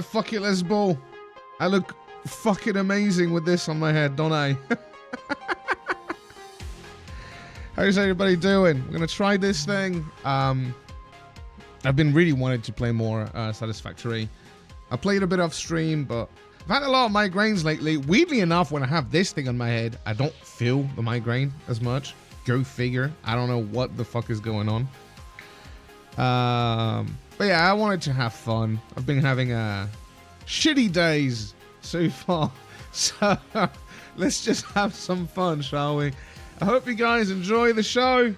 Fuck it, let's ball. I look fucking amazing with this on my head, don't I? How's everybody doing? We're gonna try this thing. I've been really wanting to play more Satisfactory. I played a bit off stream, but I've had a lot of migraines lately. Weirdly enough, when I have this thing on my head, I don't feel the migraine as much. Go figure. I don't know what the fuck is going on. But yeah, I wanted to have fun. I've been having shitty days so far. So let's just have some fun, shall we? I hope you guys enjoy the show.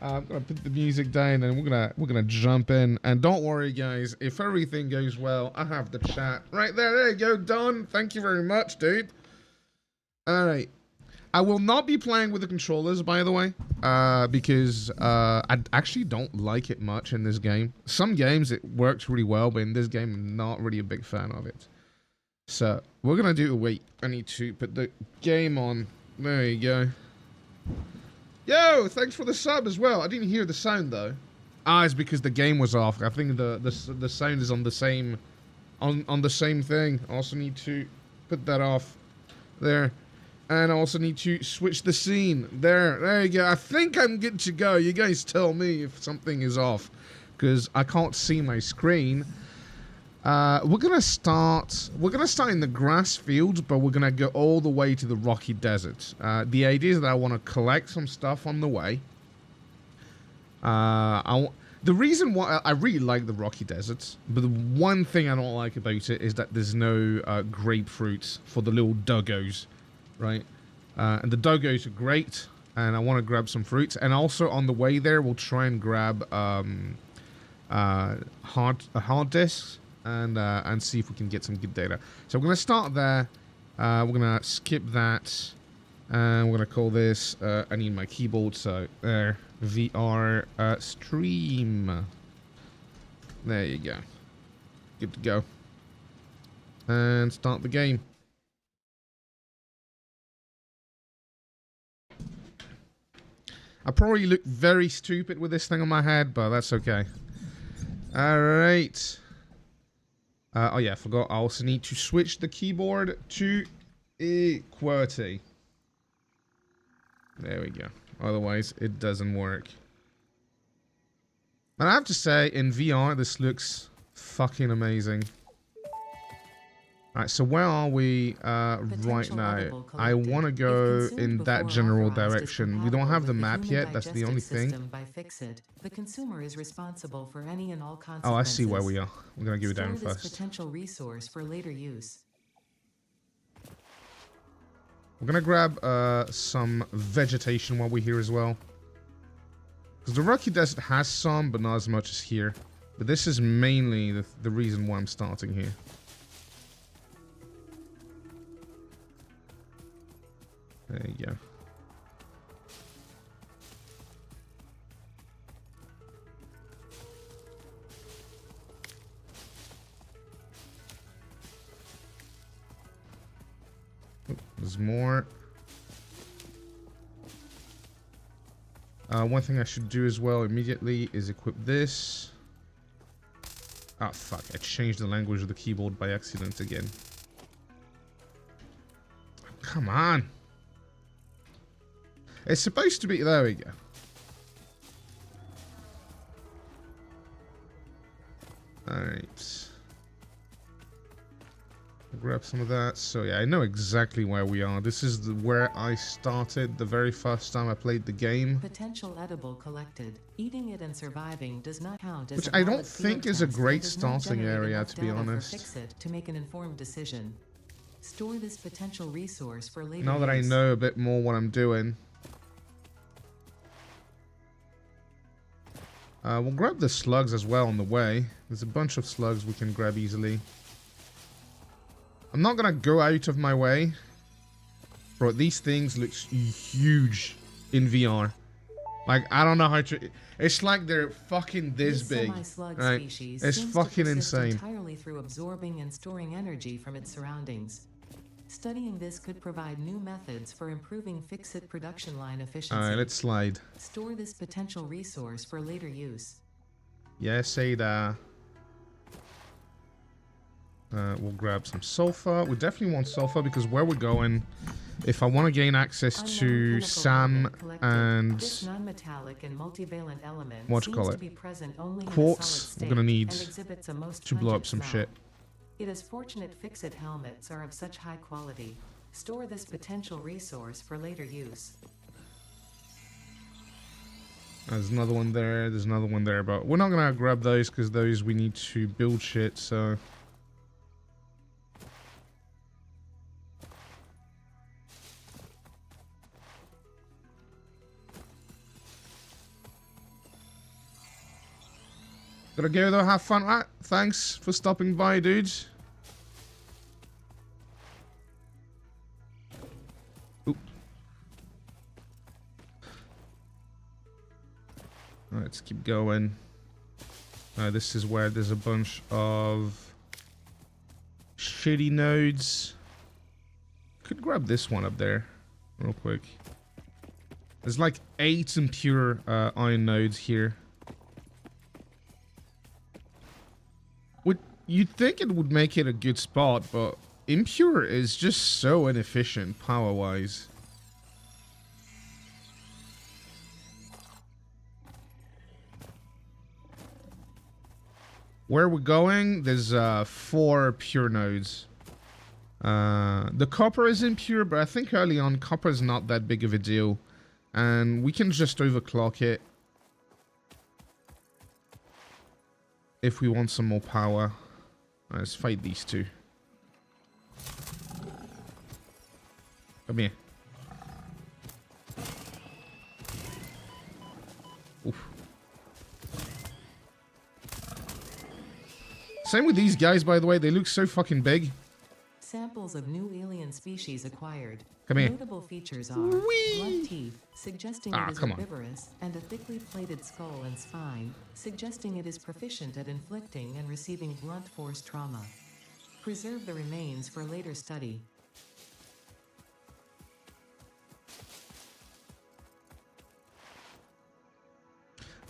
I'm gonna put the music down and we're gonna jump in. And don't worry, guys. If everything goes well, I have the chat right there. There you go, Don. Thank you very much, dude. All right. I will not be playing with the controllers, by the way, because I actually don't like it much in this game. Some games it works really well, but in this game, I'm not really a big fan of it. So we're gonna do. Wait, I need to put the game on. There you go. Yo, thanks for the sub as well. I didn't hear the sound though. Ah, it's because the game was off. I think the sound is on the same on the same thing. I also need to put that off there. And I also need to switch the scene. There you go. I think I'm good to go. You guys tell me if something is off, because I can't see my screen. We're gonna start in the grass fields, but we're gonna go all the way to the rocky desert. The idea is that I want to collect some stuff on the way. The reason why I really like the rocky deserts, but the one thing I don't like about it is that there's no grapefruits for the little doggos. Right, and the doggos are great, and I want to grab some fruits. And also on the way there, we'll try and grab hard disks and see if we can get some good data. So we're gonna start there. We're gonna skip that, and we're gonna call this. I need my keyboard, so there. VR stream. There you go. Good to go. And start the game. I probably look very stupid with this thing on my head, but that's okay. Alright. Oh yeah, I forgot. I also need to switch the keyboard to QWERTY. There we go. Otherwise, it doesn't work. And I have to say, in VR, this looks fucking amazing. Alright, so where are we right now? I want to go in that general direction. We don't have the map yet, that's the only thing. The consumer is responsible for any and all consequences. Oh, I see where we are. We're going to give it down first. Potential resource for later use. We're going to grab some vegetation while we're here as well. Because the Rocky Desert has some, but not as much as here. But this is mainly the reason why I'm starting here. There you go. Oh, there's more. One thing I should do as well immediately is equip this. Ah, fuck. I changed the language of the keyboard by accident again. Come on. It's supposed to be... There we go. Alright. Grab some of that. So yeah, I know exactly where we are. This is where I started the very first time I played the game. Potential edible collected. Eating it and surviving does not count as which I don't think is a great starting area, to be honest. Fix it to make an informed decision. Store this potential resource for later now that I know a bit more what I'm doing. We'll grab the slugs as well on the way. There's a bunch of slugs we can grab easily. I'm not gonna go out of my way. Bro, these things look huge in VR. Like, I don't know how to... It's like they're fucking this big. Right? It's fucking insane. Entirely through absorbing and storing energy from its surroundings. Studying this could provide new methods for improving fix-it production line efficiency. Alright, let's slide. Store this potential resource for later use. Yeah, say that. We'll grab some sulfur. We definitely want sulfur because where we're going, if I want to gain access to Sam and this non-metallic and multivalent element what you seems call to it, be present only in a solid quartz, state we're gonna need and exhibits a most to blow up pungent some smell. shit. It is fortunate fix-it helmets are of such high quality. Store this potential resource for later use. There's another one there. There's another one there, but we're not gonna grab those because those we need to build shit. So. Gotta go though, have fun. Ah, thanks for stopping by, dudes. Oop. Let's keep going. This is where there's a bunch of shitty nodes. Could grab this one up there real quick. There's like 8 impure iron nodes here. You'd think it would make it a good spot, but impure is just so inefficient power-wise. Where we're going, there's 4 pure nodes. The copper is impure, but I think early on, copper is not that big of a deal. And we can just overclock it if we want some more power. Let's fight these two. Come here. Oof. Same with these guys, by the way. They look so fucking big. Samples of new alien species acquired. Come here. Notable features are Whee! blunt teeth, suggesting it is come on. herbivorous, and a thickly plated skull and spine, suggesting it is proficient at inflicting and receiving blunt force trauma. Preserve the remains for later study.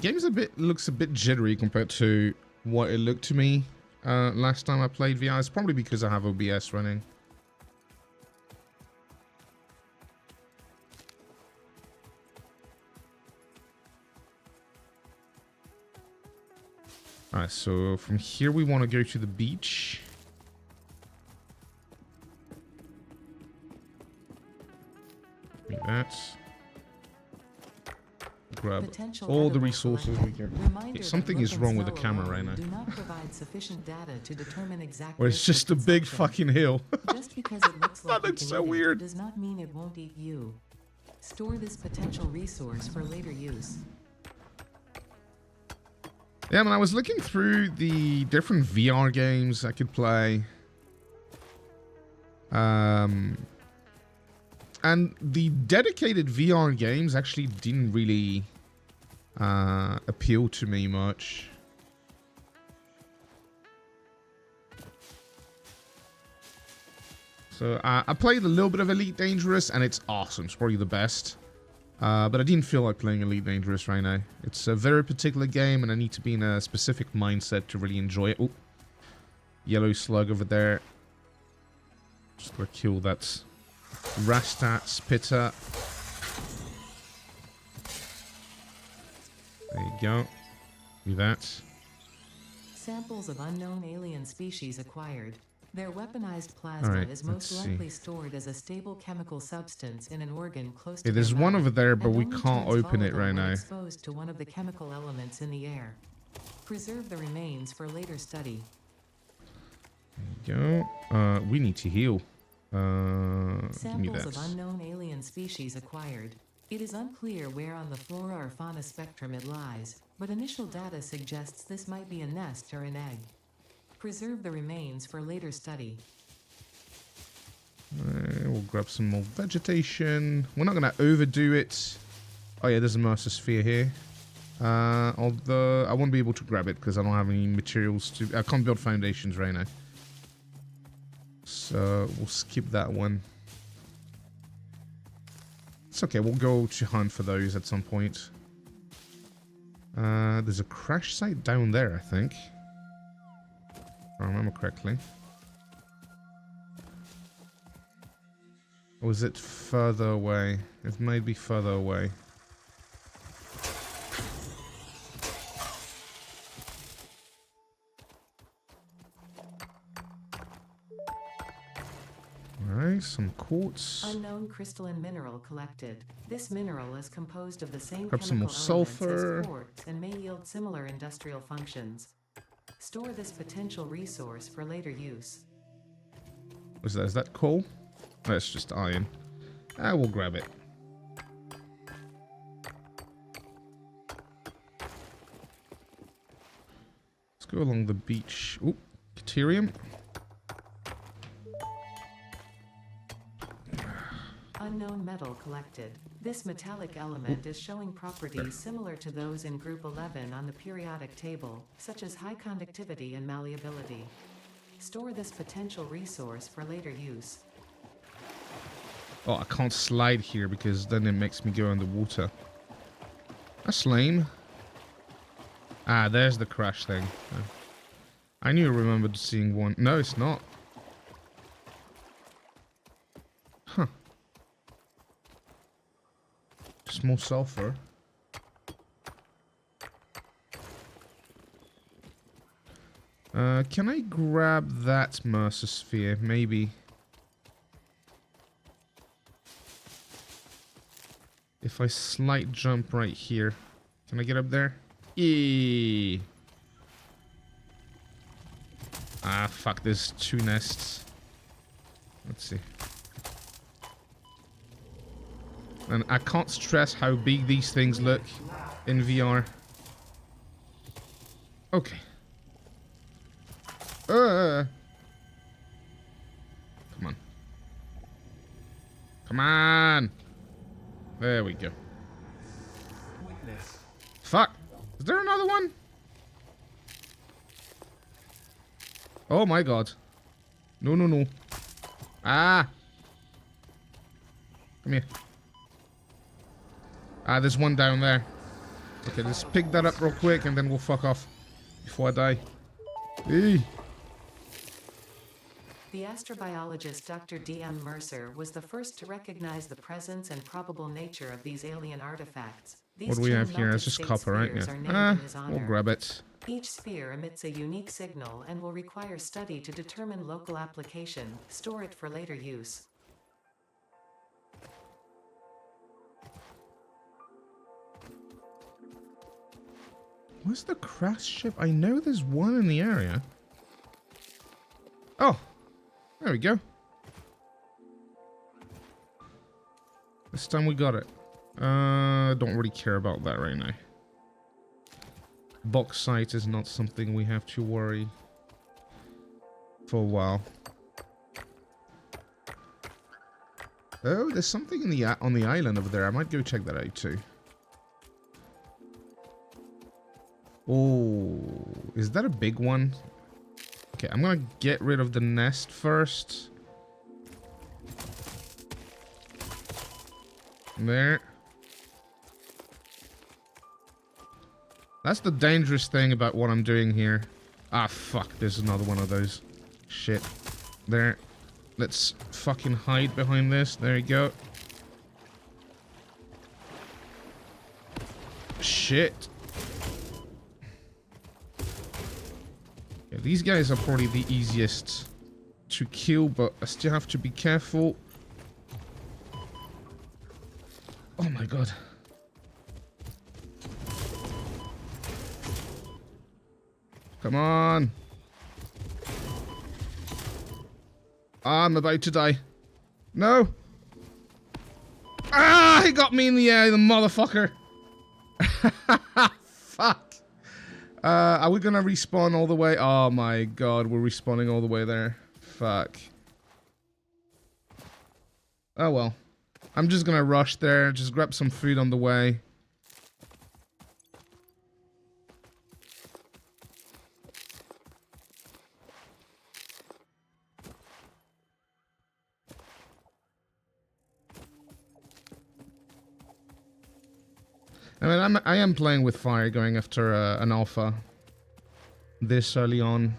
Game's looks a bit jittery compared to what it looked to me last time I played VR. It's probably because I have OBS running. Alright, so from here we want to go to the beach. Like that. Grab Potential all the edible resources we can. Reminder Okay, something that is wrong with the weapons camera alone right now. Do not provide sufficient data to determine exact Or it's risk just a of big consumption. fucking hill. Just because it looks That like you looks can so eat weird. it does not mean it won't eat you. Store this potential resource for later use. Yeah, man, I was looking through the different VR games I could play. And the dedicated VR games actually didn't really appeal to me much. So I played a little bit of Elite Dangerous, and it's awesome. It's probably the best. But I didn't feel like playing Elite Dangerous right now. It's a very particular game, and I need to be in a specific mindset to really enjoy it. Oh, yellow slug over there. Just gotta kill that Rastat Spitter. There you go. Do that. Samples of unknown alien species acquired. Their weaponized plasma Alright, is most let's see. likely stored as a stable chemical substance in an organ close to Yeah, there's their one mouth, over there, but and we only can't turns open it volatile right when now. exposed to one of the chemical elements in the air. Preserve the remains for later study. There you go. We need to heal. Give me Samples that. of unknown alien species acquired. It is unclear where on the flora or fauna spectrum it lies, but initial data suggests this might be a nest or an egg. Preserve the remains for later study. We'll grab some more vegetation. We're not going to overdo it. Oh yeah, there's a Mercer Sphere here. Although I won't be able to grab it because I don't have any materials to... I can't build foundations right now. So we'll skip that one. It's okay, we'll go to hunt for those at some point. There's a crash site down there, I think. If I remember correctly. Or is it further away? It might be further away. Alright, some quartz. Unknown crystalline mineral collected. This mineral is composed of the same Grab some more chemical elements sulfur. as quartz and may yield similar industrial functions. Store this potential resource for later use. What's that? Is that coal? That's just iron. We'll grab it. Let's go along the beach. Oop, Caterium. Unknown metal collected. This metallic element is showing properties similar to those in Group 11 on the periodic table, such as high conductivity and malleability. Store this potential resource for later use. Oh, I can't slide here because then it makes me go in the water. That's lame. Ah, there's the crash thing. I knew I remembered seeing one. No, it's not. Huh. Just more sulfur. Can I grab that Mercer sphere? Maybe. If I slight jump right here. Can I get up there? Eee. Ah, fuck, there's 2 nests. Let's see. And I can't stress how big these things look in VR. Okay. Come on. Come on. There we go. Witness. Fuck. Is there another one? Oh my god. No, no, no. Ah. Come here. Ah, there's one down there. Okay, let's pick that up real quick and then we'll fuck off before I die. Eee. The astrobiologist Dr. D.M. Mercer was the first to recognize the presence and probable nature of these alien artifacts. These What do we have two here? It's melted just state copper, right? spheres Yeah. are named in his We'll honor. grab it. Each sphere emits a unique signal and will require study to determine local application. Store it for later use. Where's the crash ship? I know there's one in the area. Oh, there we go. This time we got it. Don't really care about that right now. Bauxite is not something we have to worry for a while. Oh, there's something in the on the island over there. I might go check that out too. Oh, is that a big one? Okay, I'm gonna get rid of the nest first. There. That's the dangerous thing about what I'm doing here. Ah, fuck. There's another one of those. Shit. There. Let's fucking hide behind this. There you go. Shit. Yeah, these guys are probably the easiest to kill, but I still have to be careful. Oh my god. Come on. I'm about to die. No. Ah, he got me in the air, the motherfucker. Fuck. Are we gonna respawn all the way? Oh my god, we're respawning all the way there. Fuck. Oh well. I'm just gonna rush there, just grab some food on the way. I mean, I am playing with fire, going after an alpha this early on.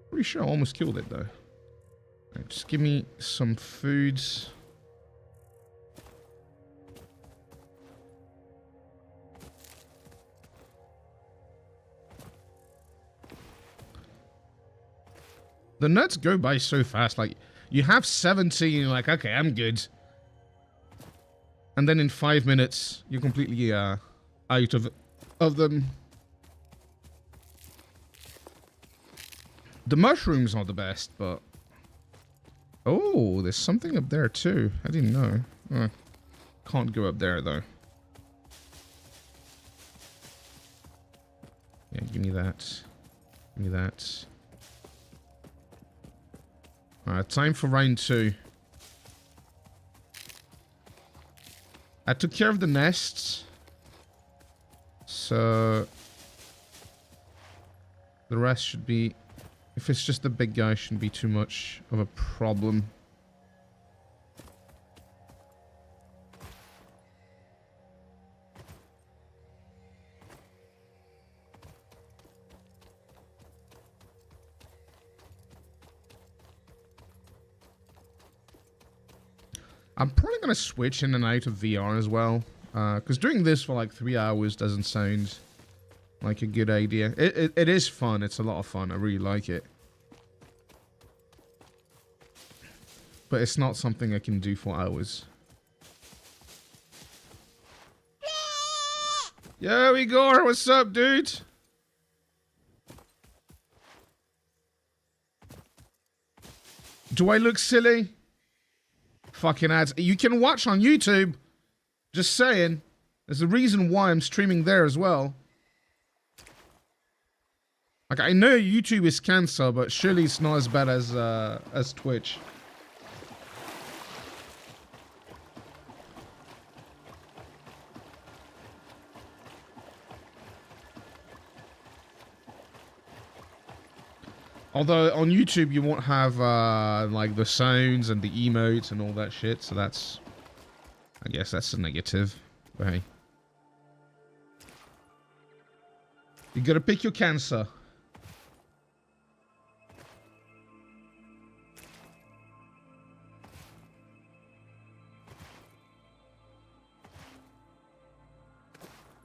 Pretty sure I almost killed it though. Right, just give me some foods. The nuts go by so fast. Like, you have 17, you're like, okay, I'm good. And then in 5 minutes, you're completely out of them. The mushrooms are the best, but... Oh, there's something up there too. I didn't know. Can't go up there though. Yeah, give me that. Give me that. Alright, time for round 2. I took care of the nests. So... the rest should be... if it's just the big guy, shouldn't be too much of a problem. I'm probably going to switch in and out of VR as well. Because doing this for like 3 hours doesn't sound like a good idea. It is fun. It's a lot of fun. I really like it. But it's not something I can do for hours. Yo, Igor, what's up, dude? Do I look silly? Fucking ads. You can watch on YouTube. Just saying. There's a reason why I'm streaming there as well. Like, I know YouTube is cancer, but surely it's not as bad as Twitch. Although on YouTube you won't have like the sounds and the emotes and all that shit, so that's, I guess that's a negative. But hey, you gotta pick your cancer.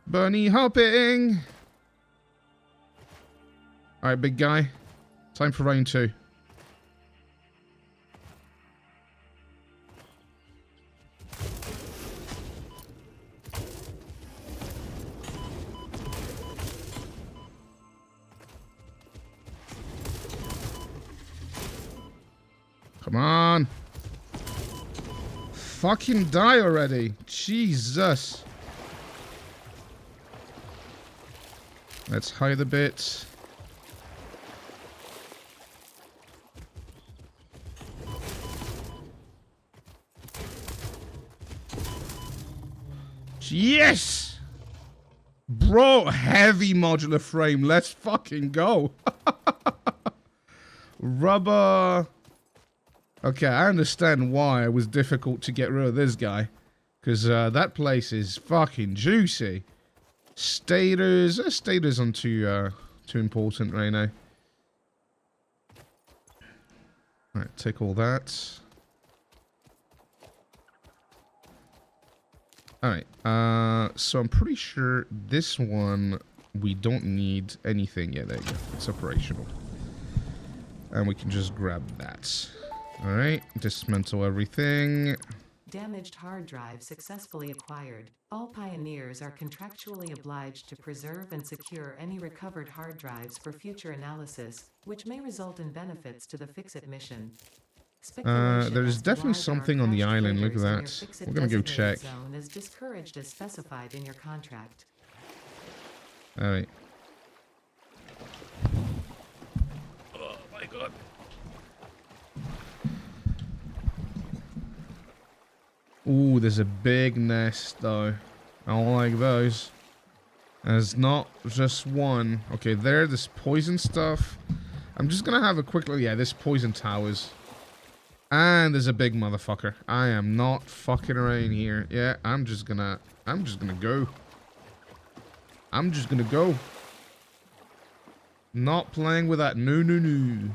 Bunny hopping. All right, big guy. Time for round 2. Come on. Fucking die already. Jesus. Let's hide a bit. Yes! Bro, heavy modular frame. Let's fucking go. Rubber. Okay, I understand why it was difficult to get rid of this guy. Because that place is fucking juicy. Stators. Stators aren't too important right now. Alright, take all that. Alright, so I'm pretty sure this one, we don't need anything. Yeah, there you go. It's operational. And we can just grab that. Alright, dismantle everything. Damaged hard drive successfully acquired. All pioneers are contractually obliged to preserve and secure any recovered hard drives for future analysis, which may result in benefits to the Fix-It mission. There's definitely something on the island. Look at that. We're gonna go check. Zone is discouraged as specified in your contract. Alright. Oh my god. Ooh, there's a big nest though. I don't like those. There's not just one. Okay, there's poison stuff. I'm just gonna have a quick look. Yeah, there's poison towers. And there's a big motherfucker. I am not fucking around here. Yeah, I'm just gonna go. I'm just gonna go. Not playing with that. No, no, no.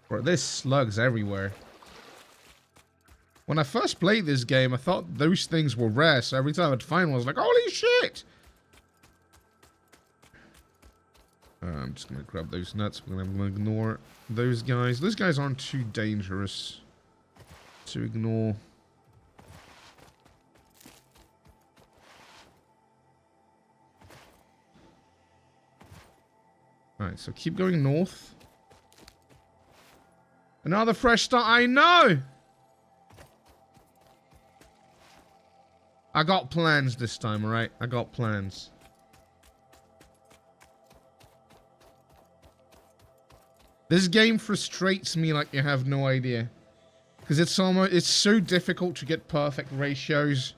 Bro, there's slugs everywhere. When I first played this game, I thought those things were rare, so every time I'd find one, I was like, holy shit! I'm just gonna grab those nuts. I'm gonna ignore those guys. Those guys aren't too dangerous to ignore. Alright, so keep going north. Another fresh start. I know! I got plans this time, alright? I got plans. This game frustrates me like you have no idea. Because it's so difficult to get perfect ratios.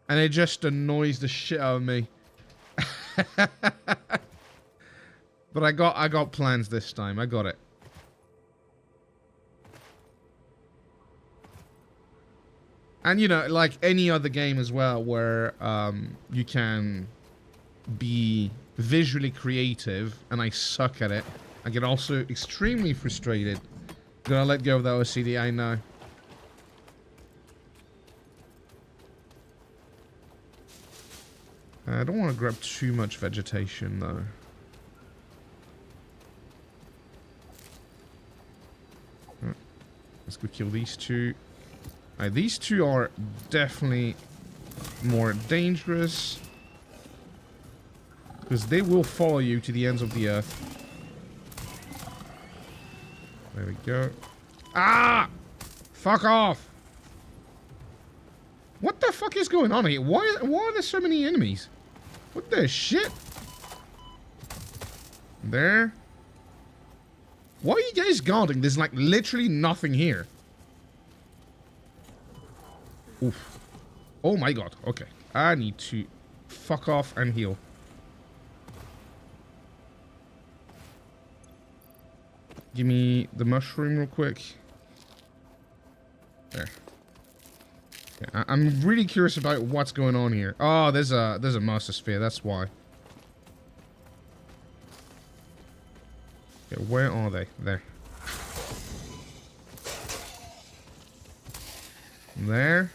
And it just annoys the shit out of me. But I got plans this time. I got it. And you know, like any other game as well, where you can be visually creative, and I suck at it. I get also extremely frustrated. Gonna let go of the OCD, I know. I don't want to grab too much vegetation, though. Let's go kill these two. These two are definitely more dangerous. Because they will follow you to the ends of the earth. There we go. Ah! Fuck off! What the fuck is going on here? Why are there so many enemies? What the shit? There. Why are you guys guarding? There's like literally nothing here. Oof. Oh my god. Okay. I need to fuck off and heal. Give me the mushroom real quick. There. Yeah, I'm really curious about what's going on here. Oh, there's a master sphere. That's why. Okay, where are they? There. There.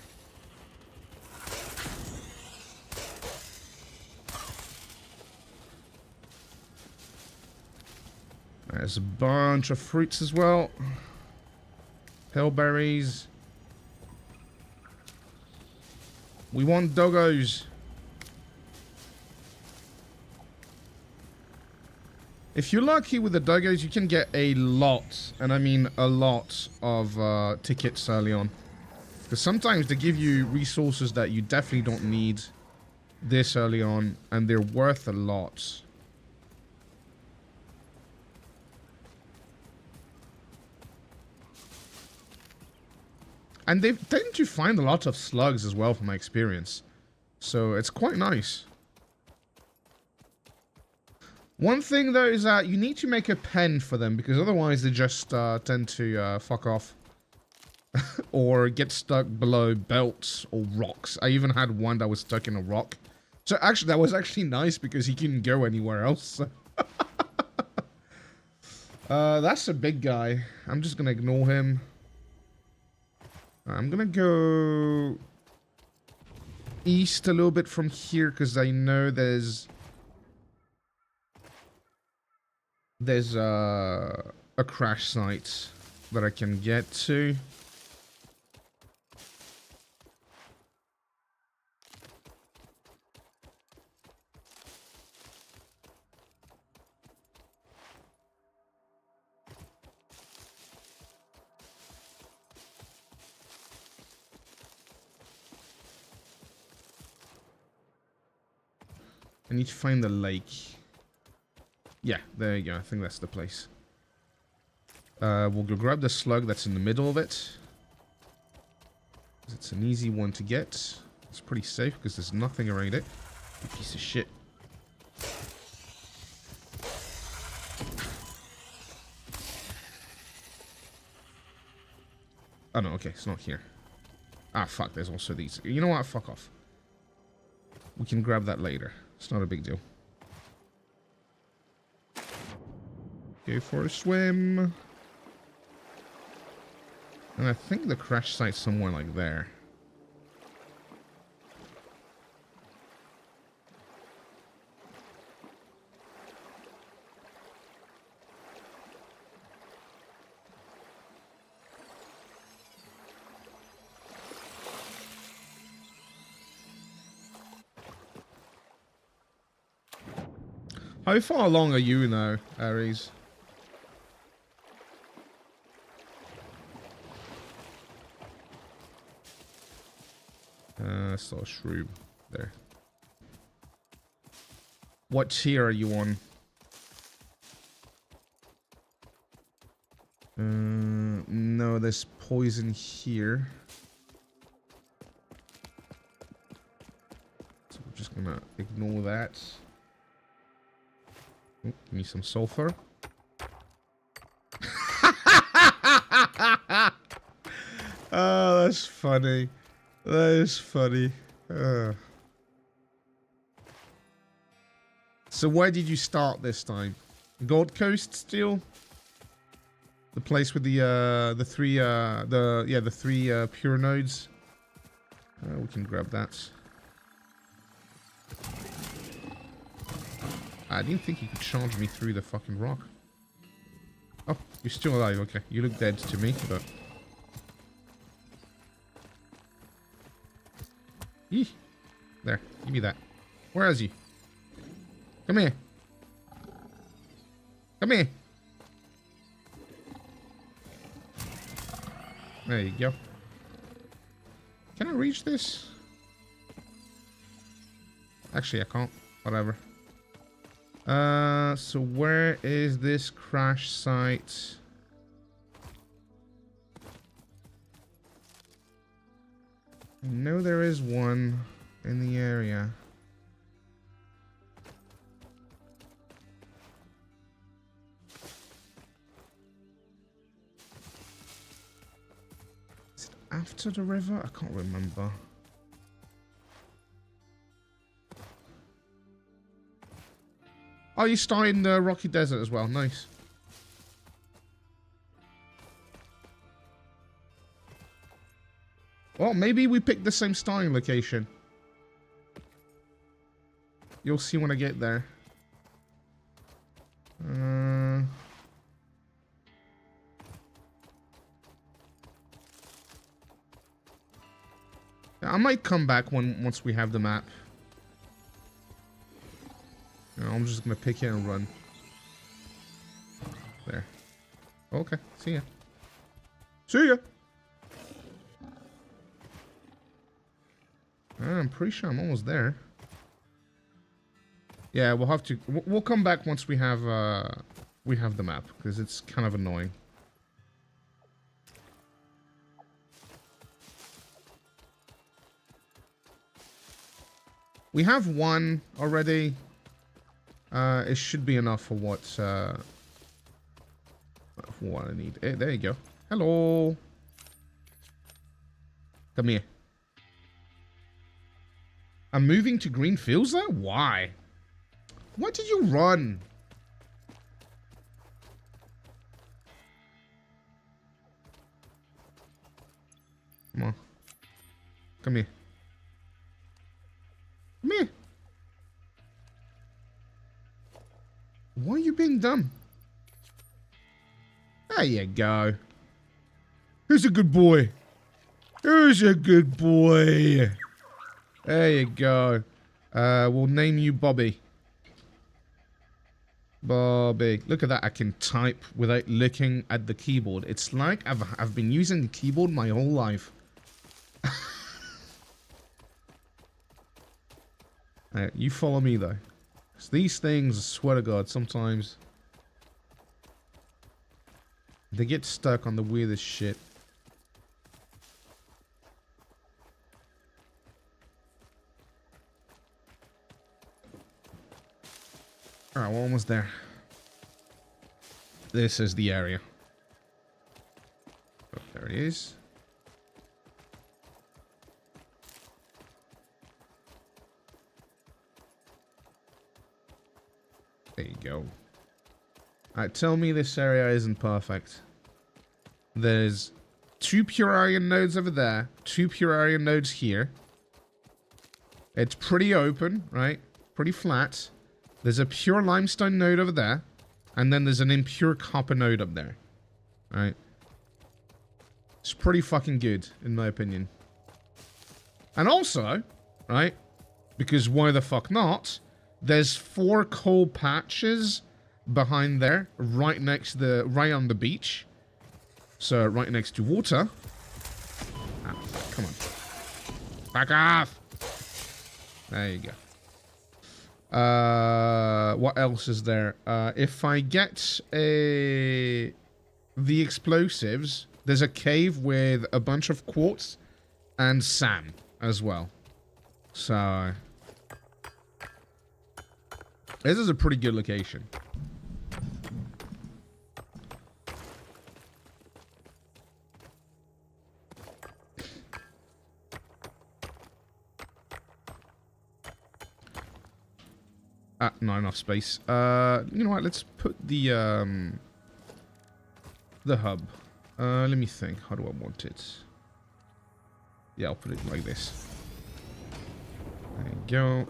There's a bunch of fruits as well. Hellberries. We want doggos. If you're lucky with the doggos, you can get a lot, and I mean a lot, of tickets early on. Because sometimes they give you resources that you definitely don't need this early on, and they're worth a lot. And they tend to find a lot of slugs as well, from my experience. So it's quite nice. One thing, though, is that you need to make a pen for them, because otherwise they just tend to fuck off. Or get stuck below belts or rocks. I even had one that was stuck in a rock. So actually, that was actually nice, because he couldn't go anywhere else. That's a big guy. I'm just gonna ignore him. I'm gonna go east a little bit from here, because I know there's a crash site that I can get to. I need to find the lake. Yeah, there you go. I think that's the place. We'll go grab the slug that's in the middle of it. It's an easy one to get. It's pretty safe because there's nothing around it. You piece of shit. Oh no, okay, it's not here. Ah, fuck, there's also these. You know what? Fuck off. We can grab that later. It's not a big deal. Go for a swim. And I think the crash site's somewhere like there. How far along are you now, Ares? I saw a shroom there. What tier are you on? No, there's poison here. So we're just gonna ignore that. Oh, give me some sulfur. Oh, that's funny. That is funny. So where did you start this time? Gold Coast still? The place with the three pure nodes. We can grab that. I didn't think you could charge me through the fucking rock. Oh, you're still alive. Okay, you look dead to me, but... Eeh. There, give me that. Where is he? Come here. Come here. There you go. Can I reach this? Actually, I can't. Whatever. So where is this crash site? I know there is one in the area. Is it after the river? I can't remember. Oh, you started in the Rocky Desert as well. Nice. Well, maybe we picked the same starting location. You'll see when I get there. I might come back once we have the map. No, I'm just gonna pick it and run. There. Okay, see ya. See ya! I'm pretty sure I'm almost there. Yeah, we'll have to... We'll come back once we have the map, because it's kind of annoying. We have one already. It should be enough for what I need. Hey, there you go. Hello. Come here. I'm moving to green fields there? Why? Why did you run? Come on. Come here. Come here. Why are you being dumb? There you go. Who's a good boy? Who's a good boy? There you go. We'll name you Bobby. Bobby. Look at that. I can type without looking at the keyboard. It's like I've been using the keyboard my whole life. You follow me though. 'Cause these things, I swear to God, sometimes they get stuck on the weirdest shit. Alright, we're almost there. This is the area. Oh, there it is. There you go. Alright, tell me this area isn't perfect. There's 2 pure iron nodes over there, 2 pure iron nodes here. It's pretty open, right? Pretty flat. There's a pure limestone node over there, and then there's an impure copper node up there. Alright. It's pretty fucking good, in my opinion. And also, right, because why the fuck not, there's 4 coal patches behind there, right on the beach. So, right next to water. Ah, come on. Back off! There you go. What else is there? If I get the explosives, there's a cave with a bunch of quartz and sand as well. So, this is a pretty good location. Not enough space. You know what? Let's put the hub. Let me think. How do I want it? Yeah, I'll put it like this. There you go.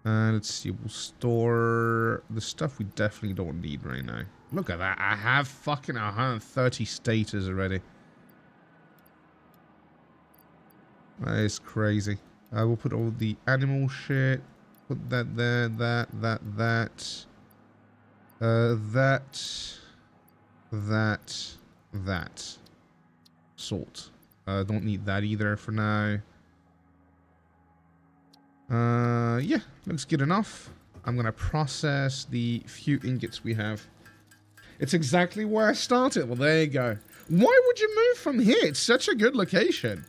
Let's see. We'll store the stuff we definitely don't need right now. Look at that. I have fucking 130 status already. That is crazy. I will put all the animal shit. Put that there, that. Salt. Don't need that either for now. Yeah, looks good enough. I'm gonna process the few ingots we have. It's exactly where I started. Well, there you go. Why would you move from here? It's such a good location.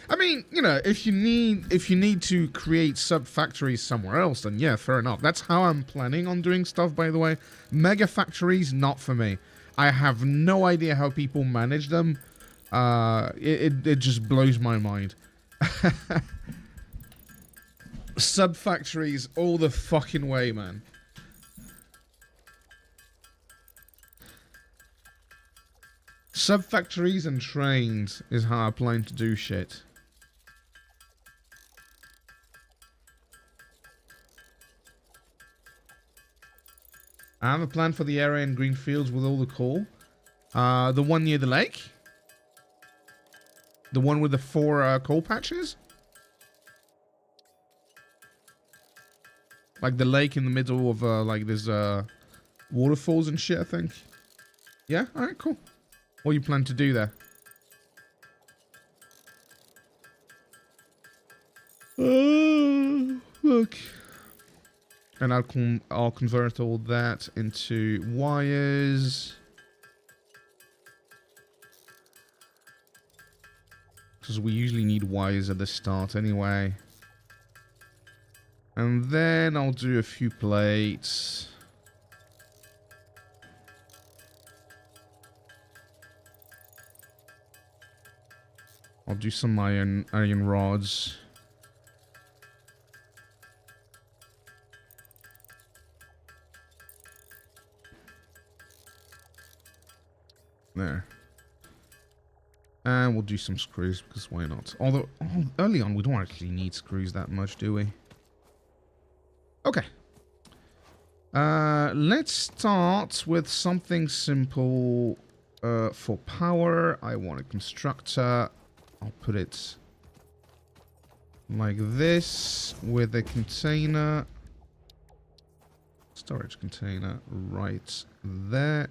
I mean, you know, if you need to create sub-factories somewhere else, then yeah, fair enough. That's how I'm planning on doing stuff, by the way. Mega factories, not for me. I have no idea how people manage them. It just blows my mind. Sub-factories all the fucking way, man. Sub-factories and trains is how I plan to do shit. I have a plan for the area in green fields with all the coal. The one near the lake? The one with the 4 coal patches? Like the lake in the middle of, like, there's, waterfalls and shit, I think. Yeah? Alright, cool. What do you plan to do there? Look. And I'll convert all that into wires. Because we usually need wires at the start anyway. And then I'll do a few plates. I'll do some iron rods. There. And we'll do some screws, because why not? Although, early on, we don't actually need screws that much, do we? Okay. Let's start with something simple. For power, I want a constructor. I'll put it like this with a container. Storage container right there.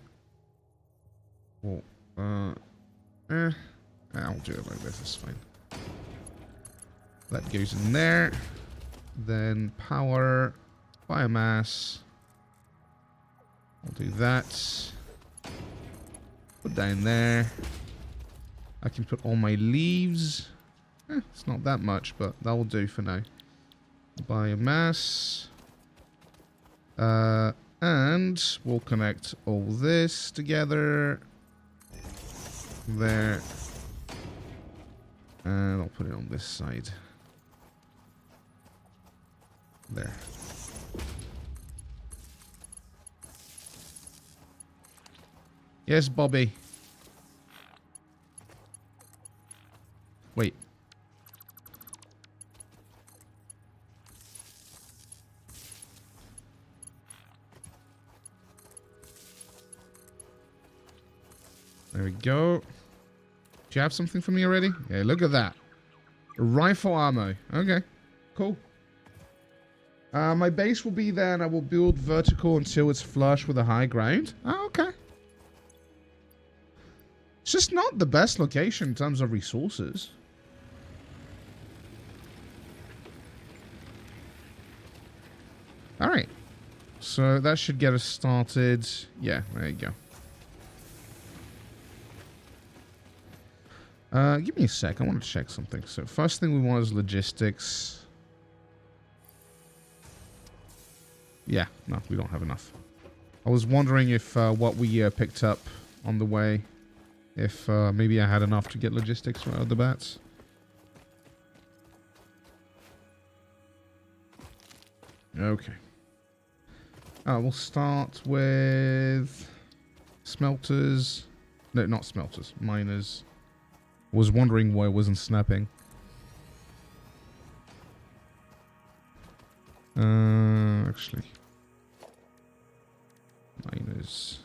Well, I'll do it like this, it's fine. That goes in there. Then power, biomass. I'll do that. Put that in there. I can put all my leaves. It's not that much, but that will do for now. Biomass. And we'll connect all this together. There. And I'll put it on this side. There. Yes, Bobby. Wait. There we go. Do you have something for me already? Yeah, look at that. Rifle ammo. Okay, cool. My base will be there and I will build vertical until it's flush with the high ground. Oh, okay. It's just not the best location in terms of resources. Alright. So that should get us started. Yeah, there you go. Give me a sec. I want to check something. So first thing we want is logistics. Yeah, no, we don't have enough. I was wondering if what we picked up on the way, if maybe I had enough to get logistics right out of the bats. Okay. We'll start with smelters. No, not smelters. Miners. Was wondering why it wasn't snapping. Actually. Miners.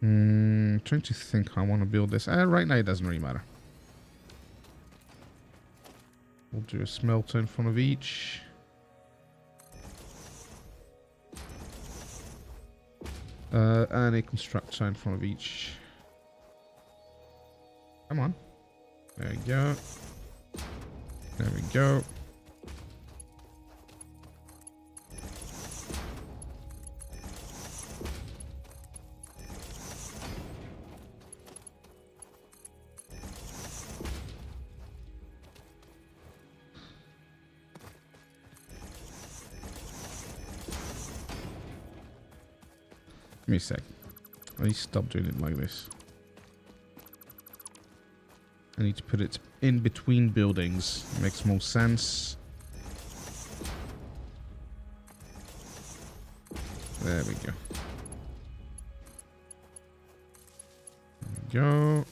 Trying to think how I want to build this. Right now it doesn't really matter. We'll do a smelter in front of each. And a constructor in front of each. Come on. There we go. There we go. Give me a sec. I need to stop doing it like this. I need to put it in between buildings. It makes more sense. There we go. There we go.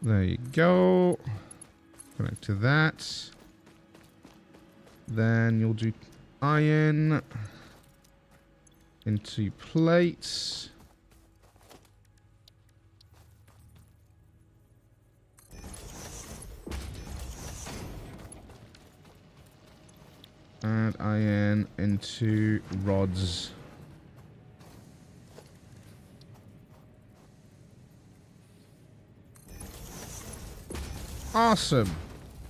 There you go. Connect to that. Then you'll do iron into plates. And iron into rods. Awesome.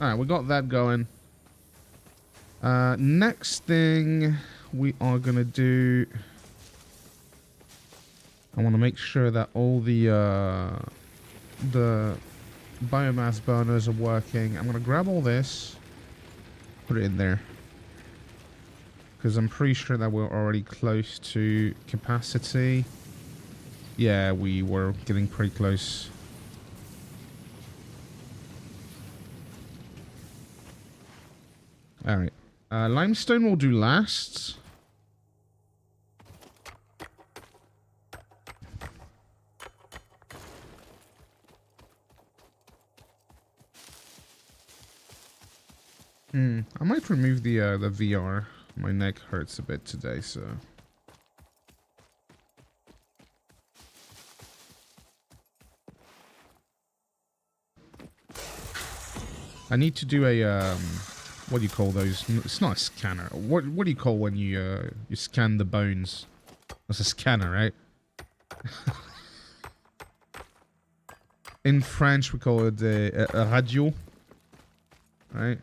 Alright, we got that going. Next thing we are going to do... I want to make sure that all the biomass burners are working. I'm going to grab all this. Put it in there. Because I'm pretty sure that we're already close to capacity. Yeah, we were getting pretty close. Alright. Limestone will do last. I might remove the VR. My neck hurts a bit today, so... I need to do a, what do you call those? It's not a scanner. What do you call when you scan the bones? That's a scanner, right? In French, we call it a radio. Right?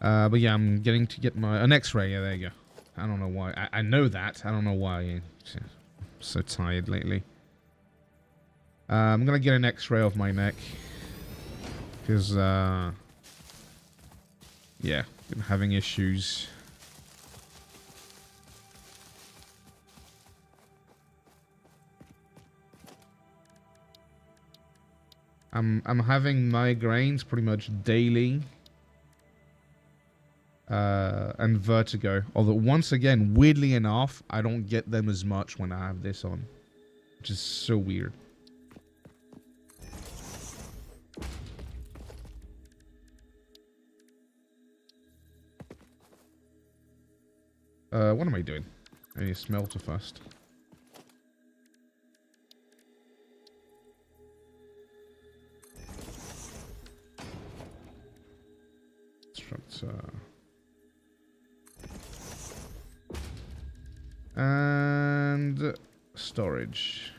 But yeah, I'm getting to get an X-ray. Yeah, there you go. I don't know why. I know that. I don't know why. I'm so tired lately. I'm gonna get an X-ray of my neck because yeah, been having issues. I'm having migraines pretty much daily. And vertigo. Although once again, weirdly enough, I don't get them as much when I have this on. Which is so weird. What am I doing? I need a smelter first. Structure. And storage.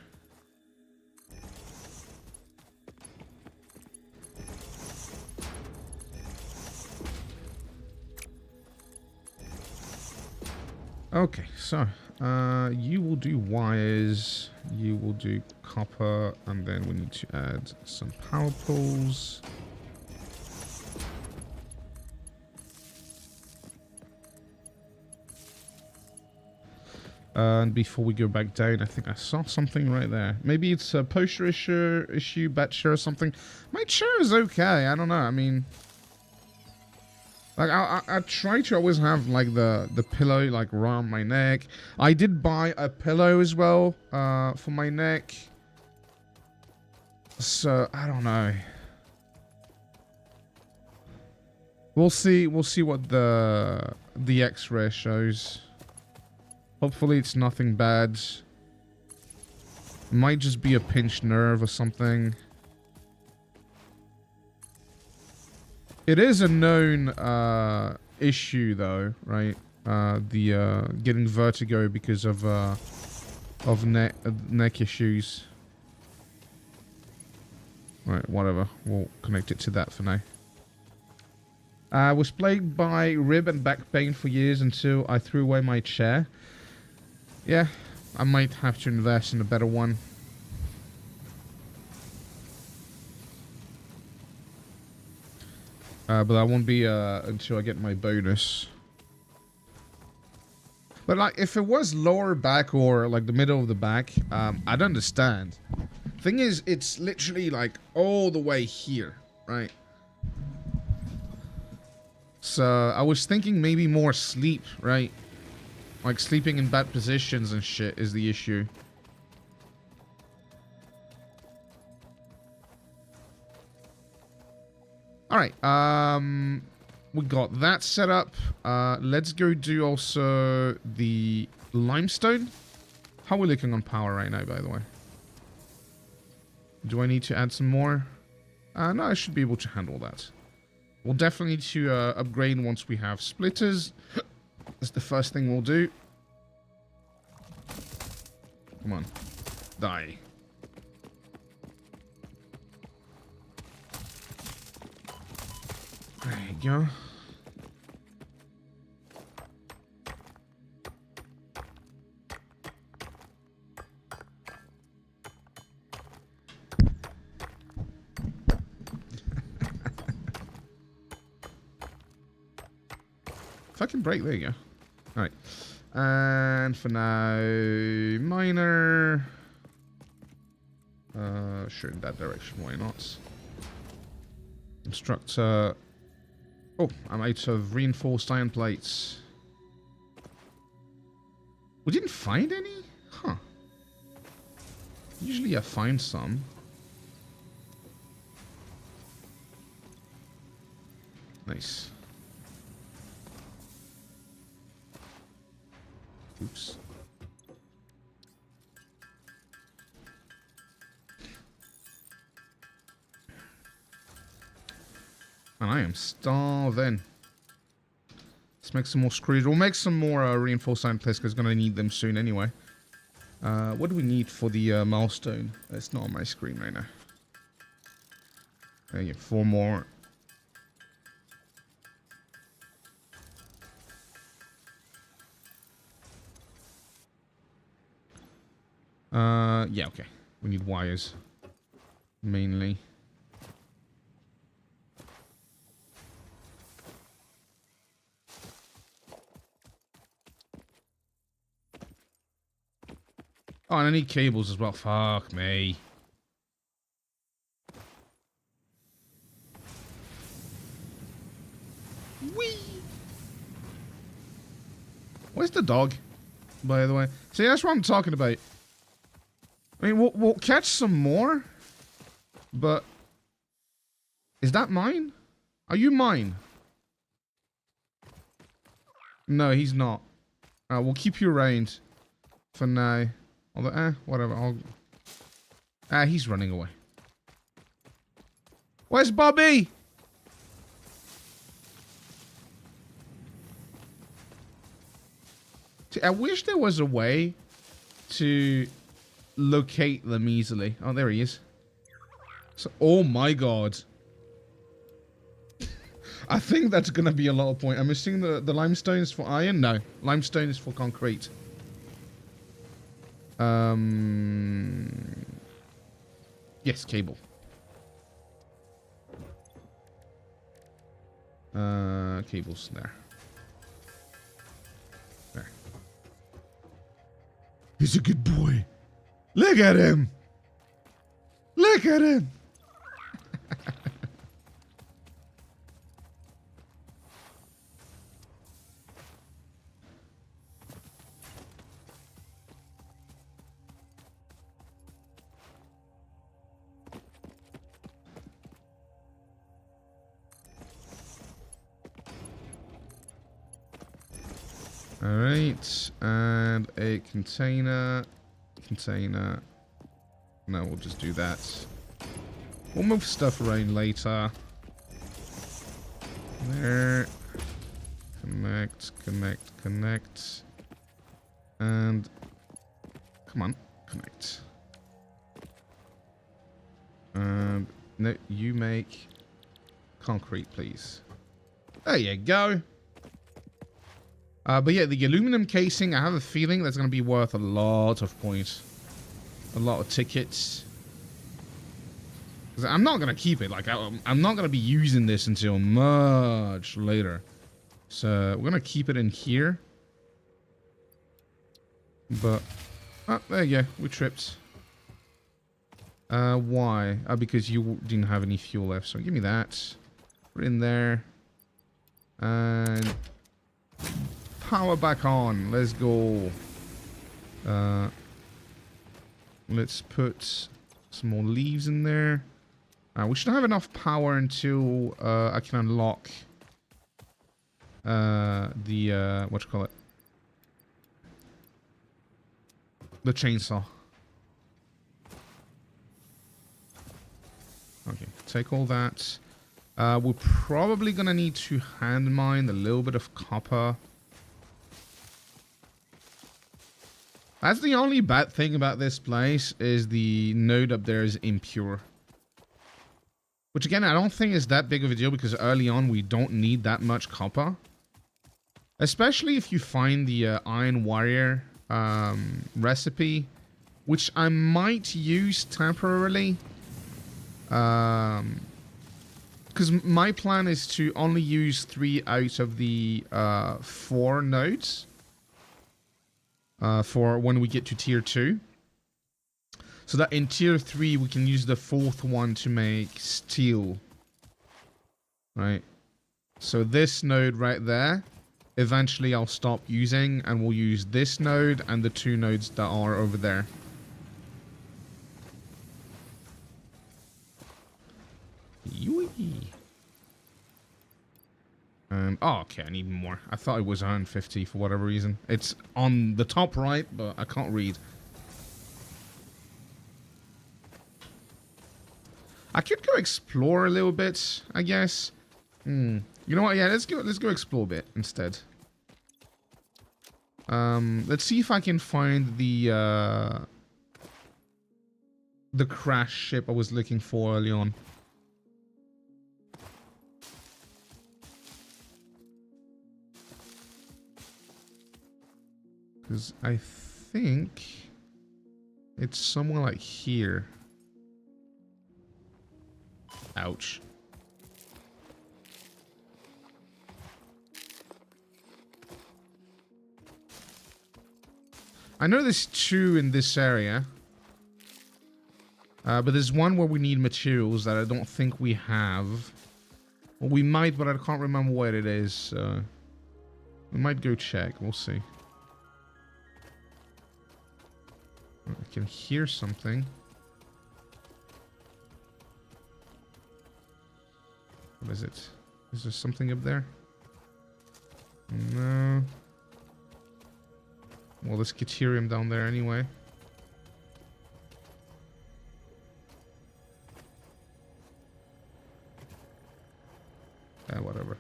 Okay, so you will do wires, you will do copper, and then we need to add some power poles. And before we go back down, I think I saw something right there. Maybe it's a poster issue, bat share or something. My chair is okay. I don't know. I mean, like I try to always have like the pillow like around my neck. I did buy a pillow as well for my neck. So I don't know. We'll see what the X-ray shows. Hopefully it's nothing bad. Might just be a pinched nerve or something. It is a known issue though, right? The getting vertigo because of neck issues. Right, whatever. We'll connect it to that for now. I was plagued by rib and back pain for years until I threw away my chair. Yeah, I might have to invest in a better one. But that won't be until I get my bonus. But like, if it was lower back or like the middle of the back, I'd understand. Thing is, it's literally like all the way here, right? So I was thinking maybe more sleep, right? Like sleeping in bad positions and shit is the issue. Alright, we got that set up. Let's go do also the limestone. How are we looking on power right now, by the way? Do I need to add some more? No, I should be able to handle that. We'll definitely need to upgrade once we have splitters. That's the first thing we'll do. Come on. Die. There you go. Fucking break, there you go. Alright. And for now, miner. Sure, in that direction, why not? Constructor. Oh, I'm out of reinforced iron plates. We didn't find any? Huh. Usually I find some. Nice. Oops. And I am starving. Let's make some more screws. We'll make some more reinforced iron plates because we're going to need them soon anyway. What do we need for the milestone? It's not on my screen right now. There you go, 4 more. Yeah, okay. We need wires. mainly. Oh, and I need cables as well. Fuck me. Whee! Where's the dog, by the way? See, that's what I'm talking about. I mean, we'll catch some more, but... Is that mine? Are you mine? No, he's not. We'll keep you around for now. Although, whatever. He's running away. Where's Bobby? See, I wish there was a way to locate them easily. Oh, there he is. So, oh my god. I think that's gonna be a lot of point. I'm assuming the limestone is for iron? No. Limestone is for concrete. Yes, cable. Cables there. There. He's a good boy. Look at him. Look at him. Alright, and a container. No, we'll just do that. We'll move stuff around later. There. Connect. And... Come on, connect. And... No, you make... concrete, please. There you go. But yeah, the aluminum casing, I have a feeling that's going to be worth a lot of points. A lot of tickets. 'Cause I'm not going to keep it. Like, I'm not going to be using this until much later. So, we're going to keep it in here. But, oh, there you go. We tripped. Why? Because you didn't have any fuel left. So, give me that. Put it in there. And... power back on. Let's go. Let's put some more leaves in there. We should have enough power until I can unlock the what you call it? The chainsaw. Okay, take all that. We're probably gonna need to hand mine a little bit of copper. That's the only bad thing about this place, is the node up there is impure. Which again, I don't think is that big of a deal because early on we don't need that much copper. Especially if you find the Iron Warrior recipe, which I might use temporarily. Because my plan is to only use 3 out of the 4 nodes. For when we get to tier 2. So that in tier 3 we can use the 4th one to make steel. Right. So this node right there, eventually I'll stop using and we'll use this node and the 2 nodes that are over there. Yui. Oh, okay, I need more. I thought it was 150 for whatever reason. It's on the top right, but I can't read. I could go explore a little bit, I guess. You know what? Yeah, let's go explore a bit instead. Let's see if I can find the crash ship I was looking for early on. Because I think it's somewhere like here. Ouch. I know there's 2 in this area. But there's one where we need materials that I don't think we have. Well, we might, but I can't remember what it is, so... We might go check, we'll see. I can hear something. What is it? Is there something up there? No. Well, there's Caterium down there anyway. Whatever.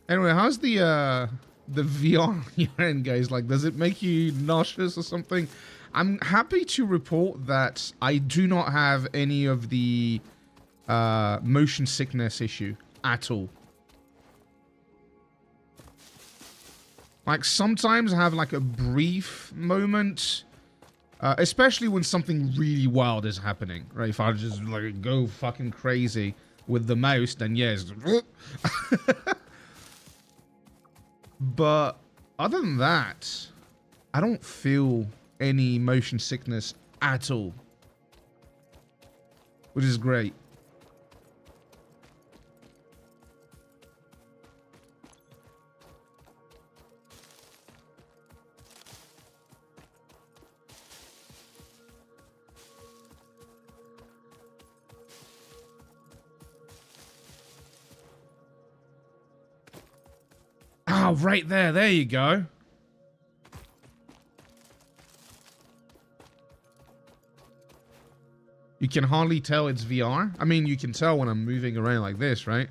Anyway, how's the VR you're in, guys? Like, does it make you nauseous or something? I'm happy to report that I do not have any of the motion sickness issue at all. Like, sometimes I have like a brief moment, especially when something really wild is happening, right? If I just like go fucking crazy with the mouse, then yes. But other than that, I don't feel any motion sickness at all, which is great. Oh, right there. There you go. You can hardly tell it's VR. I mean, you can tell when I'm moving around like this, right?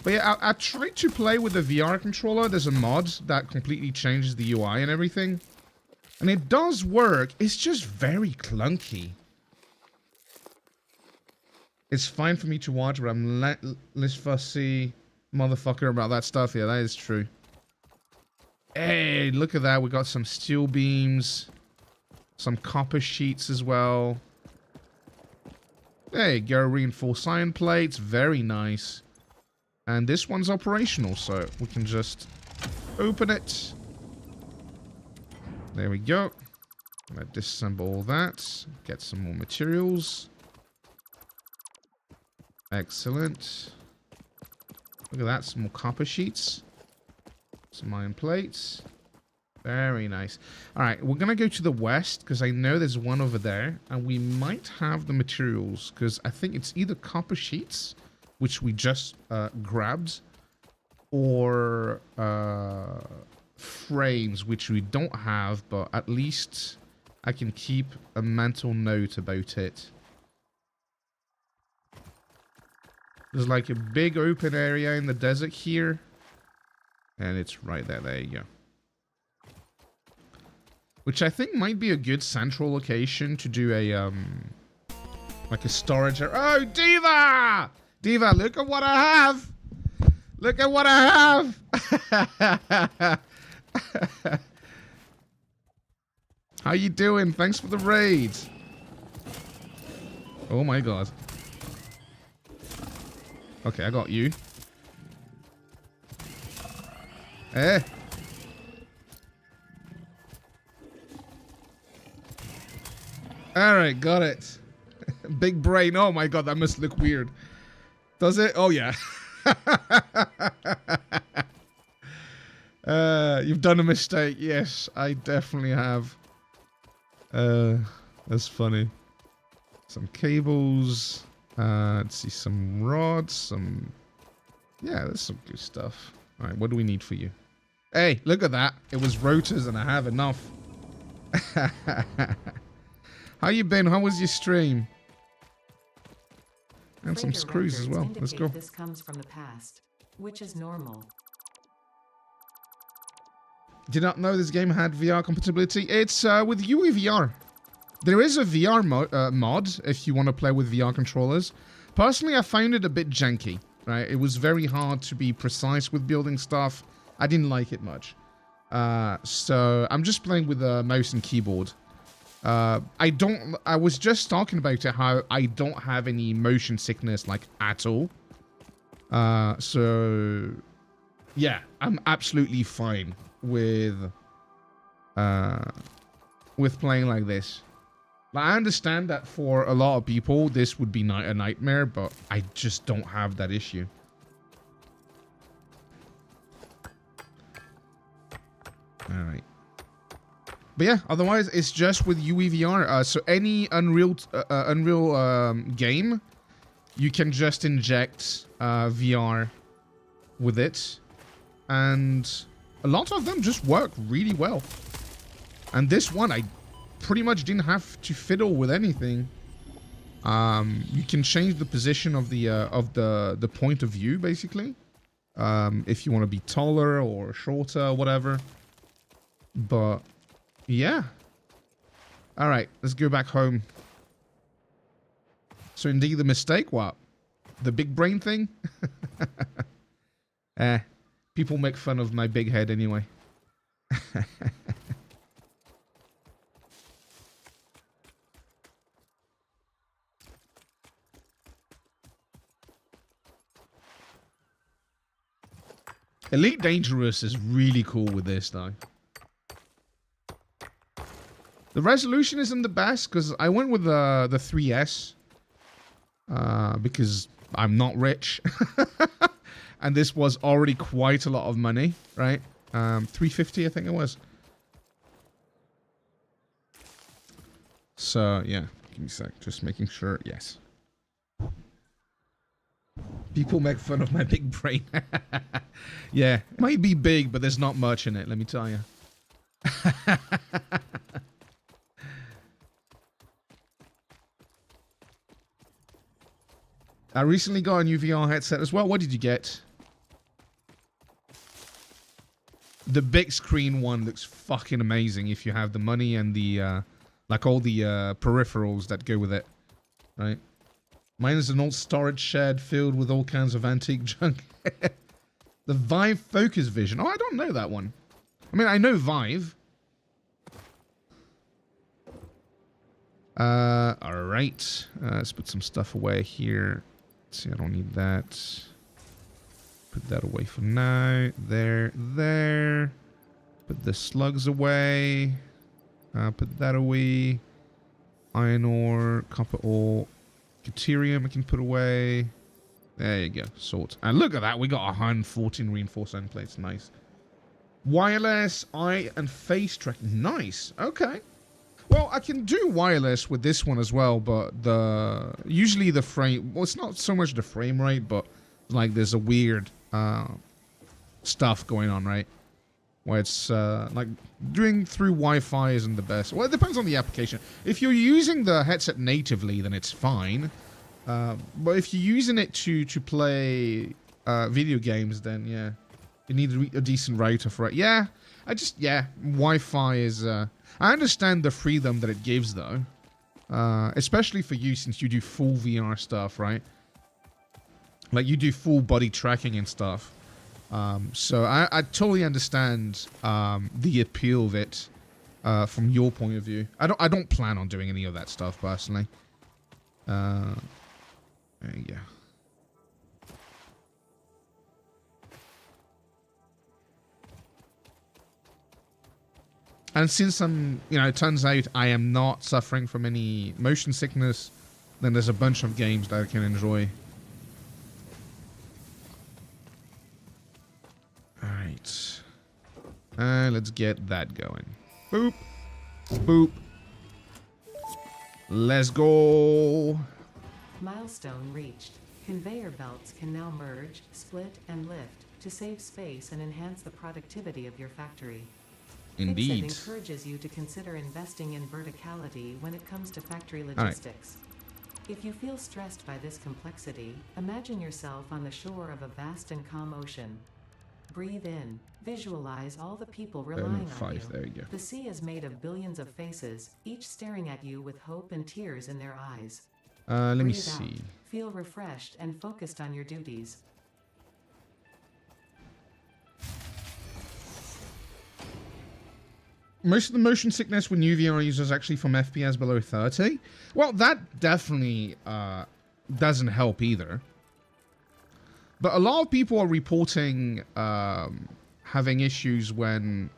But yeah, I tried to play with the VR controller. There's a mod that completely changes the UI and everything. And it does work. It's just very clunky. It's fine for me to watch, but I'm less fussy motherfucker about that stuff. Yeah, that is true. Hey, look at that. We got some steel beams. Some copper sheets as well. There you go. Reinforced iron plates. Very nice. And this one's operational, so we can just open it. There we go. I'm going to disassemble all that. Get some more materials. Excellent. Look at that, some more copper sheets. Some iron plates. Very nice. Alright, we're going to go to the west, because I know there's one over there. And we might have the materials, because I think it's either copper sheets, which we just grabbed, or frames, which we don't have, but at least I can keep a mental note about it. There's like a big open area in the desert here. And it's right there. There you go. Which I think might be a good central location to do a, like a storage area. Oh, Diva! Diva, look at what I have! Look at what I have! How you doing? Thanks for the raid. Oh my god. Okay, I got you. Eh. Alright, got it. Big brain. Oh my god, that must look weird. Does it? Oh yeah. You've done a mistake. Yes, I definitely have. That's funny. Some cables. Let's see, some rods, some... Yeah, that's some good stuff. Alright, what do we need for you? Hey, look at that. It was rotors and I have enough. How you been? How was your stream? And some screws as well. Let's go. This comes from the past, which is normal. Did not know this game had VR compatibility. It's with UEVR. There is a VR mod if you want to play with VR controllers. Personally, I found it a bit janky, right? It was very hard to be precise with building stuff. I didn't like it much. So I'm just playing with a mouse and keyboard. I was just talking about it, how I don't have any motion sickness, like, at all. So yeah, I'm absolutely fine with playing like this. I understand that for a lot of people, this would be a nightmare, but I just don't have that issue. All right. But yeah, otherwise, it's just with UEVR. So any Unreal game, you can just inject VR with it. And a lot of them just work really well. And this one, I pretty much didn't have to fiddle with anything. You can change the position of the point of view, basically. If you want to be taller or shorter, whatever. But yeah. All right, let's go back home. So indeed, the mistake, what? The big brain thing? People make fun of my big head anyway. Elite Dangerous is really cool with this, though. The resolution isn't the best, because I went with the 3S. Because I'm not rich. And this was already quite a lot of money, right? 350, I think it was. So, yeah. Give me a sec. Just making sure. Yes. People make fun of my big brain. Yeah, it might be big, but there's not much in it, let me tell you. I recently got a new VR headset as well. What did you get? The big screen one looks fucking amazing if you have the money and the, like all the peripherals that go with it, right? Mine is an old storage shed filled with all kinds of antique junk. The Vive Focus Vision. Oh, I don't know that one. I mean, I know Vive. All right. Let's put some stuff away here. Let's see, I don't need that. Put that away for now. There. Put the slugs away. Put that away. Iron ore, copper ore. Deuterium I can put away. There you go. Sort. And look at that. We got 114 reinforced end plates. Nice. Wireless, eye, and face tracking. Nice. Okay. Well, I can do wireless with this one as well, but usually the frame... Well, it's not so much the frame rate, but like there's a weird stuff going on, right? Where it's like doing through Wi-Fi isn't the best. Well, it depends on the application. If you're using the headset natively, then it's fine. But if you're using it to play video games, then yeah, you need a decent router for it. Yeah, Wi-Fi is... I understand the freedom that it gives, though. Especially for you, since you do full VR stuff, right? Like, you do full body tracking and stuff. So I totally understand the appeal of it from your point of view. I don't plan on doing any of that stuff, personally. There you go. And since it turns out I am not suffering from any motion sickness, then there's a bunch of games that I can enjoy. Alright. Let's get that going. Boop. Boop. Let's go. Milestone reached. Conveyor belts can now merge, split, and lift to save space and enhance the productivity of your factory. Indeed. Fixit encourages you to consider investing in verticality when it comes to factory logistics. If you feel stressed by this complexity, imagine yourself on the shore of a vast and calm ocean. Breathe in. Visualize all the people relying on 5. you. There you go. The sea is made of billions of faces, each staring at you with hope and tears in their eyes. Let me Breathe see. out. Feel refreshed and focused on your duties. Most of the motion sickness with new VR users is actually from FPS below 30. Well, that definitely doesn't help either. But a lot of people are reporting having issues when,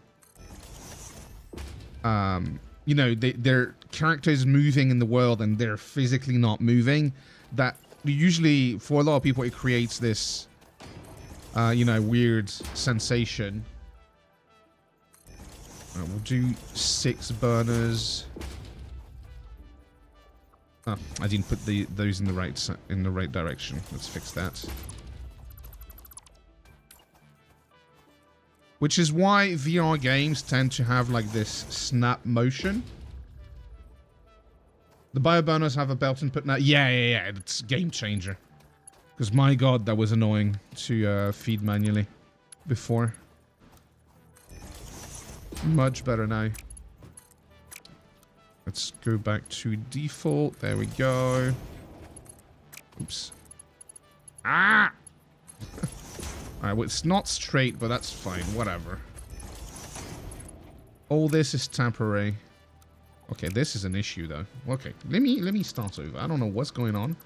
you know, their character is moving in the world and they're physically not moving. That usually, for a lot of people, it creates this, you know, weird sensation. We'll do 6 burners. Oh, I didn't put those in the right direction. Let's fix that. Which is why VR games tend to have like this snap motion. The bioburners have a belt input now. Yeah. It's a game changer. Because my god, that was annoying to feed manually before. Much better now. Let's go back to default. There we go. Oops. Ah! Alright, well, it's not straight, but that's fine. Whatever. All this is temporary. Okay, this is an issue, though. Okay, let me start over. I don't know what's going on.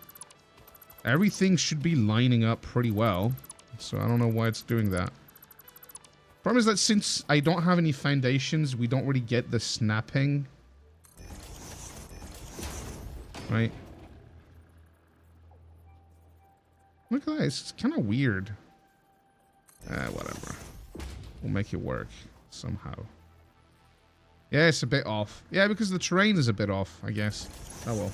Everything should be lining up pretty well. So I don't know why it's doing that. Problem is that since I don't have any foundations, we don't really get the snapping. Right? Look at that. It's kind of weird. Whatever. We'll make it work somehow. Yeah, it's a bit off. Yeah, because the terrain is a bit off, I guess. Oh well.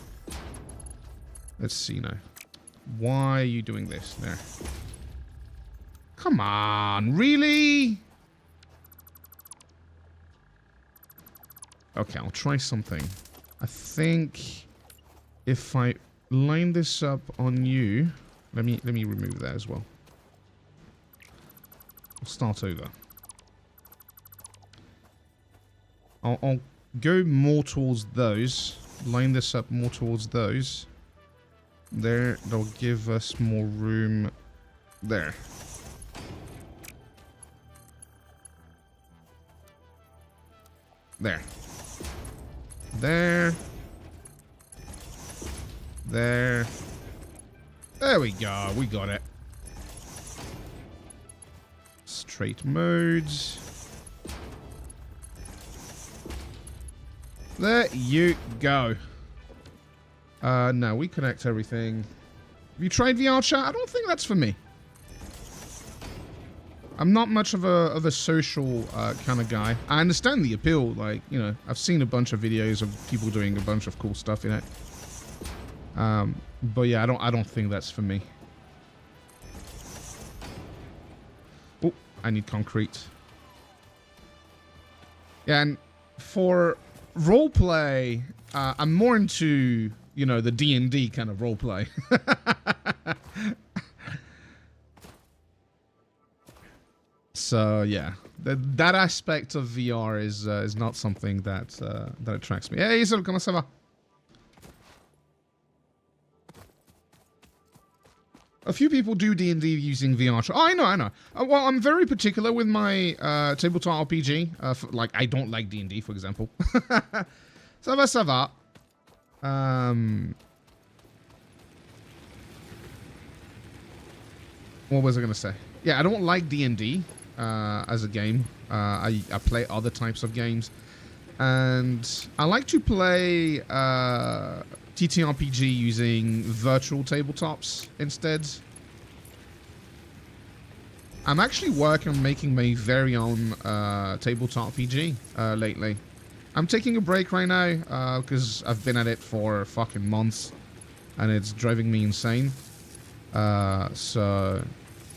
Let's see now. Why are you doing this? There. Come on, really? Okay, I'll try something. I think if I line this up on you, let me remove that as well. We'll start over. I'll go more towards those. Line this up more towards those. There, they'll give us more room there. There. There. There. There we go. We got it. Straight modes. There you go. Now we connect everything. Have you tried VR chat? I don't think that's for me. I'm not much of a social kind of guy. I understand the appeal. Like, you know, I've seen a bunch of videos of people doing a bunch of cool stuff in it. But yeah, I don't think that's for me. Oh, I need concrete. Yeah, and for roleplay, I'm more into, you know, the D&D kind of roleplay. So yeah, that aspect of VR is not something that that attracts me. Hey, Isol, comment ça va? A few people do D&D using VR. Oh, I know. Well, I'm very particular with my tabletop RPG. Like, I don't like D&D, for example. Ça va, ça va. What was I going to say? Yeah, I don't like D&D as a game. I play other types of games. And I like to play TTRPG using virtual tabletops instead. I'm actually working on making my very own tabletop RPG lately. I'm taking a break right now because I've been at it for fucking months and it's driving me insane. So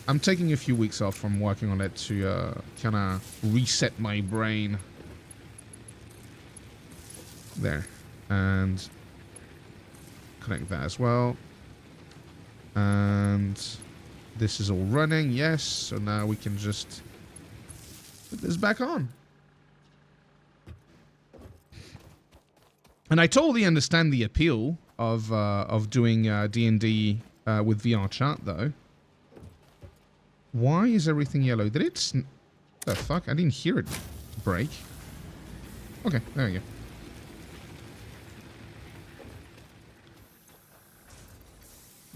I'm taking a few weeks off from working on it to kind of reset my brain. There. And connect that as well. And this is all running, yes. So now we can just put this back on. And I totally understand the appeal of doing D&D with VR chat, though. Why is everything yellow? Did it... The fuck? I didn't hear it break. Okay, there we go.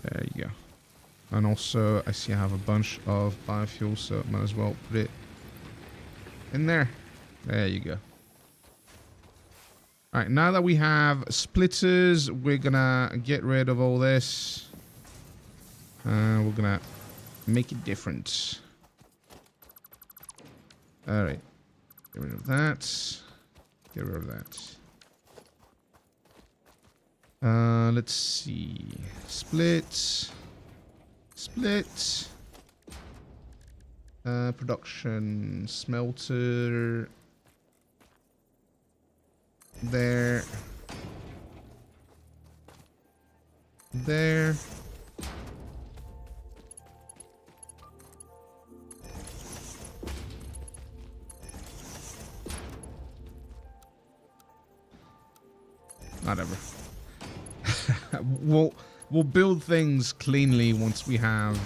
There you go. And also, I see I have a bunch of biofuel, so might as well put it in there. There you go. Alright, now that we have splitters, we're gonna get rid of all this. We're gonna make it different. Alright. Get rid of that. Get rid of that. Let's see. Split. Split. Production. Smelter. There. There. Whatever. We'll build things cleanly once we have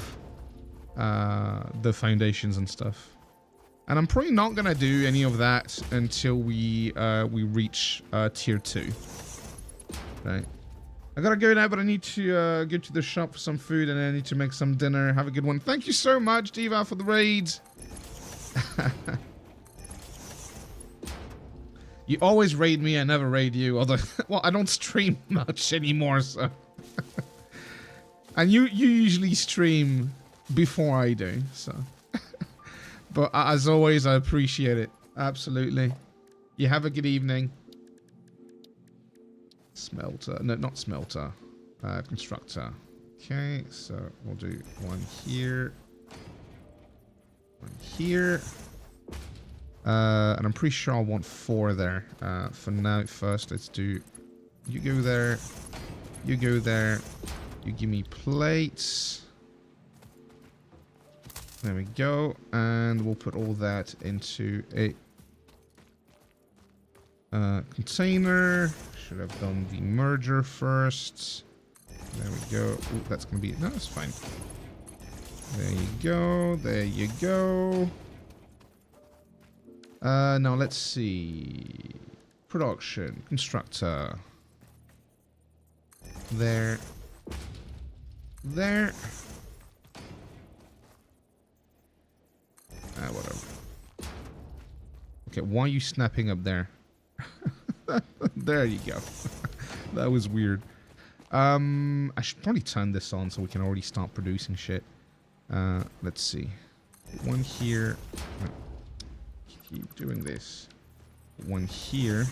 the foundations and stuff. And I'm probably not gonna do any of that until we reach tier 2. Right. I gotta go now, but I need to go to the shop for some food, and then I need to make some dinner. Have a good one. Thank you so much, Diva, for the raids. You always raid me, I never raid you. Although, well, I don't stream much anymore, so. And you usually stream before I do, so. But as always, I appreciate it. Absolutely. You have a good evening. Smelter. No, not smelter. Constructor. Okay, so we'll do one here. One here. And I'm pretty sure I'll want 4 there. For now, first, let's do... You go there. You go there. You give me plates. There we go. And we'll put all that into a container. Should have done the merger first. There we go. Ooh, that's going to be... No, that's fine. There you go. There you go. Now let's see. Production. Constructor. There. There. Whatever. Okay, why are you snapping up there? There you go. That was weird. I should probably turn this on so we can already start producing shit. Let's see. One here. Keep doing this. One here.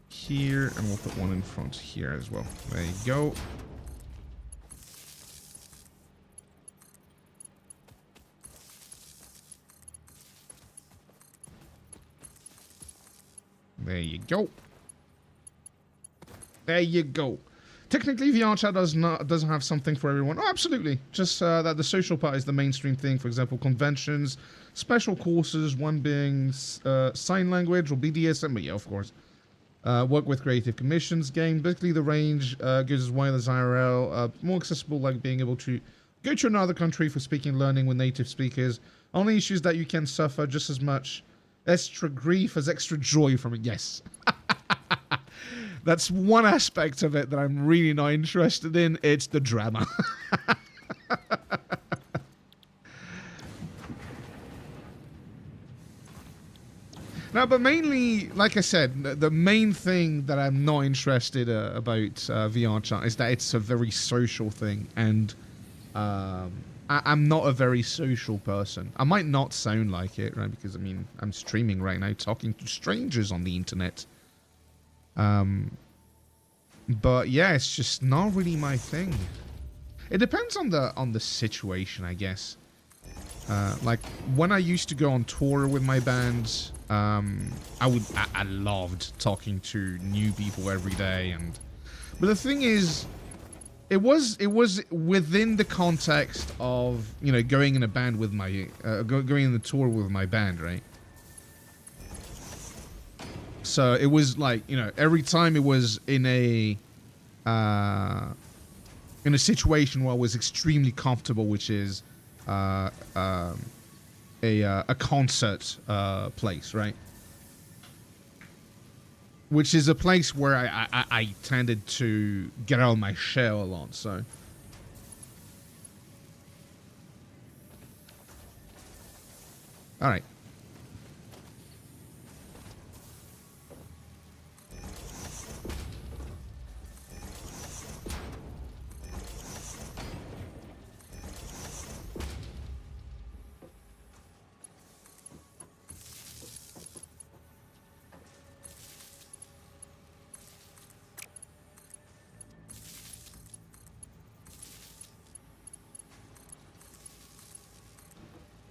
Here, and we'll put one in front here as well. There you go. There you go. There you go. Technically, VR chat doesn't have something for everyone. Oh, absolutely. Just that the social part is the mainstream thing. For example, conventions, special courses, one being sign language or BDSM. But yeah, of course. Work with creative commissions, game. Basically, the range goes as wide as IRL. More accessible, like being able to go to another country for speaking, learning with native speakers. Only issues that you can suffer just as much extra grief as extra joy from it. Yes. That's one aspect of it that I'm really not interested in. It's the drama. No, but mainly, like I said, the main thing that I'm not interested about VR chat is that it's a very social thing, and I'm not a very social person. I might not sound like it, right? Because, I mean, I'm streaming right now, talking to strangers on the internet. But yeah, it's just not really my thing. It depends on the situation, I guess. Like when I used to go on tour with my bands, I loved talking to new people every day, but the thing is, It was within the context of, you know, going in a band with my going in the tour with my band, right? So it was like, you know, every time it was in a situation where I was extremely comfortable, which is a concert place, right? Which is a place where I tended to get out of my shell a lot, so. Alright.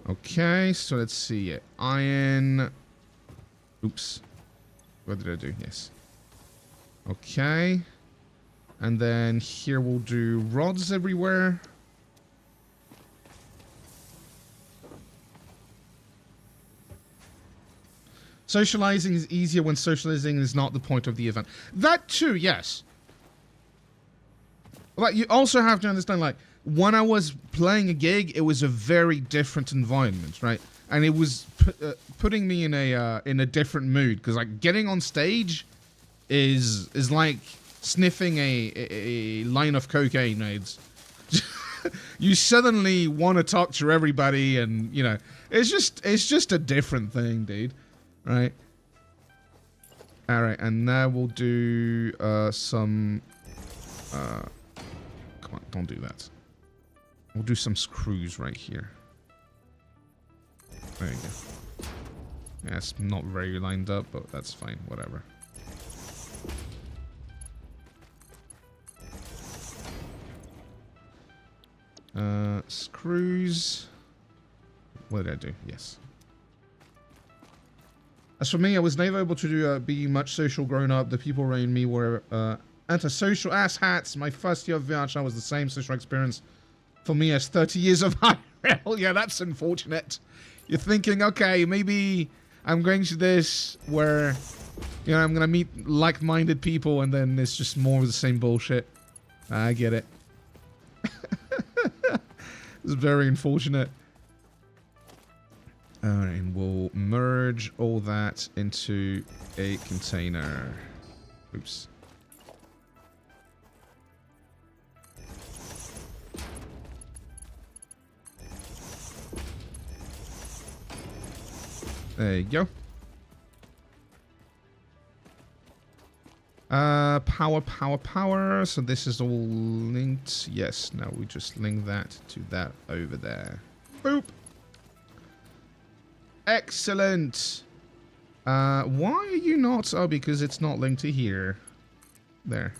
Okay, so let's see it. Iron. Oops. What did I do? Yes. Okay. And then here we'll do rods everywhere. Socializing is easier when socializing is not the point of the event. That too, yes. Like, you also have to understand, like, when I was playing a gig, it was a very different environment, right? And it was putting me in a different mood, because like getting on stage is like sniffing a line of cocaine. It's you suddenly want to talk to everybody, and you know it's just a different thing, dude. Right? All right, and now we'll do some. Come on, don't do that. We'll do some screws right here. There you go. Yeah, it's not very lined up, but that's fine. Whatever. Screws. What did I do? Yes. As for me, I was never able to be much social growing up. The people around me were antisocial asshats. My first year of VRChat was the same social experience for me as 30 years of IRL. Yeah, that's unfortunate. You're thinking, okay, maybe I'm going to this where, you know, I'm going to meet like-minded people, and then it's just more of the same bullshit. I get it. It's very unfortunate. Alright, and we'll merge all that into a container. Oops. There you go. Power. So this is all linked. Yes, now we just link that to that over there. Boop. Excellent. Why are you not? Oh, because it's not linked to here. There.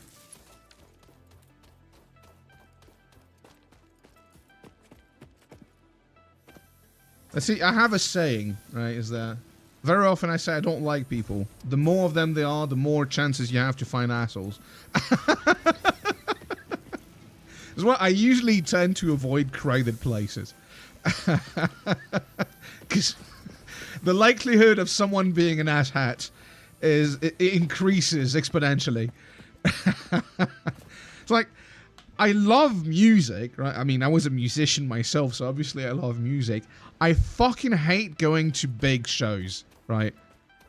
See, I have a saying, right, is that very often I say I don't like people. The more of them there are, the more chances you have to find assholes. That's why I usually tend to avoid crowded places. Because the likelihood of someone being an asshat it increases exponentially. It's like, I love music, right? I mean, I was a musician myself, so obviously I love music. I fucking hate going to big shows, right?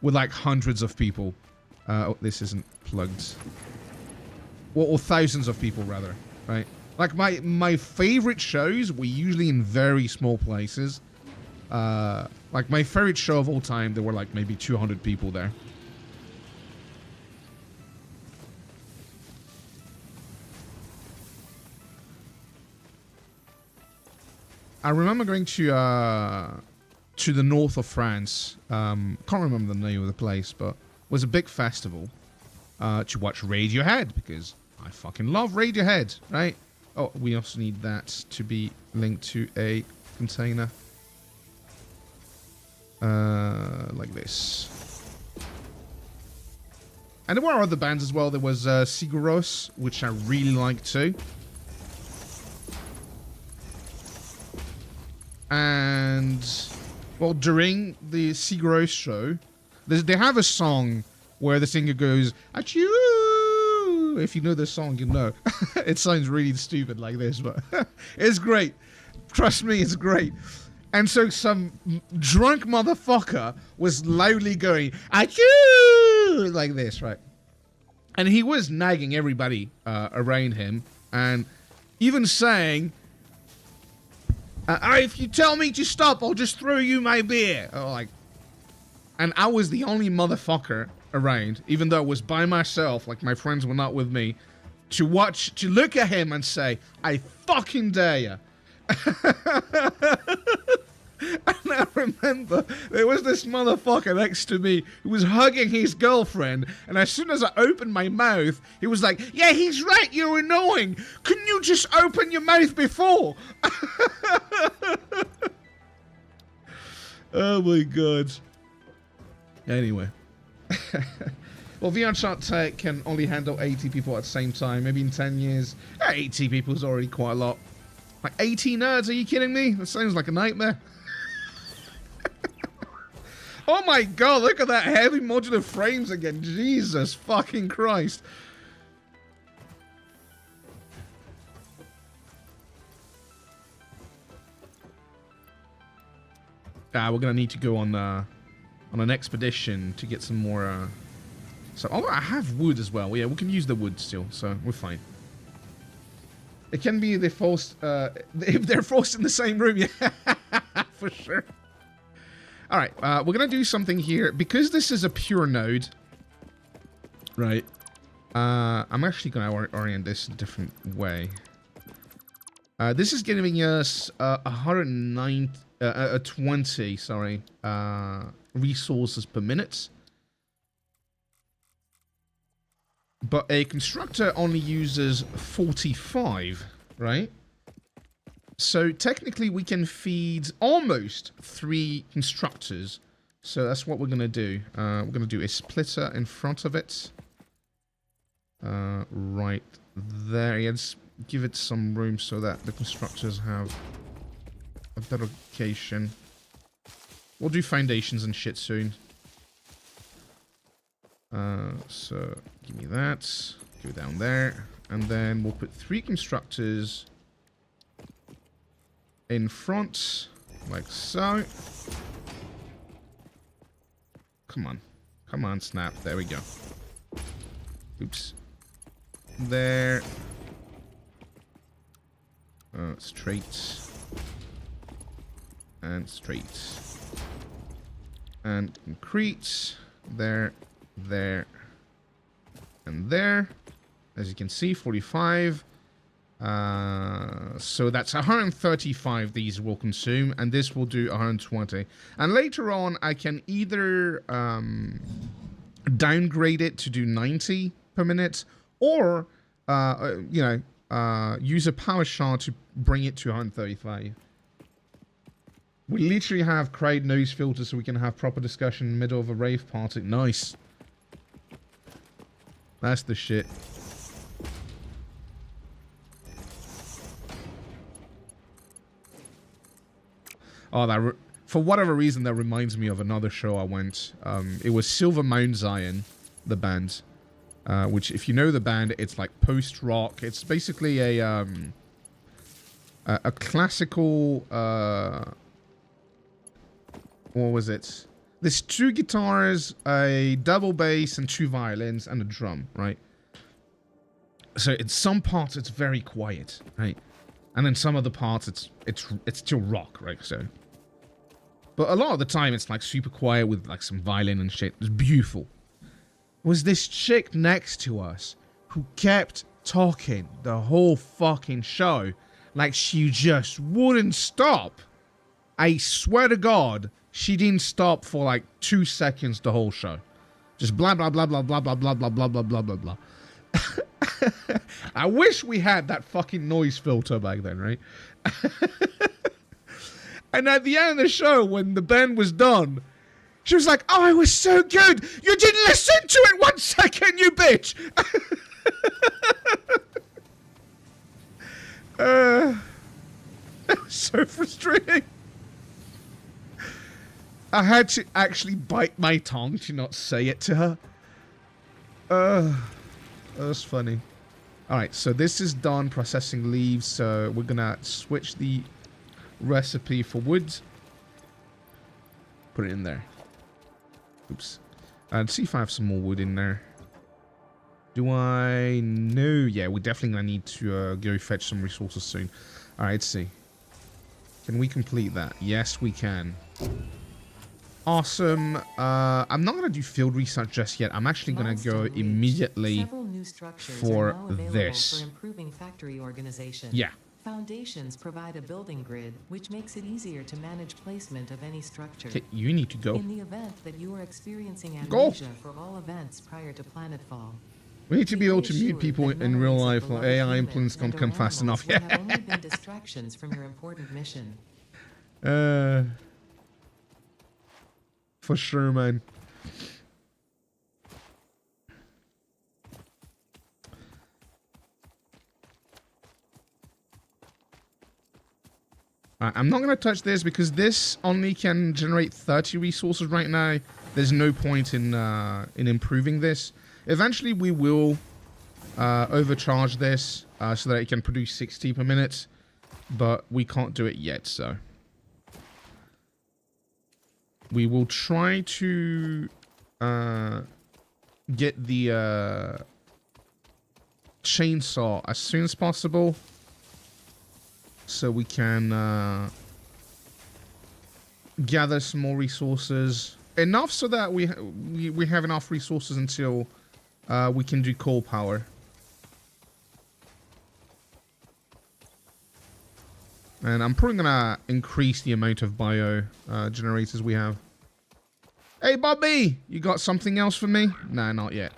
With like hundreds of people. Oh, this isn't plugged. Or thousands of people, rather, right? Like, my favorite shows were usually in very small places. Like, my favorite show of all time, there were like maybe 200 people there. I remember going to the north of France. Can't remember the name of the place, but it was a big festival to watch Radiohead, because I fucking love Radiohead, right? Oh, we also need that to be linked to a container. Like this. And there were other bands as well. There was Sigur Rós, which I really liked too. And, well, during the Sigur Rós show, they have a song where the singer goes, achoo! If you know the song, you know. It sounds really stupid like this, but it's great. Trust me, it's great. And so some drunk motherfucker was loudly going, achoo! Like this, right? And he was nagging everybody around him, and even saying, if you tell me to stop, I'll just throw you my beer. And I was the only motherfucker around, even though I was by myself, like my friends were not with me, to look at him and say, I fucking dare you. And I remember there was this motherfucker next to me who was hugging his girlfriend, and as soon as I opened my mouth, he was like, yeah, he's right, you're annoying. Couldn't you just open your mouth before? Oh my god. Anyway. Well, VRChat Tech can only handle 80 people at the same time. Maybe in 10 years. 80 people is already quite a lot. Like 80 nerds, are you kidding me? That sounds like a nightmare. Oh my god, look at that heavy modular frames again. Jesus fucking Christ. We're gonna need to go on an expedition to get some more so I have wood as well. Yeah, we can use the wood still, so we're fine. It can be the forced if they're forced in the same room, yeah. For sure. Alright, we're gonna do something here. Because this is a pure node, right? I'm actually gonna orient this a different way. This is giving us 20 resources per minute. But a constructor only uses 45, right? So technically we can feed almost 3 constructors. So that's what we're going to do. We're going to do a splitter in front of it. Right there. Yeah, just give it some room so that the constructors have a better location. We'll do foundations and shit soon. So give me that. Go down there. And then we'll put 3 constructors in front, like so. Come on. Come on, snap. There we go. Oops. There. Straight. And straight. And concrete. There. There. And there. As you can see, 45. So that's 135 these will consume, and this will do 120. And later on, I can either downgrade it to do 90 per minute, or use a power shard to bring it to 135. We literally have crowd noise filters so we can have proper discussion in the middle of a rave party. Nice. That's the shit. Oh, for whatever reason, that reminds me of another show I went. It was Silver Mount Zion, the band. Which, if you know the band, it's like post-rock. It's basically a classical... what was it? There's 2 guitars, a double bass, and 2 violins, and a drum, right? So in some parts, it's very quiet, right? And in some other parts, it's still rock, right? So, but a lot of the time, it's like super quiet with like some violin and shit. It's beautiful. Was this chick next to us who kept talking the whole fucking show, like she just wouldn't stop. I swear to God, she didn't stop for like 2 seconds the whole show. Just blah blah blah blah blah blah blah blah blah blah blah blah blah. I wish we had that fucking noise filter back then, right? And at the end of the show, when the band was done, she was like, "Oh, it was so good! You didn't listen to it 1 second, you bitch!" That was so frustrating. I had to actually bite my tongue to not say it to her. That's funny. Alright, so this is done processing leaves, so we're gonna switch the recipe for wood. Put it in there. Oops. And see if I have some more wood in there. Do I? No. Yeah, we're definitely gonna need to go fetch some resources soon. Alright, let's see. Can we complete that? Yes, we can. Awesome. I'm not gonna do field research just yet. I'm actually gonna go immediately for this. For improving factory organization. Yeah. Foundations provide a building grid, which makes it easier to manage placement of any structure. Okay, you need to go. In the event that you are experiencing amnesia for all events prior to planetfall. We need to be able to mute people in real life. Like AI influence can't come fast enough. Yeah. Have only been distractions from your important mission. For sure, man. I'm not going to touch this because this only can generate 30 resources right now. There's no point in improving this. Eventually, we will overcharge this so that it can produce 60 per minute, but we can't do it yet, so we will try to get the chainsaw as soon as possible so we can gather some more resources, enough so that we have enough resources until we can do coal power. And I'm probably gonna increase the amount of bio generators we have. Hey, Bobby! You got something else for me? Nah, not yet.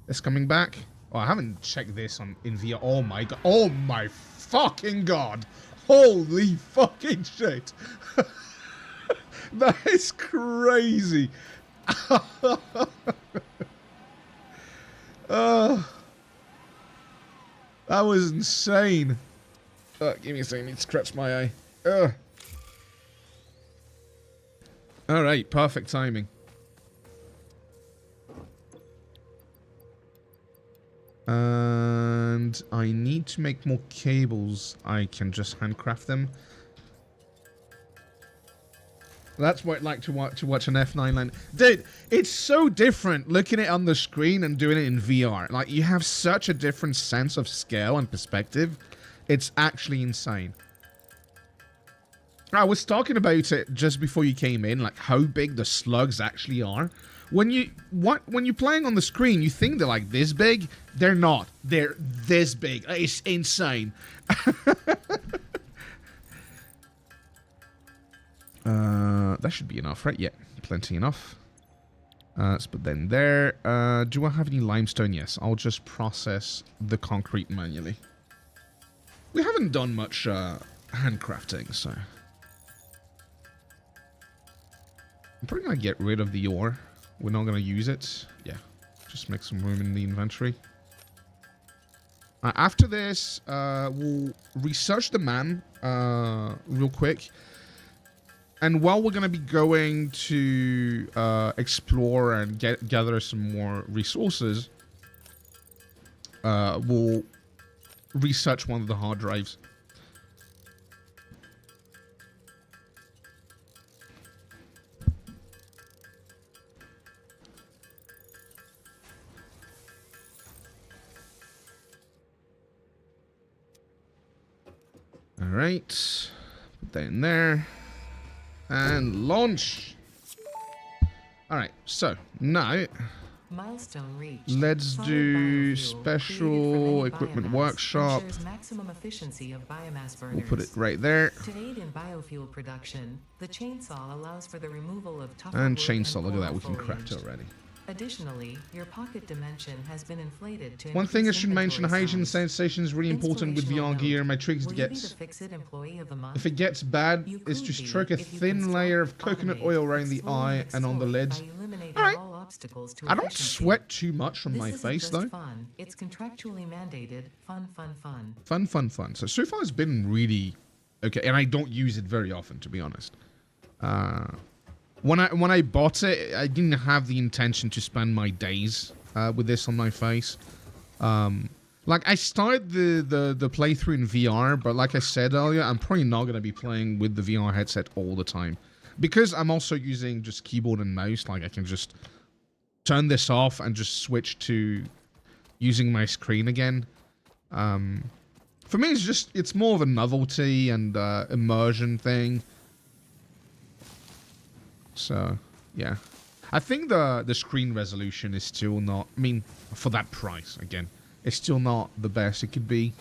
It's coming back. Oh, I haven't checked this in VR. Oh my god. Oh my fucking god. Holy fucking shit. That is crazy. That was insane. Give me a second. I need to scratch my eye. Alright, perfect timing. And I need to make more cables. I can just handcraft them. That's what I'd like to watch an F9 land. Dude, it's so different looking at it on the screen and doing it in VR. Like, you have such a different sense of scale and perspective. It's actually insane. I was talking about it just before you came in, like how big the slugs actually are. When you're playing on the screen, you think they're like this big. They're not. They're this big. It's insane. That should be enough, right? Yeah, plenty enough. Let's put that in there. Do I have any limestone? Yes, I'll just process the concrete manually. We haven't done much handcrafting, so I'm probably gonna get rid of the ore. We're not gonna use it. Yeah, just make some room in the inventory. After this, we'll research the man real quick. And while we're going to be going to explore and gather some more resources, we'll research one of the hard drives. All right, put that in there. And launch. All right, so now milestone reached. Let's do special equipment workshop. Maximum efficiency of biomass burners. We'll put it right there. To aid in biofuel production, the chainsaw allows for the removal of tougher And wood chainsaw, look at that, we coral can craft foliage. it already. Additionally, your pocket dimension has been inflated to One thing I increase should mention, inventory hygiene size. sensation is really important with VR gear. My trick is Will to you be get... the Fix-It Employee of the Month? If it gets bad, You is could to be stroke a if you thin construct, layer of coconut automate, oil around the explore, eye and on the exploit lids. by eliminating Alright. all obstacles to I don't efficiency. sweat too much from This my isn't face, just though. fun. It's contractually mandated. Fun. Fun. So far it's been really Okay, and I don't use it very often, to be honest. When I bought it, I didn't have the intention to spend my days with this on my face. Like, I started the playthrough in VR, but like I said earlier, I'm probably not going to be playing with the VR headset all the time. Because I'm also using just keyboard and mouse, like I can just turn this off and just switch to using my screen again. For me, it's more of a novelty and immersion thing. So, yeah. I think the screen resolution is still not, I mean, for that price, again, it's still not the best it could be.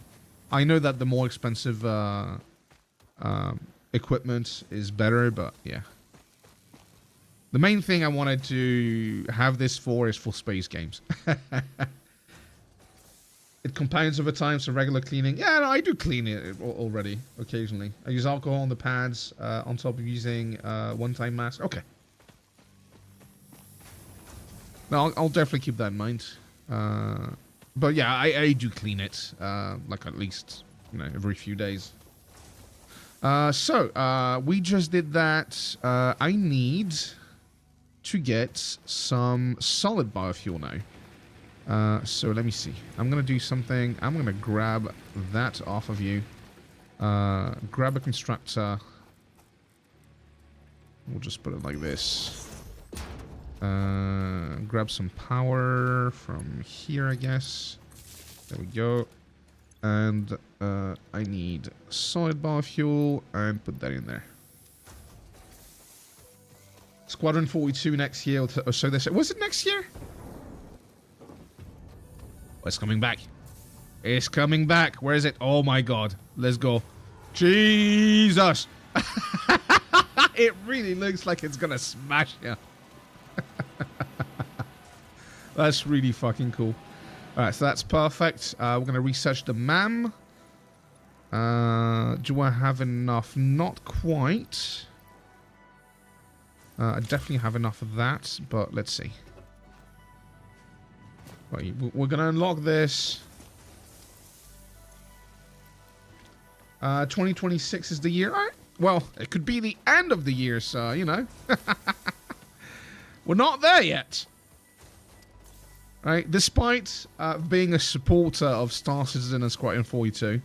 I know that the more expensive equipment is better, but yeah. The main thing I wanted to have this for is for space games. It compounds over time, so regular cleaning. Yeah, no, I do clean it already, occasionally. I use alcohol on the pads on top of using one-time mask. Okay. No, I'll definitely keep that in mind. But yeah, I do clean it, like at least, you know, every few days. So, we just did that. I need to get some solid biofuel now. So let me see. I'm going to do something. I'm going to grab that off of you. Grab a constructor. We'll just put it like this. Grab some power from here, I guess. There we go. And I need solid biofuel and put that in there. Squadron 42 next year, or so they said. Was it next year? Oh, it's coming back. It's coming back. Where is it? Oh my god. Let's go. Jesus! It really looks like it's gonna smash you. That's really fucking cool. Alright, so that's perfect. We're gonna research the MAM. Do I have enough? Not quite. I definitely have enough of that, but let's see. Right, we're gonna unlock this. 2026 is the year. All right. Well, it could be the end of the year, so, you know. We're not there yet. Right, despite being a supporter of Star Citizen and Squadron 42,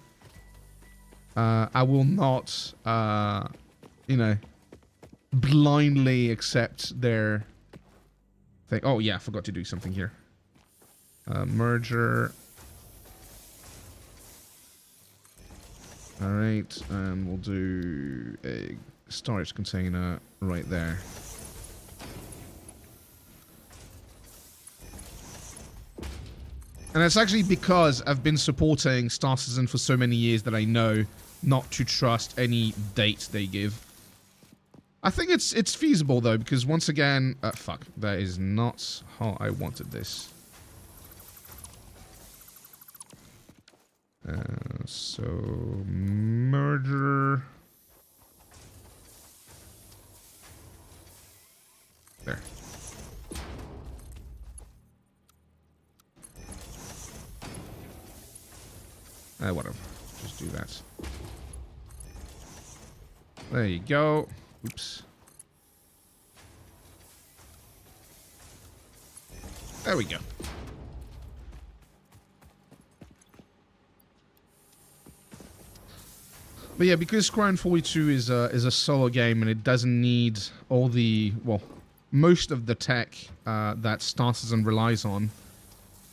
I will not, you know, blindly accept their thing. Oh, yeah, I forgot to do something here. Merger. Alright, and we'll do a storage container right there. And it's actually because I've been supporting Star Citizen for so many years that I know not to trust any date they give. I think it's feasible though, because once again, fuck, that is not how I wanted this. So merger. There. Whatever. Just do that. There you go. Oops. There we go. But yeah, because Squadron 42 is a solo game and it doesn't need all the, well, most of the tech that Star Citizen relies on,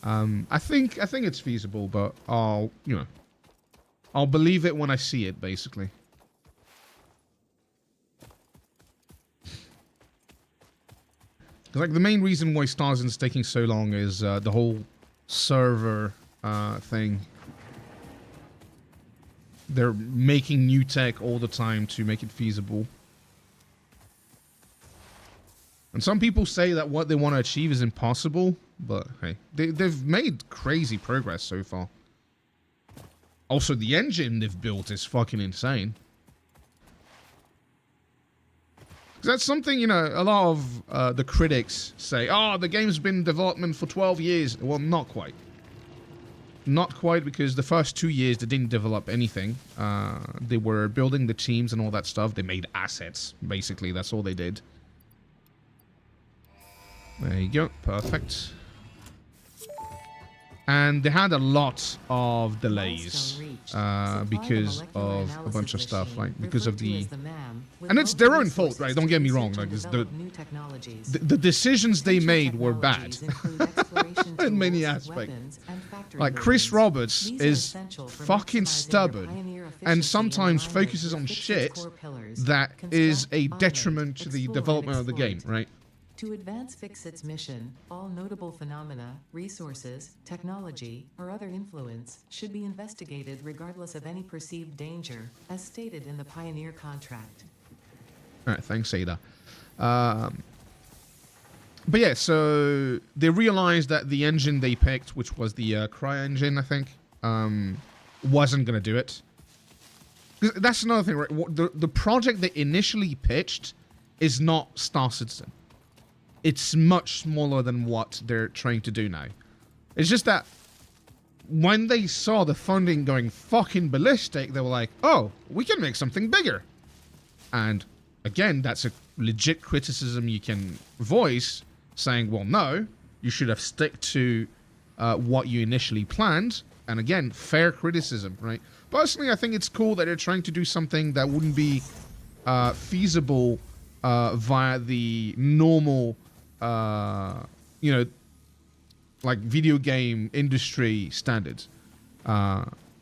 I think it's feasible, but I'll believe it when I see it, basically. Like, the main reason why Star Citizen's taking so long is the whole server thing. They're making new tech all the time to make it feasible. And some people say that what they want to achieve is impossible, but hey, they've made crazy progress so far. Also, the engine they've built is fucking insane. That's something, you know, a lot of the critics say, oh, the game's been in development for 12 years. Well, not quite. not quite, because the first 2 years they didn't develop anything. They were building the teams and all that stuff. They made assets, basically. That's all they did. There you go. Perfect. And they had a lot of delays because of a bunch of stuff, like because of the... And it's their own fault, right? Don't get me wrong. Like, the decisions they made were bad in many aspects. Like, Chris Roberts is fucking stubborn and sometimes focuses on shit that is a detriment to the development of the game, right? To advance Fixit's mission, all notable phenomena, resources, technology, or other influence should be investigated regardless of any perceived danger, as stated in the Pioneer contract. Alright, thanks, Ada. But yeah, so they realized that the engine they picked, which was the Cry engine, I think, wasn't going to do it. That's another thing, right? The project they initially pitched is not Star Citizen. It's much smaller than what they're trying to do now. It's just that when they saw the funding going fucking ballistic, they were like, oh, we can make something bigger. And again, that's a legit criticism you can voice, saying, well, no, you should have stuck to what you initially planned. And again, fair criticism, right? Personally, I think it's cool that they're trying to do something that wouldn't be feasible via the normal... you know, like video game industry standards.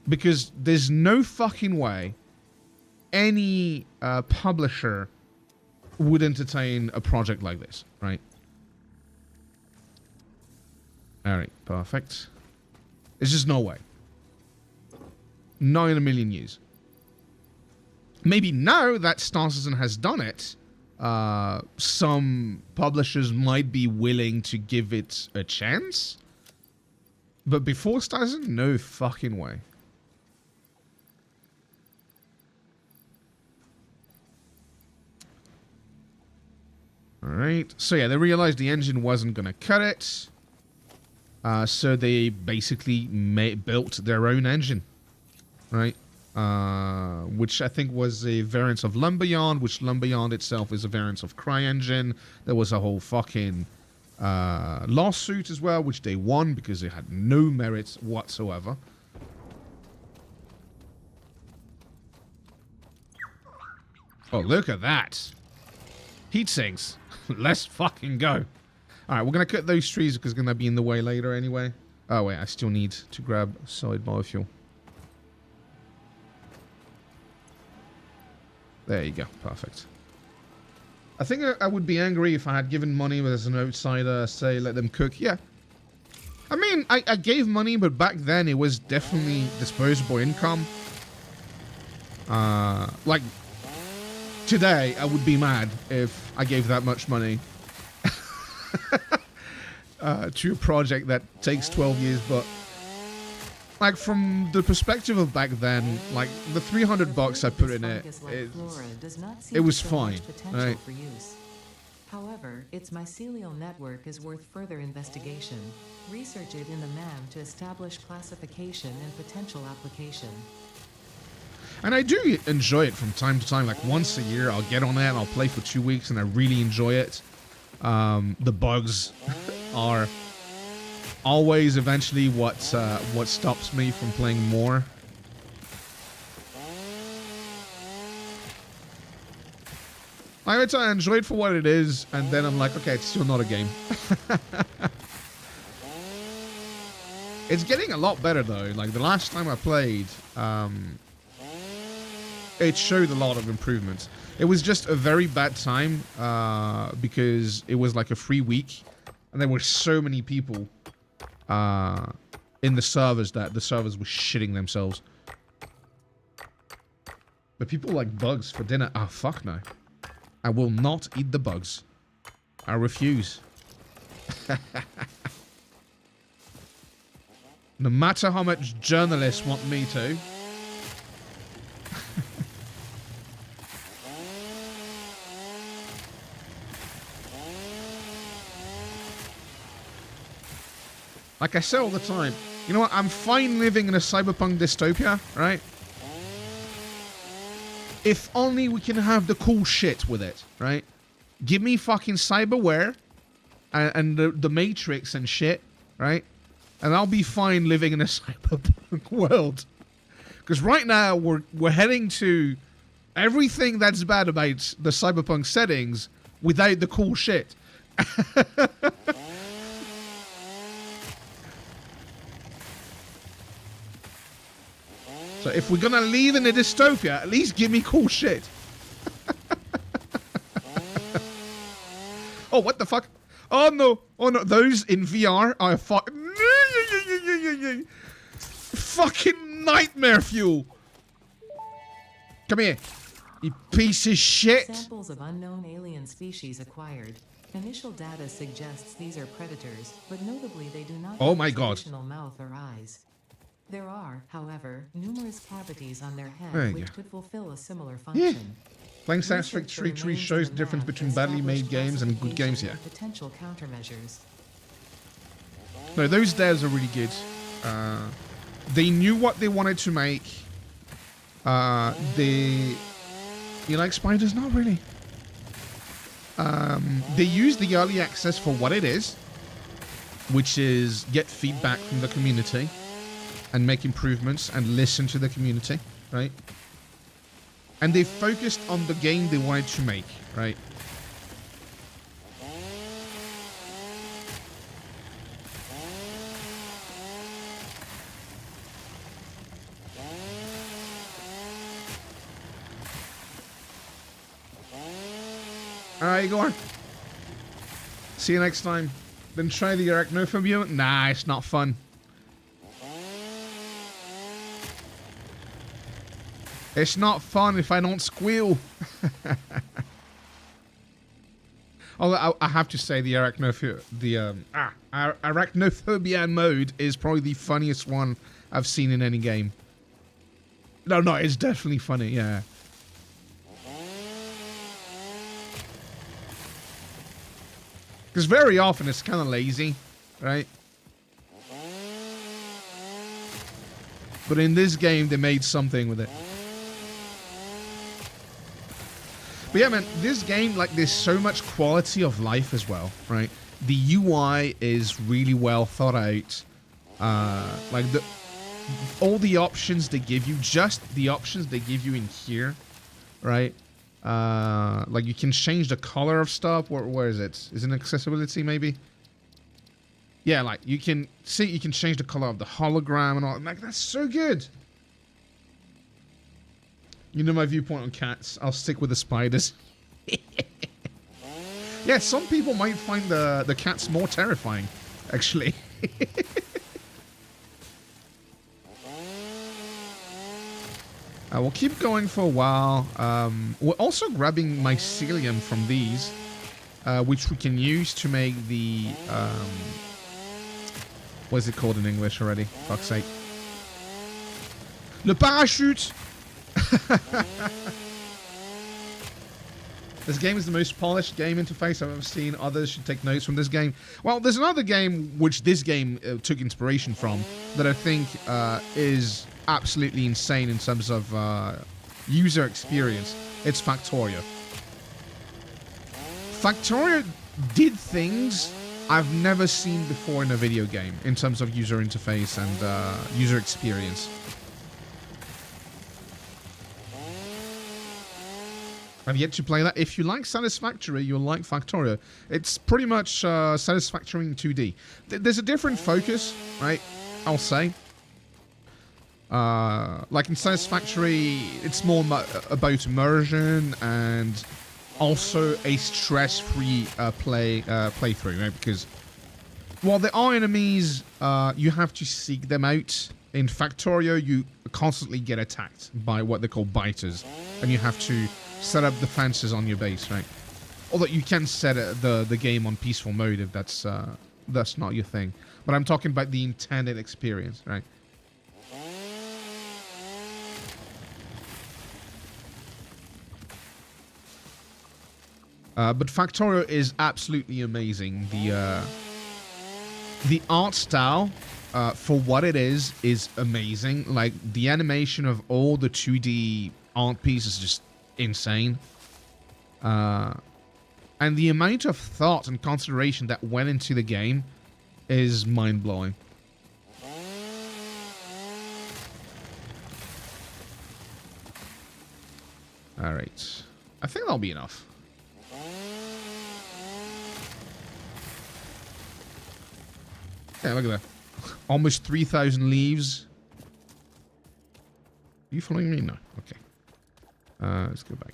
Because there's no fucking way any publisher would entertain a project like this, right? Alright, perfect. There's just no way. Not in a million years. Maybe now that Star Citizen has done it, some publishers might be willing to give it a chance. But before Star Citizen, no fucking way. Alright, so yeah, they realized the engine wasn't going to cut it. So they basically built their own engine. Right? Which I think was a variant of Lumberyard, which Lumberyard itself is a variant of CryEngine. There was a whole fucking lawsuit as well, which they won because it had no merits whatsoever. Oh, look at that. Heat sinks. Let's fucking go. Alright, we're going to cut those trees because it's going to be in the way later anyway. Oh, wait, I still need to grab solid biofuel. There you go. Perfect. I think I would be angry if I had given money as an outsider, say, let them cook. Yeah. I mean, I gave money, but back then it was definitely disposable income. Like, today I would be mad if I gave that much money to a project that takes 12 years, but... Like, from the perspective of back then, like, the $300 I put in it, it was fine, right? However, its mycelial network is worth further investigation. Research it in the MAM to establish classification and potential application. And I do enjoy it from time to time. Like, once a year, I'll get on it, and I'll play for 2 weeks, and I really enjoy it. The bugs are... always eventually what stops me from playing more. I enjoy it for what it is, and then I'm like, okay, it's still not a game. It's getting a lot better though. Like the last time I played, it showed a lot of improvements. It was just a very bad time because it was like a free week, and there were so many people in the servers that the servers were shitting themselves. But people like bugs for dinner. Oh, fuck no. I will not eat the bugs. I refuse. No matter how much journalists want me to. Like I say all the time, You know what? I'm fine living in a cyberpunk dystopia, right? If only we can have the cool shit with it, right? Give me fucking cyberware and the Matrix and shit, right? And I'll be fine living in a cyberpunk world. Because right now we're heading to everything that's bad about the cyberpunk settings without the cool shit. So if we're gonna leave in a dystopia, at least give me cool shit. Oh, what the fuck? Oh no! Oh no! Those in VR are fucking nightmare fuel. Come here, you piece of shit. Samples of unknown alien species acquired. Initial data suggests these are predators, but notably they do not Oh have my a God. traditional mouth or eyes. There are, however, numerous cavities on their There you head which go. could fulfill a similar function. Playing Research Satisfactory that 3 remains shows in the difference lab between badly made established games and good games. classification Yeah. and potential countermeasures. No, those devs are really good. They knew what they wanted to make. You like spiders? Not really. They use the early access for what it is, which is get feedback from the community and make improvements and listen to the community, right? And they focused on the game they wanted to make, right? Alright, go on. See you next time. Then try the arachnophobia. Nah, it's not fun. It's not fun if I don't squeal. Although I have to say the arachnophobia mode is probably the funniest one I've seen in any game. No, it's definitely funny, yeah. Because very often it's kind of lazy, right? But in this game, they made something with it. But yeah, man, this game, like, there's so much quality of life as well, right? The UI is really well thought out. Like, all the options they give you, just the options they give you in here, right? Like, you can change the color of stuff. Where is it? Is it accessibility, maybe? Yeah, like, you can see, you can change the color of the hologram and all. Like, that's so good. You know my viewpoint on cats. I'll stick with the spiders. Yeah, some people might find the cats more terrifying, actually. We'll keep going for a while. We're also grabbing mycelium from these, which we can use to make the... what is it called in English already? Fuck's sake. Le parachute! This game is the most polished game interface I've ever seen. Others should take notes from this game. Well, there's another game which this game took inspiration from that I think is absolutely insane in terms of user experience. It's Factorio. Factorio did things I've never seen before in a video game in terms of user interface and user experience. I've yet to play that. If you like Satisfactory, you'll like Factorio. It's pretty much Satisfactory in 2D. There's a different focus, right? I'll say. Like in Satisfactory, it's more about immersion and also a stress-free playthrough, right? Because while there are enemies, you have to seek them out. In Factorio, you constantly get attacked by what they call biters, and you have to set up defenses on your base, right? Although you can set the game on peaceful mode if that's not your thing. But I'm talking about the intended experience, right? But Factorio is absolutely amazing. The art style for what it is amazing. Like, the animation of all the 2D art pieces is just insane. And the amount of thought and consideration that went into the game is mind-blowing. Alright. I think that'll be enough. Yeah, look at that. Almost 3,000 leaves. Are you following me? No. Okay. Let's go back.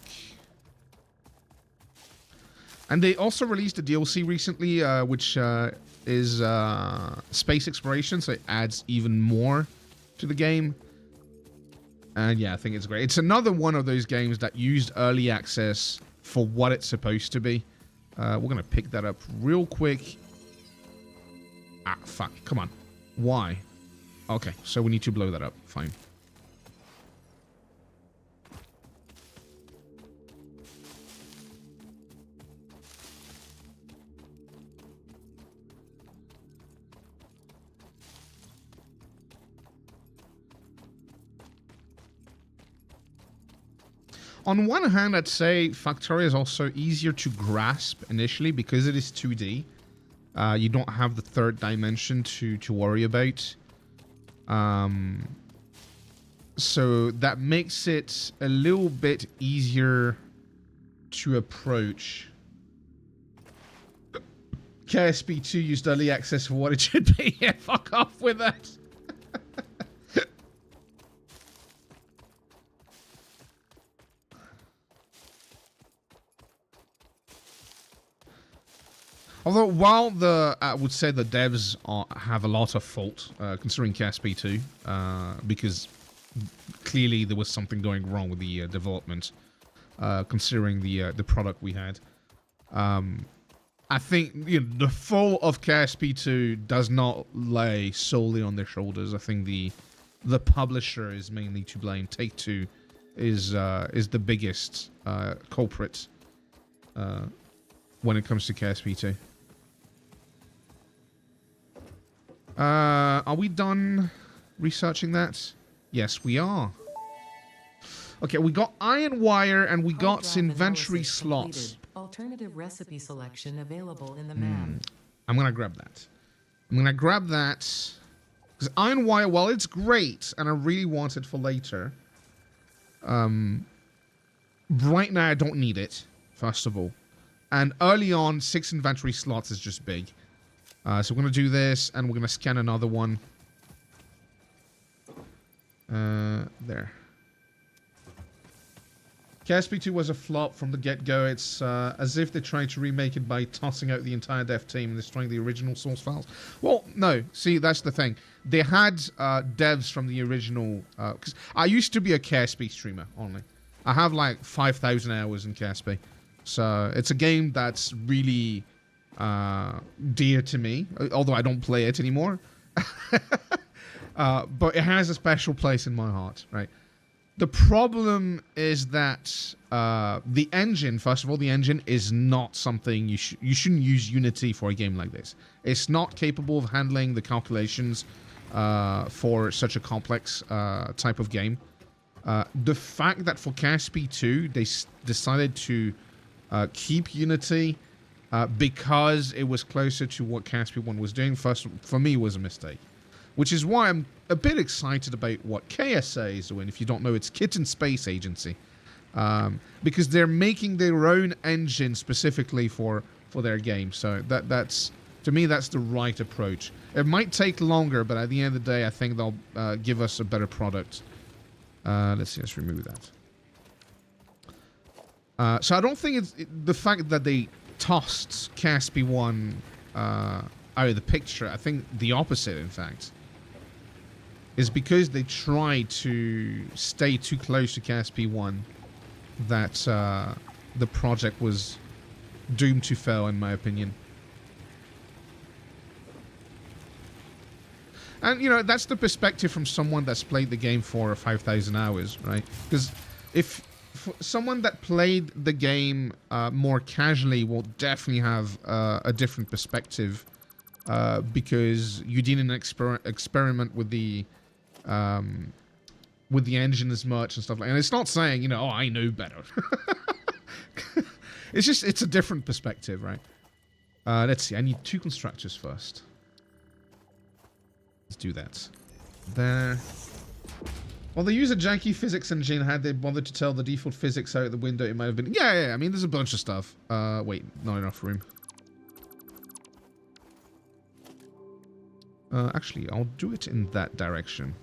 And they also released a DLC recently, which is space exploration, so it adds even more to the game. And yeah, I think it's great. It's another one of those games that used early access for what it's supposed to be. We're going to pick that up real quick. Ah, fuck. Come on. Why? Okay, so we need to blow that up. Fine. On one hand, I'd say Factory is also easier to grasp initially because it is 2D. You don't have the third dimension to worry about. So that makes it a little bit easier to approach. KSP2 used early access for what it should be. Yeah, fuck off with that. Although, while I would say the devs have a lot of fault, considering KSP2, because clearly there was something going wrong with the development, considering the product we had. I think the fault of KSP2 does not lay solely on their shoulders. I think the publisher is mainly to blame. Take-Two is the biggest culprit when it comes to KSP2. Are we done researching that? Yes, we are. Okay, we got iron wire and we got inventory slots. Alternative recipe selection available in the map. I'm gonna grab that. I'm gonna grab that. Because iron wire, while it's great, and I really want it for later, right now I don't need it, first of all. And early on, 6 inventory slots is just big. So we're going to do this, and we're going to scan another one. There. KSP2 was a flop from the get-go. It's as if they're trying to remake it by tossing out the entire dev team and destroying the original source files. Well, no. See, that's the thing. They had devs from the original... Because I used to be a KSP streamer, only. I have like 5,000 hours in KSP. So it's a game that's really... dear to me, although I don't play it anymore. But it has a special place in my heart, right? The problem is that the engine, first of all, the engine is not something you shouldn't use Unity for a game like this. It's not capable of handling the calculations for such a complex type of game. The fact that for KSP2 they decided to keep Unity because it was closer to what KSP1 was doing, first, for me, was a mistake. Which is why I'm a bit excited about what KSA is doing. If you don't know, it's Kitten Space Agency. Because they're making their own engine specifically for their game. So that's, to me, that's the right approach. It might take longer, but at the end of the day, I think they'll give us a better product. Let's see, let's remove that. So I don't think it's the fact that they tossed KSP1 out of the picture. I think the opposite, in fact, is because they tried to stay too close to KSP1 that the project was doomed to fail, in my opinion. And, that's the perspective from someone that's played the game for 5,000 hours, right? Because if... someone that played the game more casually will definitely have a different perspective because you didn't experiment with the engine as much and stuff like. And it's not saying, you know, oh, I know better. It's just, it's a different perspective, right? Let's see. I need 2 constructors first. Let's do that. There. Well, they use a janky physics engine. Had they bothered to tell the default physics out the window, it might have been... Yeah. I mean, there's a bunch of stuff. Wait, not enough room. Actually, I'll do it in that direction.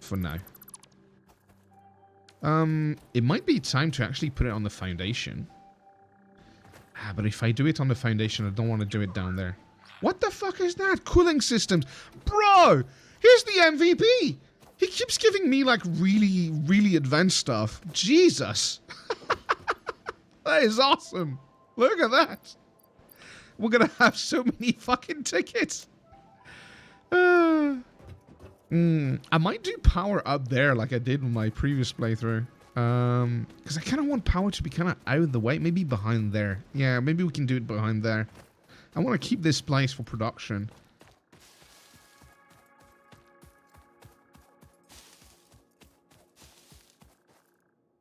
For now. It might be time to actually put it on the foundation. But if I do it on the foundation, I don't want to do it down there. What the fuck is that? Cooling systems. Bro! Here's the MVP! He keeps giving me, like, really, really advanced stuff. Jesus! That is awesome. Look at that. We're gonna have so many fucking tickets. I might do power up there like I did in my previous playthrough. Because I kind of want power to be kind of out of the way. Maybe behind there. Yeah, maybe we can do it behind there. I want to keep this place for production.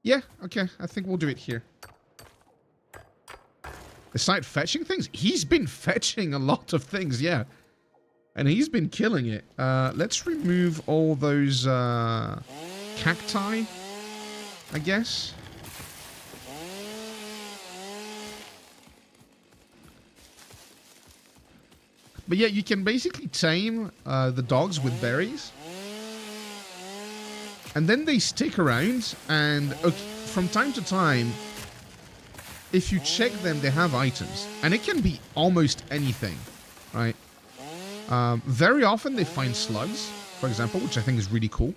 Yeah, okay. I think we'll do it here. Aside fetching things? He's been fetching a lot of things, yeah. And he's been killing it. Let's remove all those cacti, I guess. But yeah, you can basically tame the dogs with berries. And then they stick around, and from time to time, if you check them, they have items. And it can be almost anything, right? Very often they find slugs, for example, which I think is really cool.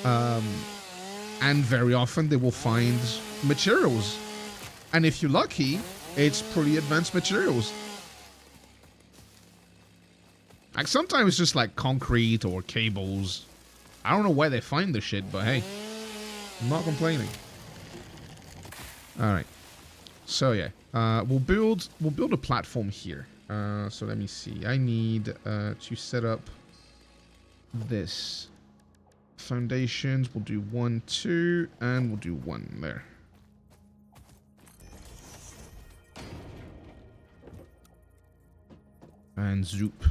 And very often they will find materials. And if you're lucky, it's pretty advanced materials. Like sometimes it's just like concrete or cables. I don't know where they find the shit, but hey, I'm not complaining. All right. So yeah, we'll build a platform here. So let me see. I need to set up this. Foundations. We'll do 1, 2, and we'll do 1 there. And zoop.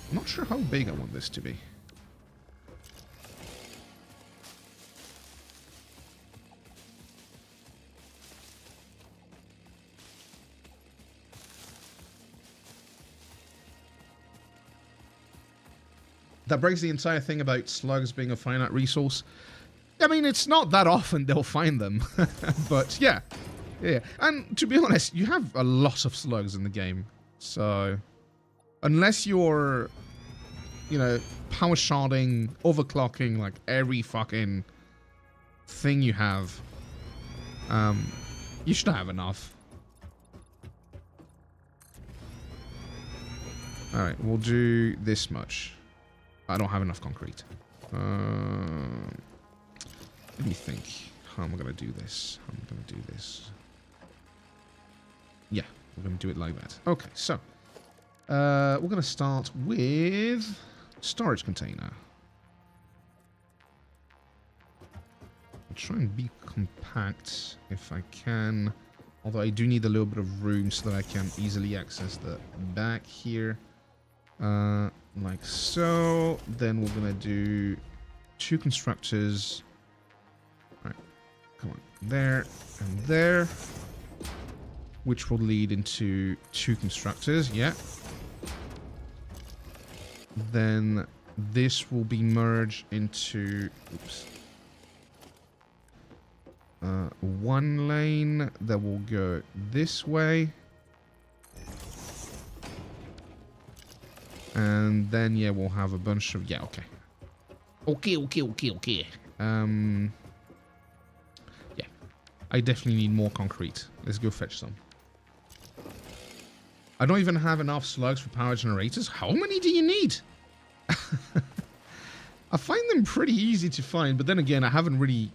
I'm not sure how big I want this to be. That breaks the entire thing about slugs being a finite resource. I mean, it's not that often they'll find them. But yeah. Yeah. And to be honest, you have a lot of slugs in the game. So unless you're, you know, power sharding, overclocking, like every fucking thing you have, you should have enough. Alright, we'll do this much. I don't have enough concrete. Let me think. How am I going to do this? How am I going to do this? Yeah, we're going to do it like that. Okay, so. We're going to start with storage container. I'll try and be compact if I can. Although I do need a little bit of room so that I can easily access the back here. Like so. Then we're gonna do 2 constructors. Alright, come on. There and there. Which will lead into 2 constructors, yeah. Then this will be merged into, oops. 1 lane that will go this way. And then, yeah, we'll have a bunch of... Yeah, okay. Okay. Yeah. I definitely need more concrete. Let's go fetch some. I don't even have enough slugs for power generators. How many do you need? I find them pretty easy to find, but then again, I haven't really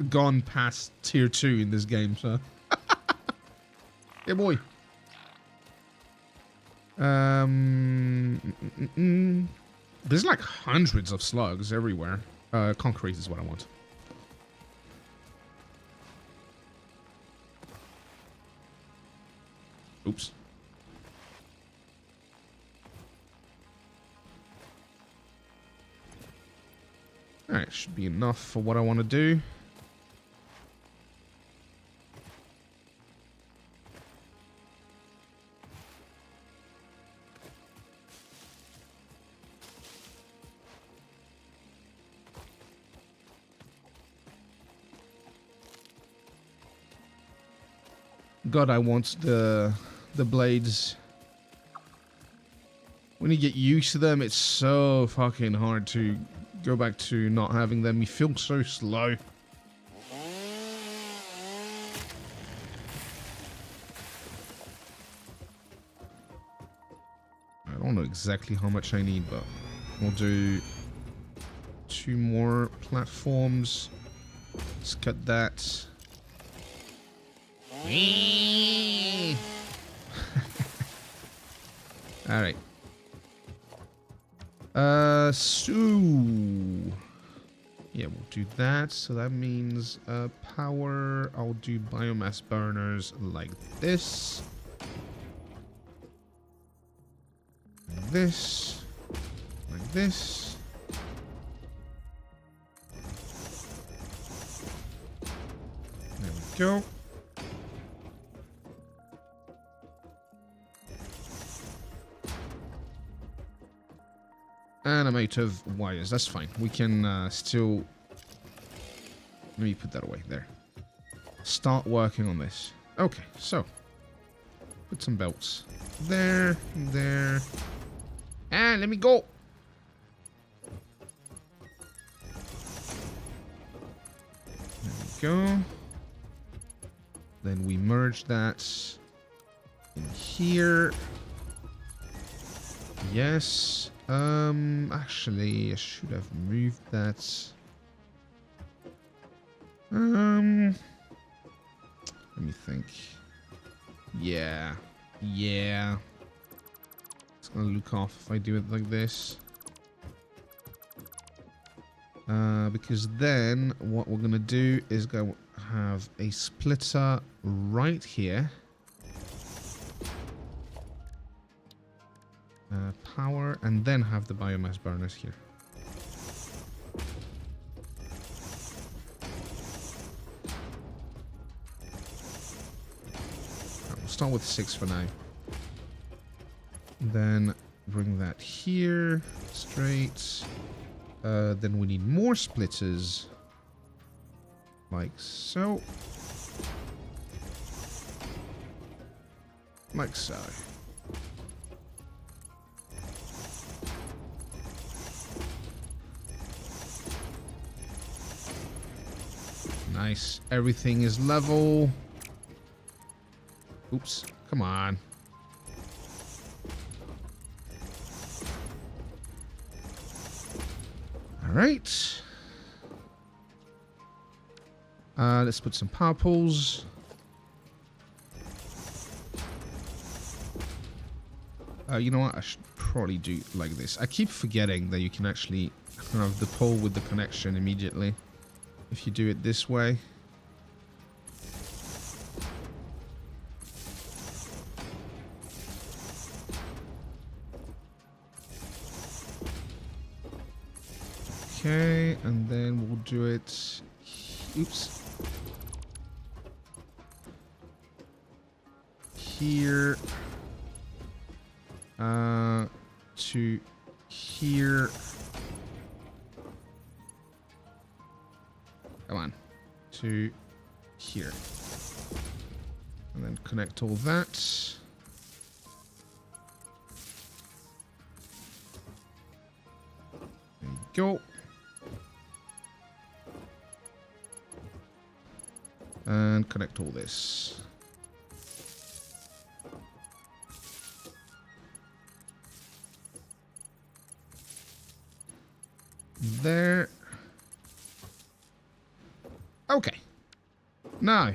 gone past tier 2 in this game, so... Yeah, boy. There's like hundreds of slugs everywhere. Concrete is what I want. Oops. Alright, should be enough for what I want to do. God, I want the blades. When you get used to them, it's so fucking hard to go back to not having them. You feel so slow. I don't know exactly how much I need, but we'll do 2 more platforms. Let's cut that. Alright. So yeah, we'll do that. So that means power. I'll do biomass burners like this. Like this. Like this. There we go. And I'm out of wires. That's fine. We can still... Let me put that away. There. Start working on this. Okay, so. Put some belts. There. There. And let me go. There we go. Then we merge that in here. Yes. Actually, I should have moved that. Let me think. Yeah. Yeah. It's gonna look off if I do it like this. Because then what we're gonna do is go have a splitter right here. Power, and then have the biomass burners here. Right, we'll start with 6 for now. Then bring that here, straight. Then we need more splitters. Like so. Like so. Nice. Everything is level. Oops. Come on. All right. Let's put some power poles. You know what? I should probably do it like this. I keep forgetting that you can actually have the pole with the connection immediately if you do it this way. Okay, and then we'll do it. Oops. Here. To here. Come on. To here. And then connect all that. There you go. And connect all this. There. Okay. Now,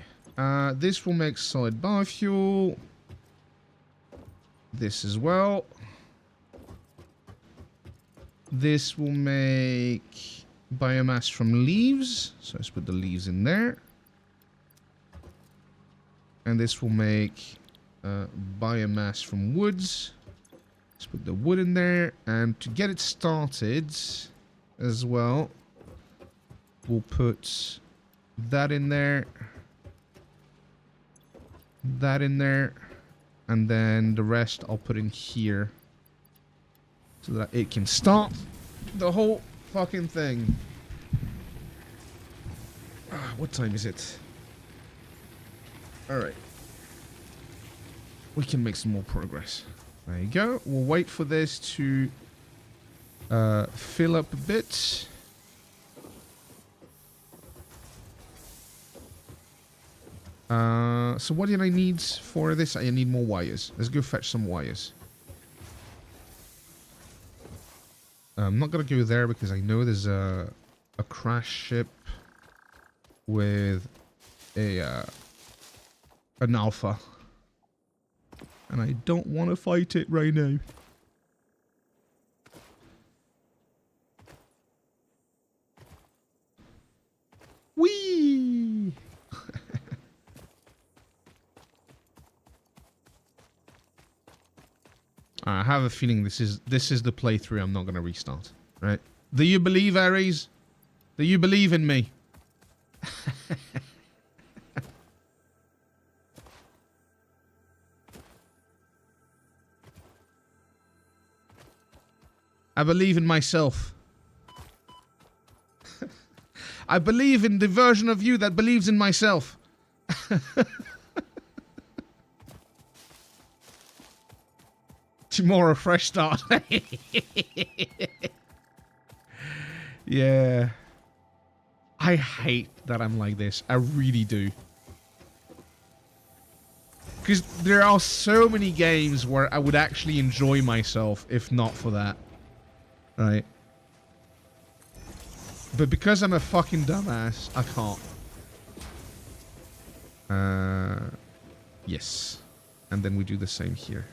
This will make solid biofuel. This as well. This will make biomass from leaves. So let's put the leaves in there. And this will make biomass from woods. Let's put the wood in there. And to get it started as well, we'll put that in there. That in there. And then the rest I'll put in here. So that it can start the whole fucking thing. What time is it? Alright. We can make some more progress. There you go. We'll wait for this to fill up a bit. So what did I need for this? I need more wires. Let's go fetch some wires. I'm not going to go there because I know there's a crash ship with an alpha. And I don't want to fight it right now. Whee! I have a feeling this is the playthrough I'm not going to restart. Right? Do you believe, Ares? Do you believe in me? I believe in myself. I believe in the version of you that believes in myself. Tomorrow, fresh start. Yeah. I hate that I'm like this. I really do. Because there are so many games where I would actually enjoy myself if not for that. Right? But because I'm a fucking dumbass, I can't. Yes. And then we do the same here.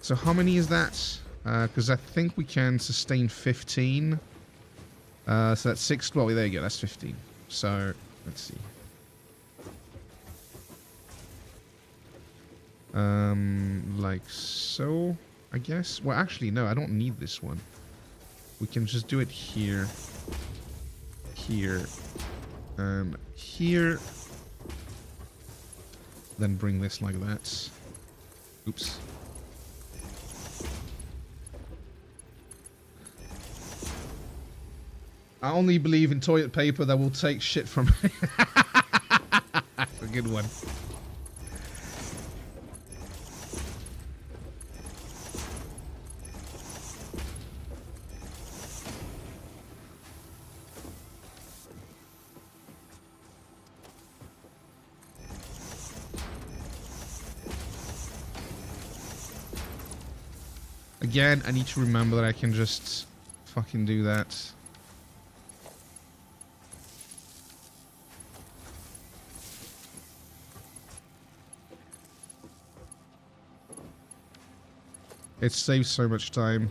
So how many is that? Because I think we can sustain 15. So that's 6. Well, there you go. That's 15. So, let's see. Like so, I guess. Well, actually, no, I don't need this one. We can just do it here. Here. And here. Then bring this like that. Oops. I only believe in toilet paper that will take shit from me. That's a good one. Again, I need to remember that I can just fucking do that. It saves so much time.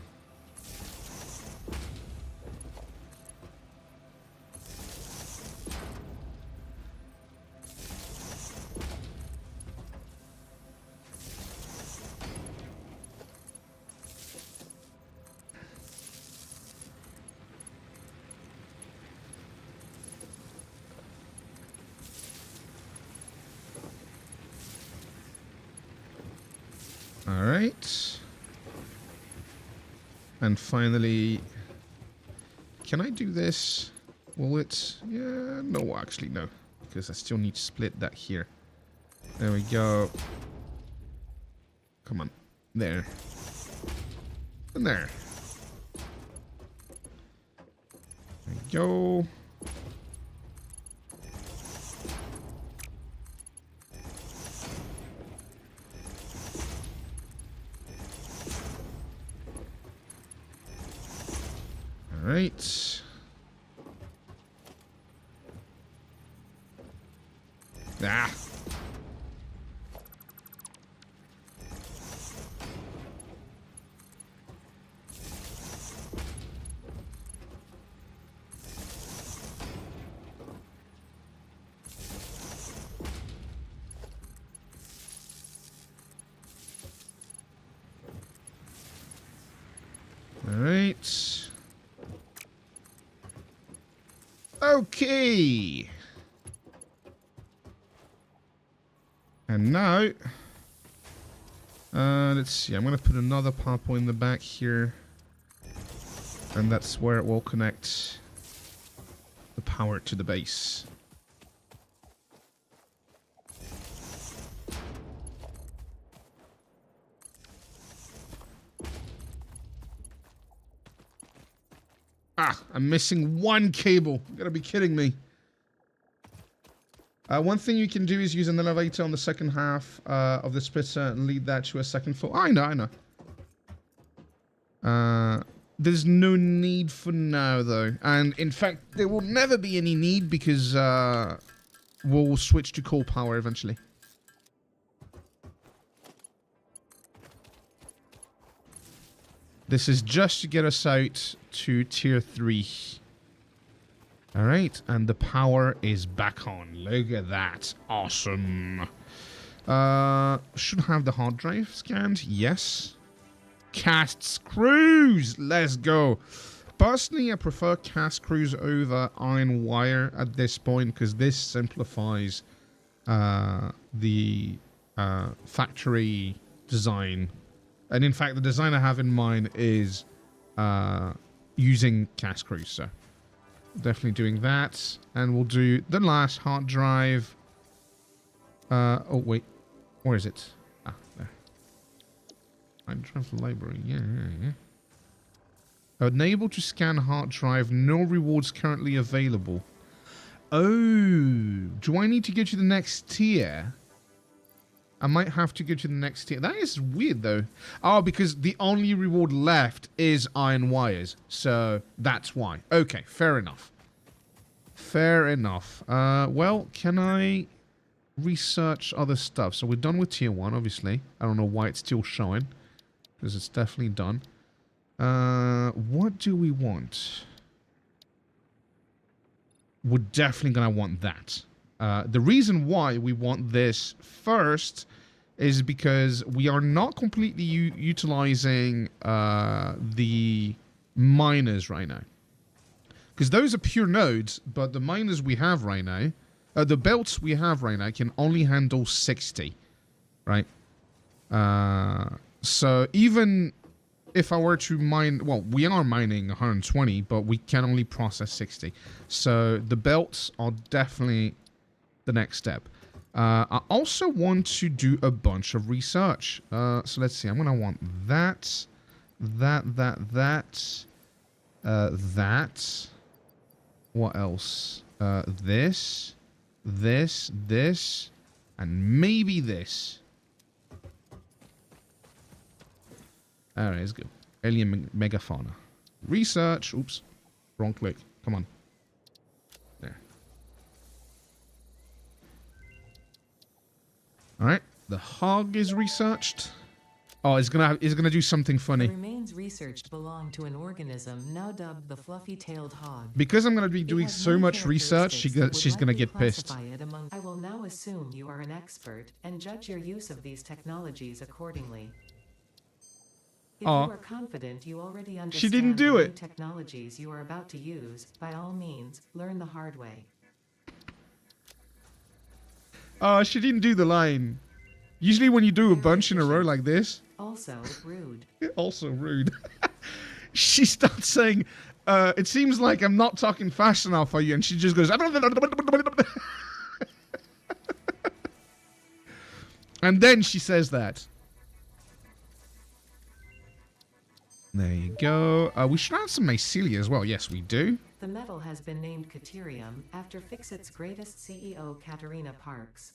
All right. And finally, can I do this? Will it? Yeah, no, actually, no. Because I still need to split that here. There we go. Come on. There. And there. There we go. Right. Ah. Alright. Okay. And now, let's see. I'm going to put another power point in the back here. And that's where it will connect the power to the base. Ah, I'm missing one cable. You gotta be kidding me. One thing you can do is use an elevator on the second half of the splitter and lead that to a second floor. Oh, I know. There's no need for now, though. And, in fact, there will never be any need because we'll switch to coal power eventually. This is just to get us out to tier 3. Alright, and the power is back on. Look at that. Awesome. Should have the hard drive scanned. Yes. Cast screws. Let's go. Personally, I prefer cast screws over iron wire at this point because this simplifies the factory design. And in fact, the design I have in mind is using cast screws. So definitely doing that. And we'll do the last hard drive. Oh, wait. Where is it? Ah, there. Hard drive library. Yeah. Unable to scan hard drive. No rewards currently available. Oh. Do I need to go to the next tier? I might have to go to the next tier. That is weird, though. Oh, because the only reward left is iron wires. So, that's why. Okay, fair enough. Fair enough. Well, can I research other stuff? So, we're done with tier 1, obviously. I don't know why it's still showing. Because it's definitely done. What do we want? We're definitely going to want that. The reason why we want this first is because we are not completely utilizing the miners right now. Because those are pure nodes, but the miners we have right now, the belts we have right now can only handle 60, right? So even if I were to mine, well, we are mining 120, but we can only process 60. So the belts are definitely the next step. I also want to do a bunch of research. So let's see. I'm going to want that. What else? This, and maybe this. Alright, let's go. Alien megafauna. Research. Oops. Wrong click. Come on. There. Alright. The hog is researched. Oh, it's gonna do something funny. The remains researched belong to an organism now dubbed the fluffy-tailed hog. Because I'm gonna be doing so much research, she's gonna get pissed. I will now assume you are an expert and judge your use of these technologies accordingly. If you are confident you already understand she didn't do the it. new technologies you are about to use, by all means, learn the hard way. Oh, she didn't do the line. Usually when you do a bunch in a row like this. Also rude. Also rude. She starts saying, it seems like I'm not talking fast enough for you. And she just goes, and then she says that. There you go. We should add some mycelia as well. Yes, we do. The metal has been named Caterium after Fixit's greatest CEO, Katerina Parks.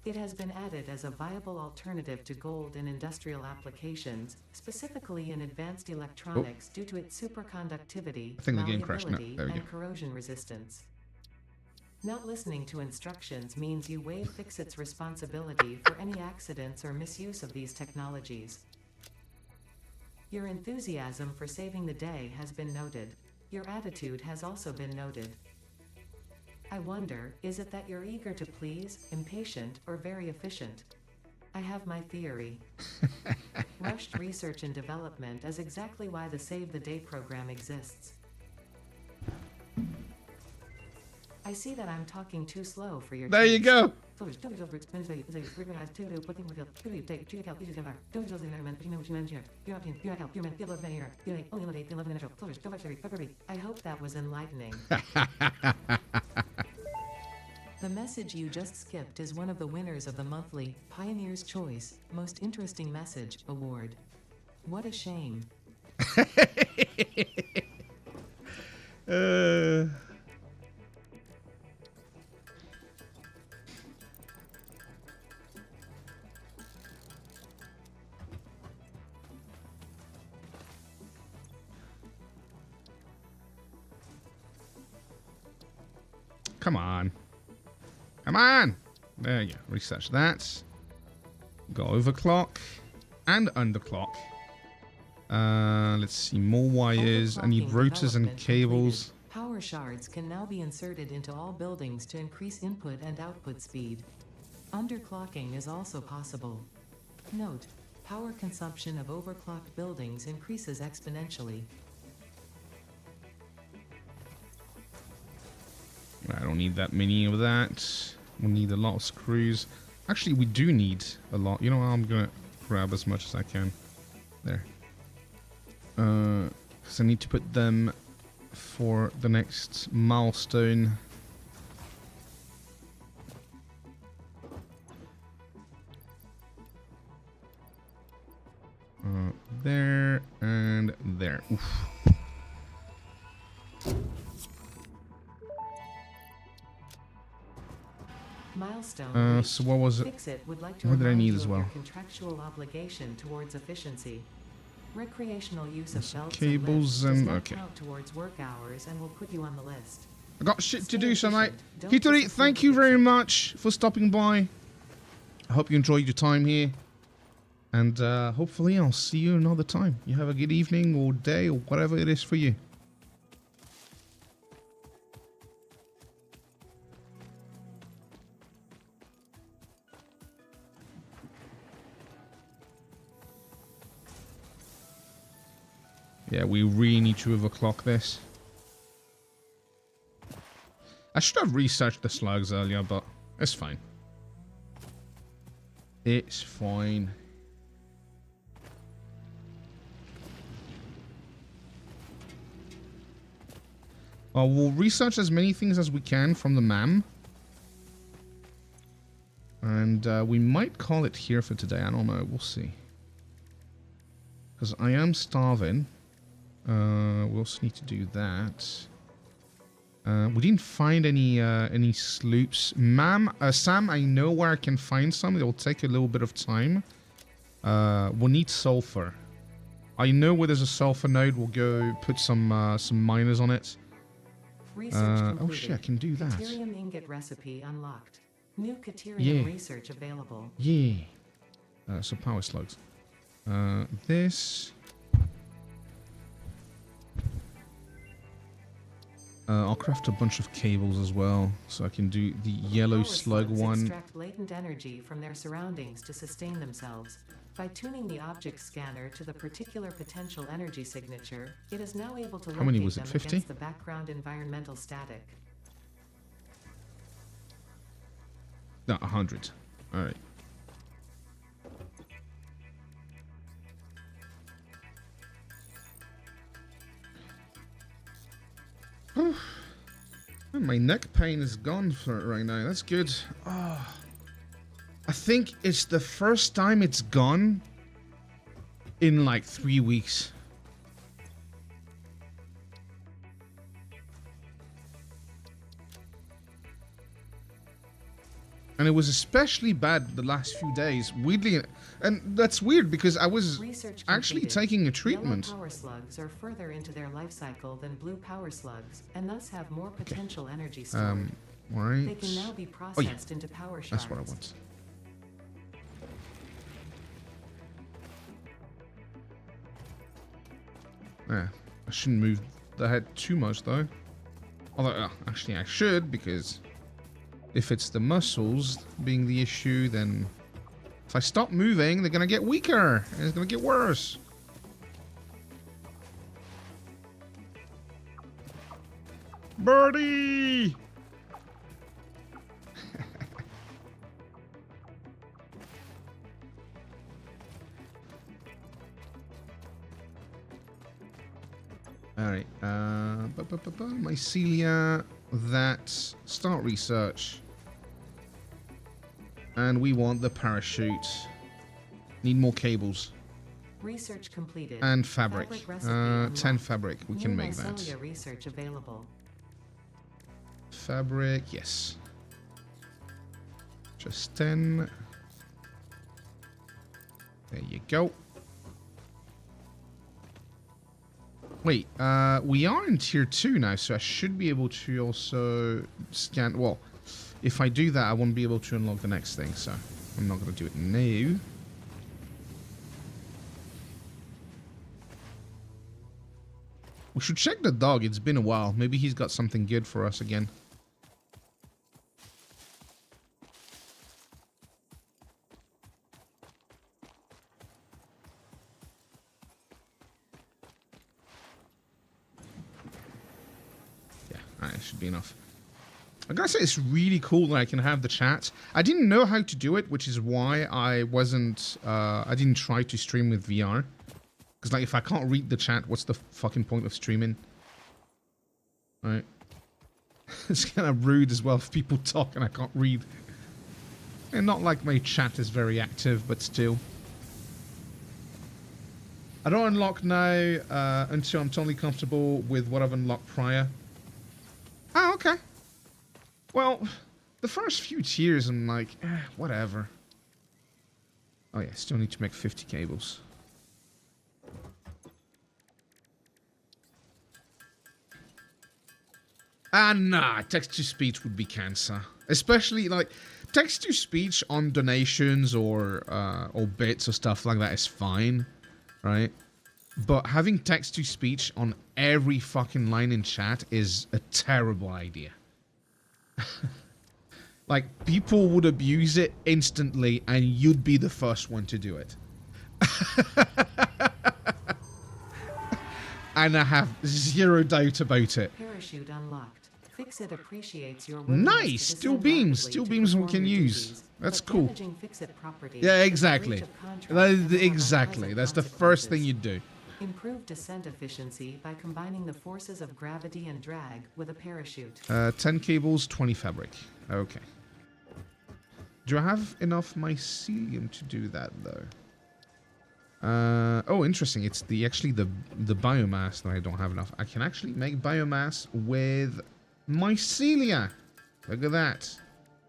It has been added as a viable alternative to gold in industrial applications, specifically in advanced electronics due to its superconductivity, I think the game crashed. No, malleability, there we go. and corrosion resistance. Not listening to instructions means you waive Fixit's responsibility for any accidents or misuse of these technologies. Your enthusiasm for saving the day has been noted. Your attitude has also been noted. I wonder, is it that you're eager to please, impatient, or very efficient? I have my theory. Rushed research and development is exactly why the Save the Day program exists. I see that I'm talking too slow for your There you go. I hope that was enlightening. The message you just skipped is one of the winners of the monthly Pioneer's Choice Most Interesting Message Award. What a shame. Come on. Come on! There you go. Research that. Go overclock and underclock. Let's see. More wires. I need rotors and cables. Completed. Power shards can now be inserted into all buildings to increase input and output speed. Underclocking is also possible. Note, power consumption of overclocked buildings increases exponentially. I don't need that many of that. We need a lot of screws. Actually, we do need a lot. You know what? I'm going to grab as much as I can. There. Because I need to put them for the next milestone. There and there. Oof. Milestone. So what was it? Fixit would like to What did I remind need you as of well? your contractual obligation towards efficiency. Recreational use of belts cables and lifts does and not okay. count towards work hours and will put you on the list. I got shit to Stay do, so mate. efficient. Don't Hitori, disappoint thank the you very Fixit. much for stopping by. I hope you enjoyed your time here. And hopefully I'll see you another time. You have a good evening or day or whatever it is for you. Yeah, we really need to overclock this. I should have researched the slugs earlier, but it's fine. It's fine. We'll research as many things as we can from the MAM. And we might call it here for today. I don't know. We'll see. Because I am starving. We also need to do that. We didn't find any sloops. Sam, I know where I can find some. It will take a little bit of time. We'll need sulfur. I know where there's a sulfur node. We'll go put some miners on it. Oh shit, I can do that. Caterium ingot recipe unlocked. New Caterium research available. Yeah. So power slugs. This. I'll craft a bunch of cables as well, so I can do the yellow Power slug slugs one. extract latent energy from their surroundings to sustain themselves. By tuning the object scanner to the particular potential energy signature, it is now able to How many locate was it, them 50? against the background environmental static. No, 100. Alright. My neck pain is gone for right now. That's good. Oh, I think it's the first time it's gone in like 3 weeks. And it was especially bad the last few days. Weirdly, and that's weird because I was Research actually completed. taking a treatment. Yellow power slugs are further into their life cycle than blue power slugs, and thus have more potential energy stored. Right. They can now be processed into power shards. That's what I want. Yeah, I shouldn't move the head too much though. Although, actually I should, because if it's the muscles being the issue, then if I stop moving, they're gonna get weaker, and it's gonna get worse. Birdie! Alright, mycelia, that, start research. And we want the parachute. Need more cables. Research completed. And fabric. Recipe 10 fabric, we can New make that. mycelia research available. Fabric, yes. Just 10. There you go. Wait, we are in tier 2 now, so I should be able to also scan... Well, if I do that, I won't be able to unlock the next thing, so I'm not going to do it now. We should check the dog. It's been a while. Maybe he's got something good for us again. Alright, should be enough. I gotta say, it's really cool that I can have the chat. I didn't know how to do it, which is why I wasn't, I didn't try to stream with VR. Because, like, if I can't read the chat, what's the fucking point of streaming? Alright. It's kind of rude as well if people talk and I can't read. And not like my chat is very active, but still. I don't unlock now until I'm totally comfortable with what I've unlocked prior. Oh, okay. Well, the first few tiers I'm like, whatever. Oh yeah, still need to make 50 cables. Nah, text-to-speech would be cancer. Especially, like, text-to-speech on donations or bits or stuff like that is fine, right? But having text-to-speech on every fucking line in chat is a terrible idea. Like, people would abuse it instantly, and you'd be the first one to do it. And I have zero doubt about it. Parachute unlocked. Fix-It appreciates your Nice! Steel beams! Steel beams we can use. That's cool. Yeah, exactly. Exactly. That's the first thing you'd do. Improve descent efficiency by combining the forces of gravity and drag with a parachute. 10 cables, 20 fabric. Okay. Do I have enough mycelium to do that, though? Oh, interesting. It's actually the biomass that I don't have enough. I can actually make biomass with mycelia. Look at that.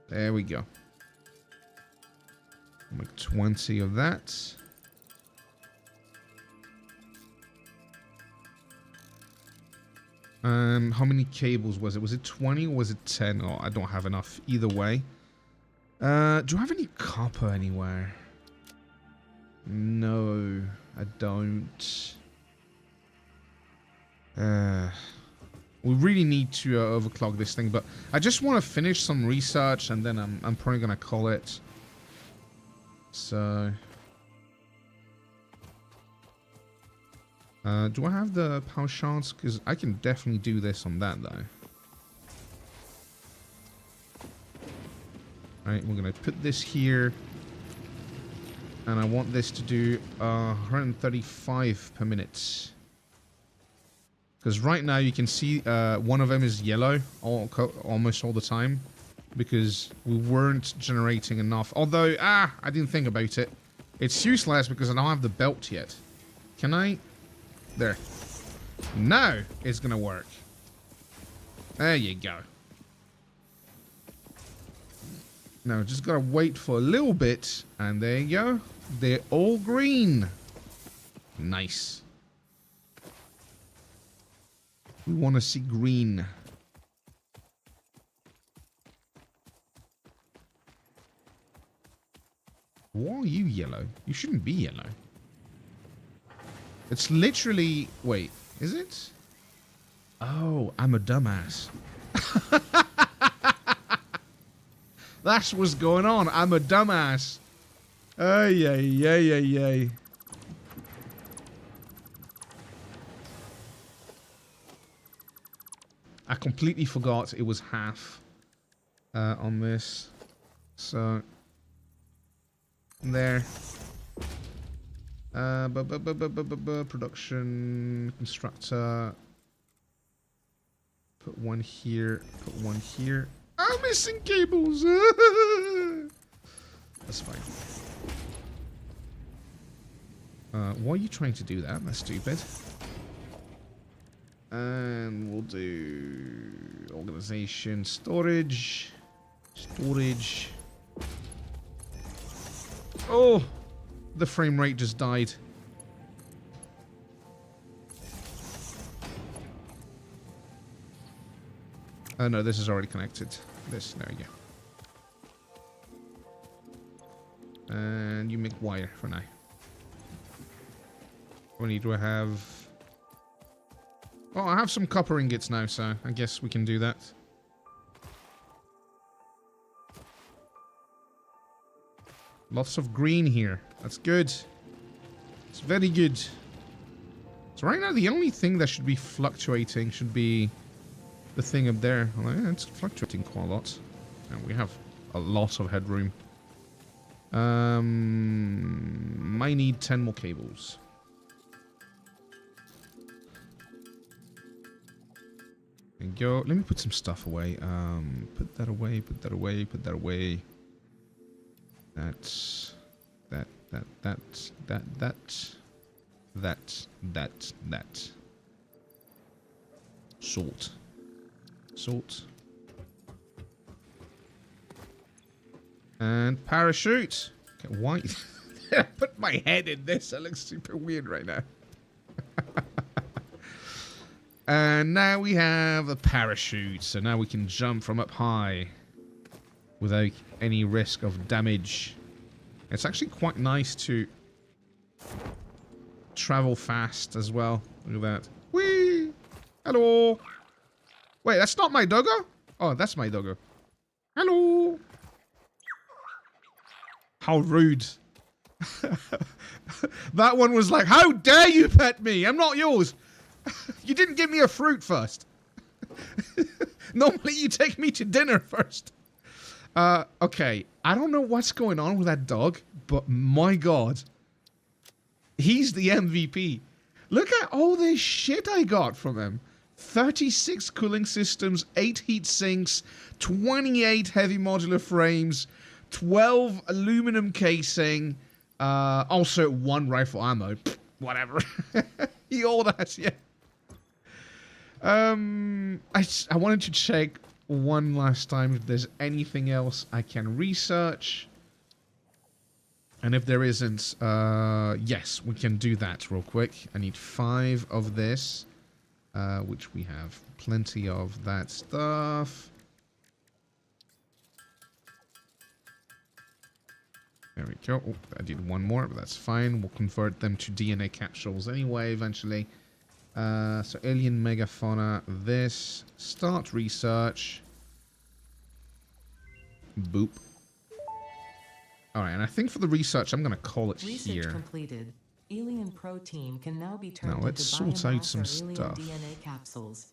There we go. I'll make 20 of that. How many cables was it? Was it 20 or was it 10? Oh, I don't have enough either way. Do I have any copper anywhere? No, I don't. We really need to overclock this thing, but I just want to finish some research and then I'm probably gonna call it. So, do I have the power shards? Because I can definitely do this on that though. Alright, we're gonna put this here. And I want this to do 135 per minute. Because right now you can see one of them is yellow almost all the time. Because we weren't generating enough. Although, I didn't think about it. It's useless because I don't have the belt yet. Can I? There. Now it's going to work. There you go. Now, just got to wait for a little bit. And there you go. They're all green. Nice. We want to see green. Why are you yellow? You shouldn't be yellow. It's literally... Wait, is it? Oh, I'm a dumbass. That's what's going on. I'm a dumbass. Ay, ay, ay, ay, ay. I completely forgot it was half on this. So, there. Production constructor. Put one here. Put one here. I'm missing cables. That's fine. Why are you trying to do that? That's stupid. And we'll do organization, storage. Oh, the frame rate just died. Oh no, this is already connected. This, there we go. And you make wire for now. What do I have? Oh, I have some copper ingots now, so I guess we can do that. Lots of green here. That's good. It's very good. So right now, the only thing that should be fluctuating should be the thing up there. Well, yeah, it's fluctuating quite a lot. And we have a lot of headroom. Might need 10 more cables. There you go. Let me put some stuff away. Put that away, put that away, put that away. That's... That. Salt. And parachute. Okay, why? I put my head in this. That looks super weird right now. And now we have a parachute. So now we can jump from up high without any risk of damage. It's actually quite nice to travel fast as well. Look at that. Whee! Hello! Wait, that's not my doggo? Oh, that's my doggo. Hello! How rude. That one was like, how dare you pet me? I'm not yours. You didn't give me a fruit first. Normally you take me to dinner first. Okay. I don't know what's going on with that dog, but my god. He's the MVP. Look at all this shit I got from him. 36 cooling systems, 8 heat sinks, 28 heavy modular frames, 12 aluminum casing, also 1 rifle ammo. Pfft, whatever. He all that, yeah. I wanted to check one last time if there's anything else I can research. And if there isn't, yes, we can do that real quick. I need 5 of this, which we have plenty of that stuff. There we go. Oh, I did 1 more, but that's fine. We'll convert them to DNA capsules anyway, eventually. So alien megafauna, this. Start research. Boop. Alright, and I think for the research, I'm going to call it Research here. completed. Alien protein can now be turned Now let's into sort out biomass some or alien stuff. DNA capsules.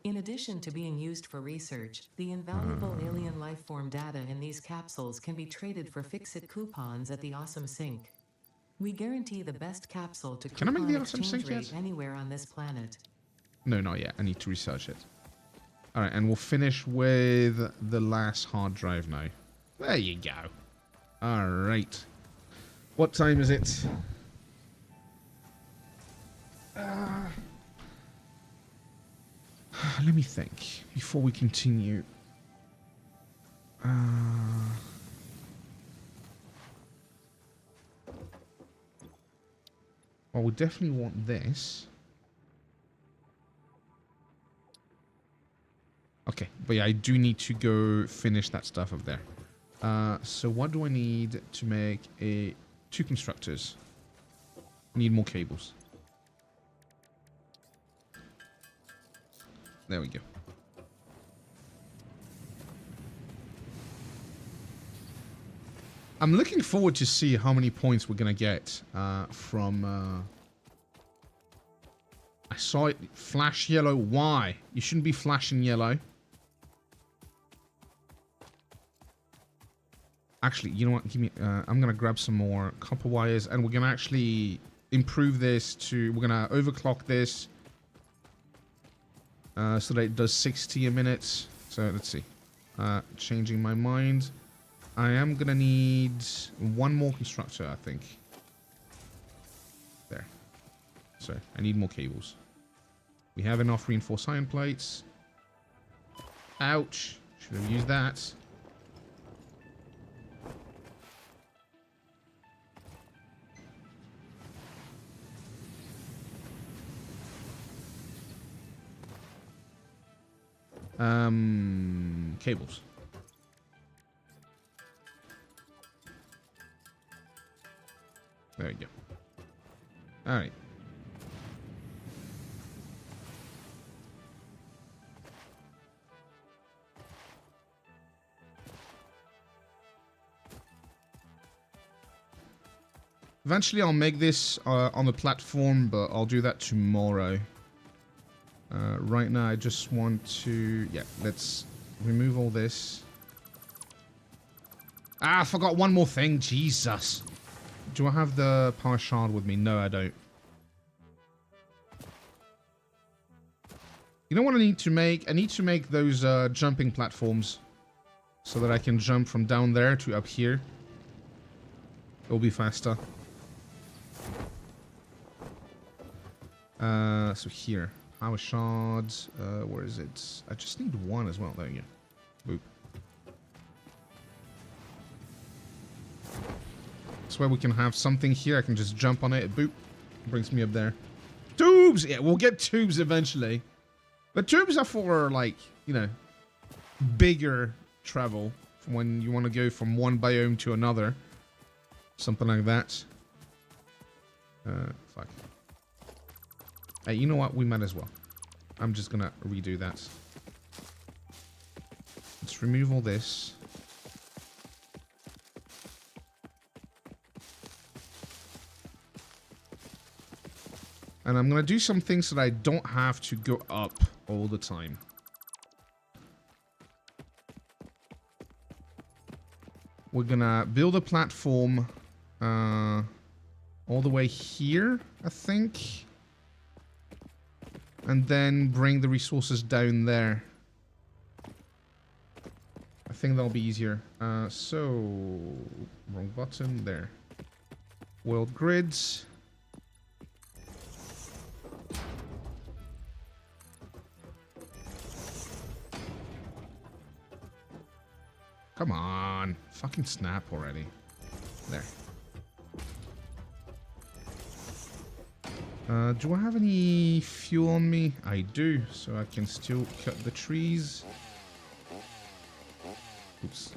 In addition to being used for research, the invaluable alien lifeform data in these capsules can be traded for fix-it coupons at the Awesome Sync. We guarantee the best capsule to Can I make coupon the Awesome exchange Sync rate yet? anywhere on this planet. No, not yet. I need to research it. Alright, and we'll finish with the last hard drive now. There you go. Alright. What time is it? Let me think before we continue. Well, we definitely want this. Okay, but yeah, I do need to go finish that stuff up there. So what do I need to make two constructors? Need more cables. There we go. I'm looking forward to see how many points we're gonna get from. I saw it flash yellow. Why? You shouldn't be flashing yellow. Actually, you know what? Give me. I'm gonna grab some more copper wires, and we're gonna actually improve this to. We're gonna overclock this so that it does 60 a minute. So let's see. Changing my mind. I am gonna need one more constructor, I think. There. So I need more cables. We have enough reinforced iron plates. Ouch! Should have used that. Cables. There we go. All right. Eventually, I'll make this on the platform, but I'll do that tomorrow. Right now, I just want to... Yeah, let's remove all this. Ah, I forgot one more thing. Jesus. Do I have the power shard with me? No, I don't. You know what I need to make? I need to make those jumping platforms so that I can jump from down there to up here. It'll be faster. So here. Power shards. Where is it? I just need one as well. There you go. Boop. This way we can have something here. I can just jump on it. Boop. Brings me up there. Tubes! Yeah, we'll get tubes eventually. But tubes are for, like, you know, bigger travel. For when you want to go from one biome to another. Something like that. Fuck. Hey, you know what? We might as well. I'm just gonna redo that. Let's remove all this. And I'm gonna do some things so that I don't have to go up all the time. We're gonna build a platform all the way here, I think. And then bring the resources down there. I think that'll be easier. So, wrong button, there. World grids. Come on. Fucking snap already. There. Do I have any fuel on me? I do, so I can still cut the trees. Oops.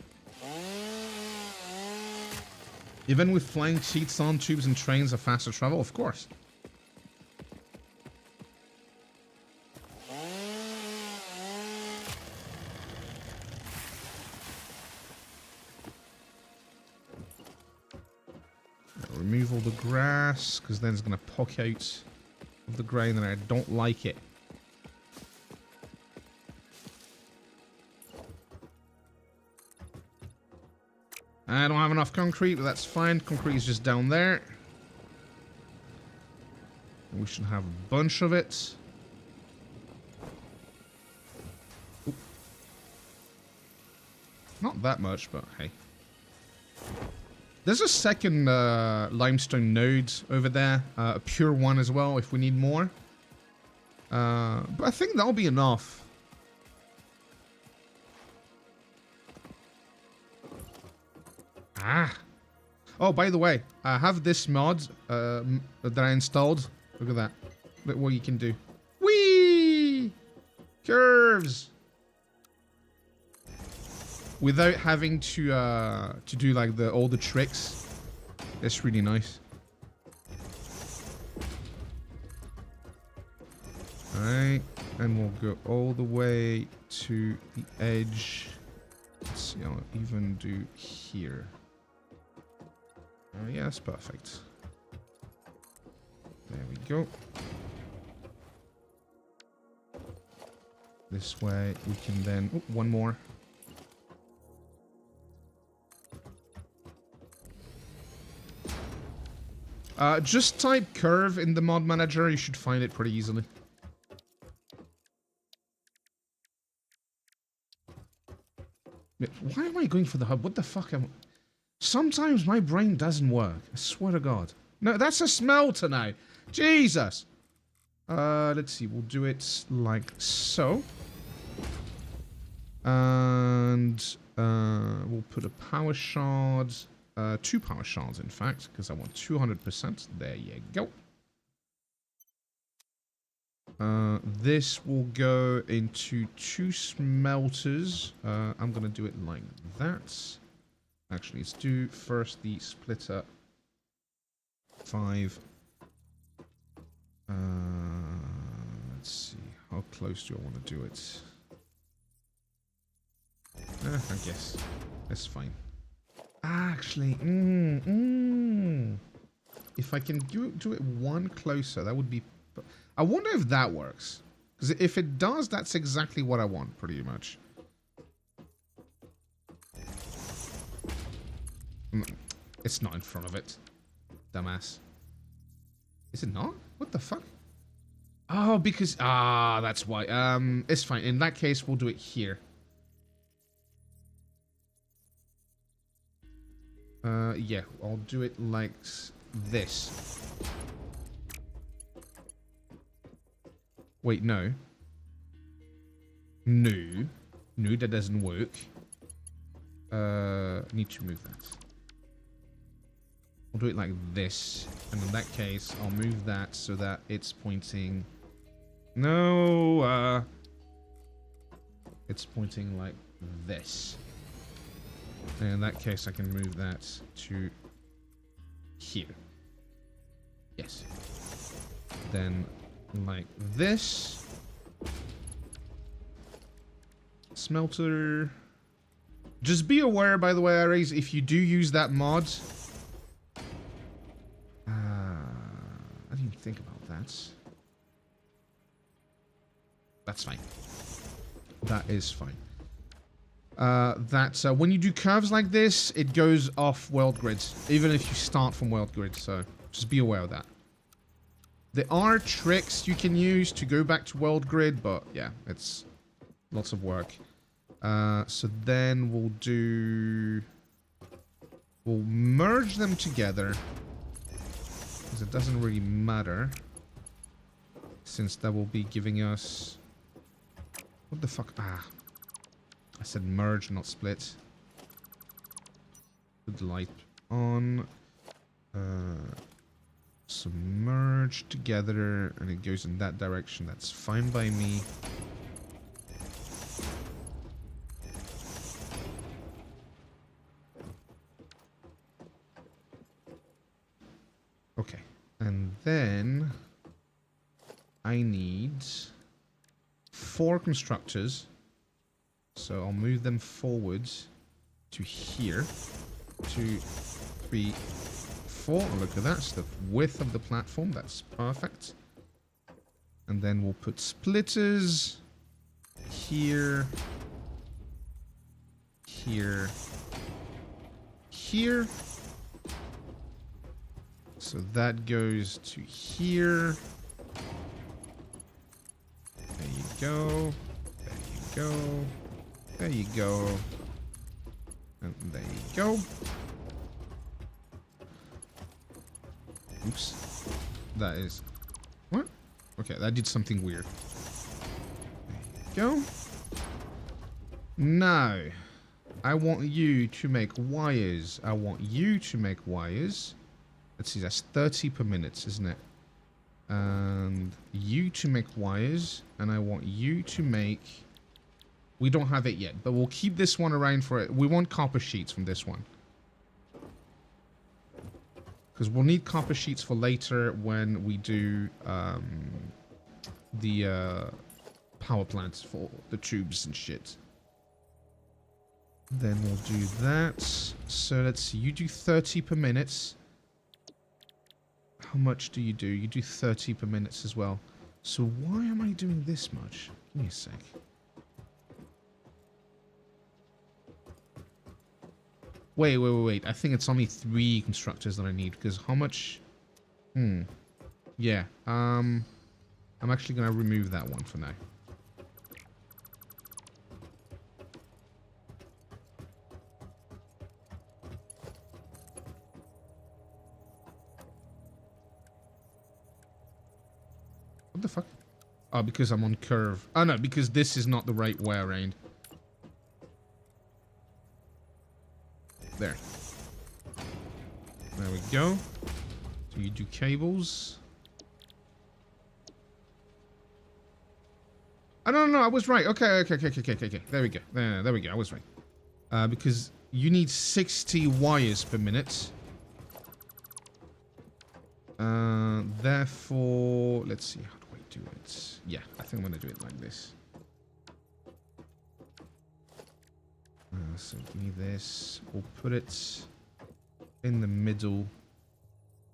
Even with flying sheets on, tubes and trains are faster travel? Of course. Remove all the grass, because then it's going to poke out of the grain and I don't like it. I don't have enough concrete, but that's fine. Concrete is just down there. We should have a bunch of it. Oop. Not that much, but hey. There's a second limestone node over there, a pure one as well if we need more. But I think that'll be enough. Ah. Oh, by the way, I have this mod that I installed. Look at that. Look what you can do. Whee! Curves! without having to do like all the tricks. It's really nice. Alright, and we'll go all the way to the edge. Let's see, I'll even do here. Oh yeah, that's perfect. There we go. This way we can then... Oh, one more. Just type curve in the mod manager. You should find it pretty easily. Why am I going for the hub? What the fuck am... Sometimes my brain doesn't work. I swear to God. No, that's a smelter now. Jesus. Let's see. We'll do it like so. And we'll put a power shard. 2 power shards, in fact, because I want 200%. There you go. This will go into 2 smelters. I'm going to do it like that. Actually, let's do first the splitter 5. Let's see. How close do I want to do it? I guess. That's fine. Actually, if I can do it 1 closer, that would be... I wonder if that works. Because if it does, that's exactly what I want, pretty much. It's not in front of it. Dumbass. Is it not? What the fuck? Oh, because... Ah, that's why. It's fine. In that case, we'll do it here. Yeah, I'll do it like this. Wait, no. No. No, that doesn't work. Need to move that. I'll do it like this. And in that case, I'll move that so that it's pointing... No, it's pointing like this. And in that case, I can move that to here. Yes. Then, like this. Smelter. Just be aware, by the way, Ares, if you do use that mod. I didn't think about that. That's fine. That is fine. When you do curves like this, it goes off world grids, even if you start from world grid, so just be aware of that. There are tricks you can use to go back to world grid, but yeah, it's lots of work. So then we'll merge them together, because it doesn't really matter, since that will be giving us... What the fuck? Ah. I said merge, not split. Put the light on. So merge together, and it goes in that direction. That's fine by me. Okay. And then I need 4 constructors. So I'll move them forwards to here. 2, 3, 4. Look at that. That's the width of the platform. That's perfect. And then we'll put splitters here, here, here. So that goes to here. There you go. There you go. There you go. And there you go. Oops. That is... What? Okay, that did something weird. There you go. Now, I want you to make wires. I want you to make wires. Let's see, that's 30 per minute, isn't it? And you to make wires. And I want you to make... We don't have it yet, but we'll keep this one around for it. We want copper sheets from this one. Because we'll need copper sheets for later when we do the power plants for the tubes and shit. Then we'll do that. So let's see. You do 30 per minute. How much do? You do 30 per minute as well. So why am I doing this much? Give me a sec. Wait. I think it's only 3 constructors that I need, because how much? Yeah. I'm actually going to remove that one for now. What the fuck? Oh, because I'm on curve. Oh, no, because this is not the right way around. There. There we go. So you do cables. Oh, no, I was right. Okay. There we go. There we go. I was right. Because you need 60 wires per minute. Therefore, let's see. How do I do it? Yeah, I think I'm going to do it like this. So give me this. We'll put it in the middle,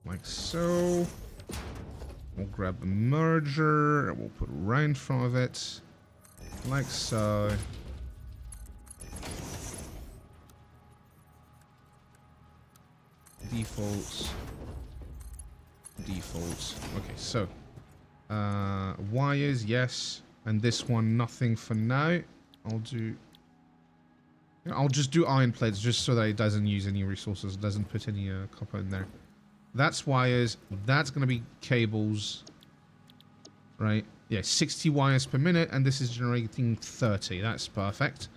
like so. We'll grab a merger, and we'll put it right in front of it, like so. Defaults. Okay, so wires, yes, and this one nothing for now. I'll just do iron plates just so that it doesn't use any resources, doesn't put any copper in there. That's wires. That's going to be cables. Right? Yeah, 60 wires per minute, and this is generating 30. That's perfect.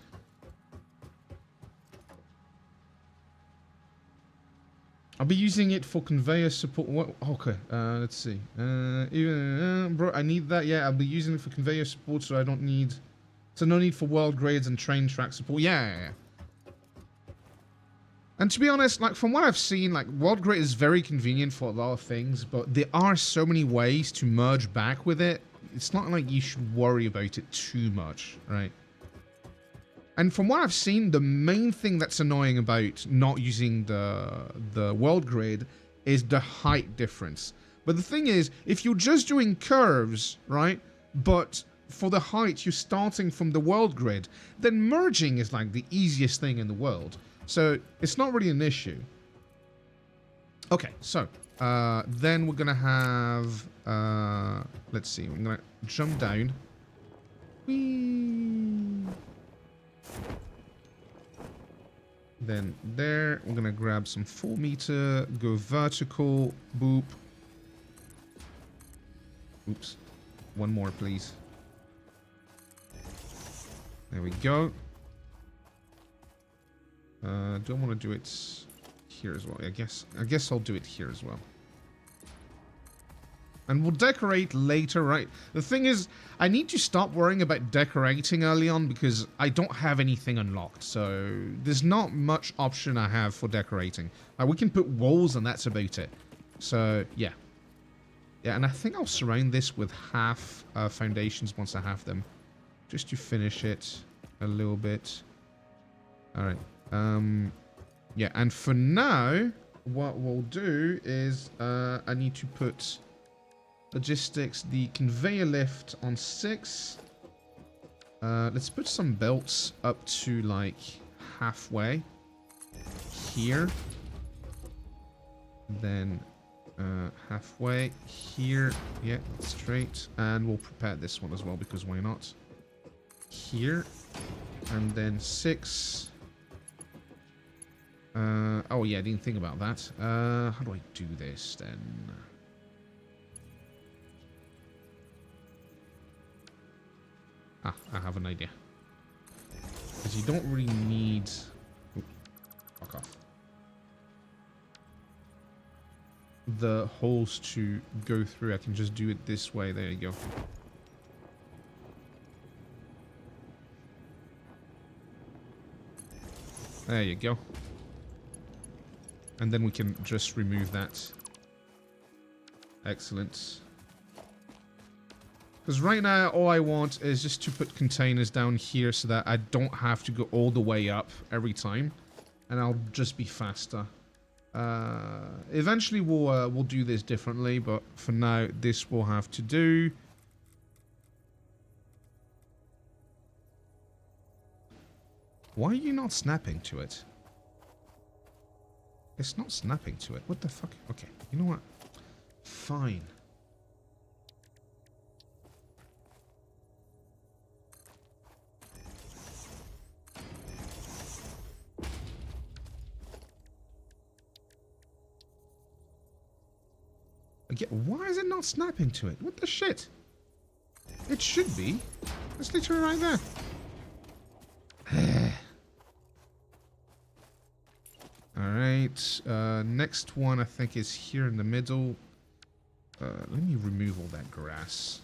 I'll be using it for conveyor support. What? Okay, let's see. Bro, I need that. Yeah, I'll be using it for conveyor support, so I don't need... So no need for world grades and train track support. Yeah. And to be honest, like from what I've seen, like world grade is very convenient for a lot of things, but there are so many ways to merge back with it. It's not like you should worry about it too much, right? And from what I've seen, the main thing that's annoying about not using the world grid is the height difference. But the thing is, if you're just doing curves, right, but for the height you're starting from the world grid, then merging is like the easiest thing in the world. So it's not really an issue. Okay, so then we're gonna have let's see, we're gonna jump down. Whee! Then there, we're gonna grab some 4 meter, go vertical, boop. Oops. One more, please. There we go. Do I want to do it here as well? I guess I'll do it here as well. And we'll decorate later, right? The thing is, I need to stop worrying about decorating early on because I don't have anything unlocked. So there's not much option I have for decorating. We can put walls and that's about it. So yeah. Yeah, and I think I'll surround this with half foundations once I have them. Just to finish it a little bit. Alright. Yeah, and for now, what we'll do is I need to put logistics, the conveyor lift on 6. Let's put some belts up to like halfway here. Then halfway here. Yeah, straight. And we'll prepare this one as well because why not? Here. And then 6. Oh yeah, I didn't think about that. How do I do this then? Ah, I have an idea. Because you don't really need... Ooh, fuck off. The holes to go through. I can just do it this way. There you go. There you go. And then we can just remove that. Excellent. Because right now, all I want is just to put containers down here so that I don't have to go all the way up every time. And I'll just be faster. Eventually, we'll do this differently, but for now, this will have to do. Why are you not snapping to it? It's not snapping to it. What the fuck? Okay, you know what? Fine. Again, why is it not snapping to it? What the shit? It should be. It's literally right there. Alright, next one I think is here in the middle. Let me remove all that grass.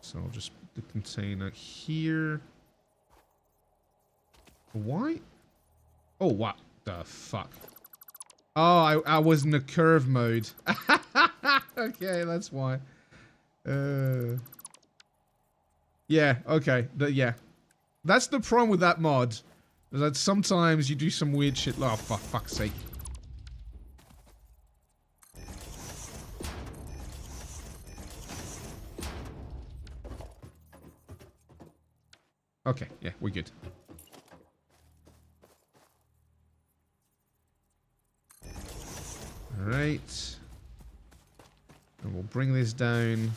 So I'll just put the container here. Why? Oh, what the fuck? Oh, I was in the curve mode. Okay, that's why. Yeah, okay. Yeah. That's the problem with that mod. Is that sometimes you do some weird shit. Oh, for fuck's sake. Okay, yeah, we're good. Alright. And we'll bring this down.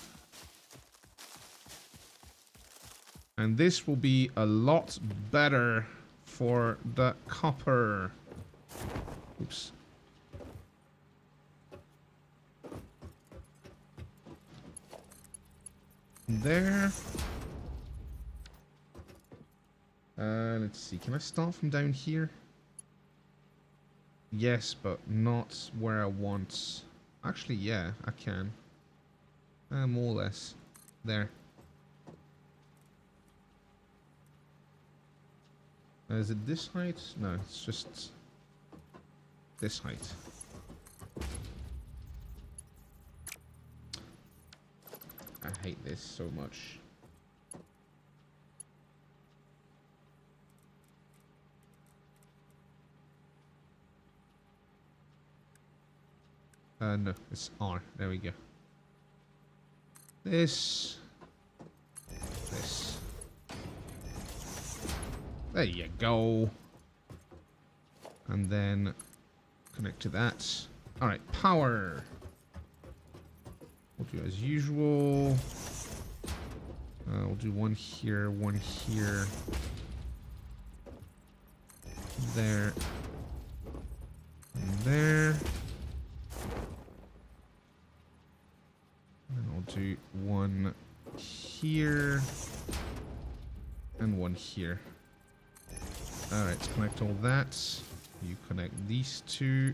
And this will be a lot better for the copper. Oops. There. Let's see. Can I start from down here? Yes, but not where I want. Actually, yeah, I can. More or less. There. Is it this height? No, it's just this height. I hate this so much. No, it's R. There we go. This. There you go. And then connect to that. Alright, power. We'll do as usual. We'll do one here, one here. There. And there. And I'll do one here. And one here. Alright, let's connect all that. You connect these two.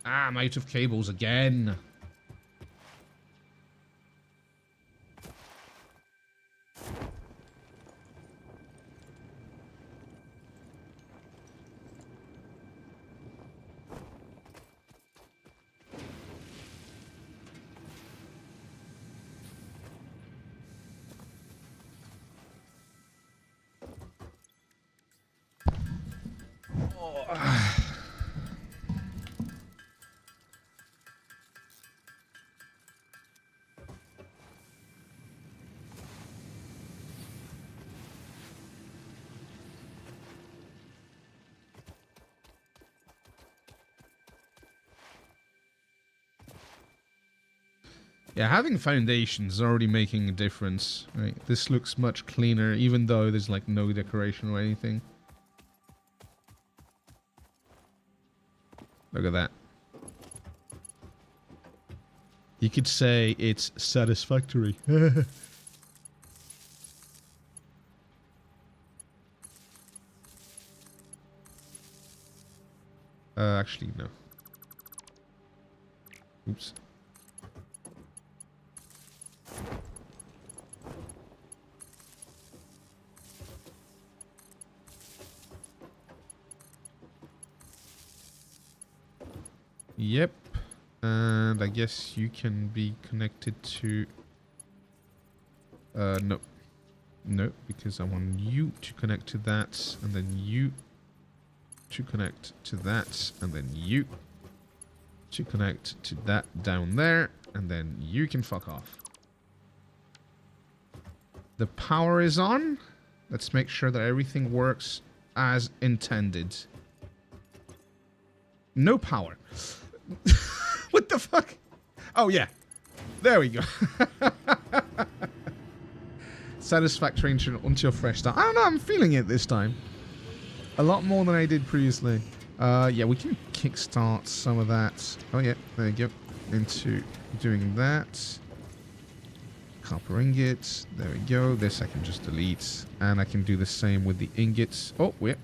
Ah, I'm out of cables again. Yeah, having foundations is already making a difference. Right, this looks much cleaner, even though there's like no decoration or anything. Look at that. You could say it's satisfactory. Actually, no. Oops. Yep. And I guess you can be connected to... no. No, because I want you to connect to that, and then you to connect to that, and then you to connect to that down there, and then you can fuck off. The power is on. Let's make sure that everything works as intended. No power. What the fuck? Oh, yeah. There we go. Satisfactory until fresh start. I don't know, I'm feeling it this time. A lot more than I did previously. Yeah, we can kickstart some of that. Oh, yeah, there you go. Into doing that. Copper ingots. There we go. This I can just delete. And I can do the same with the ingots. Oh, wait.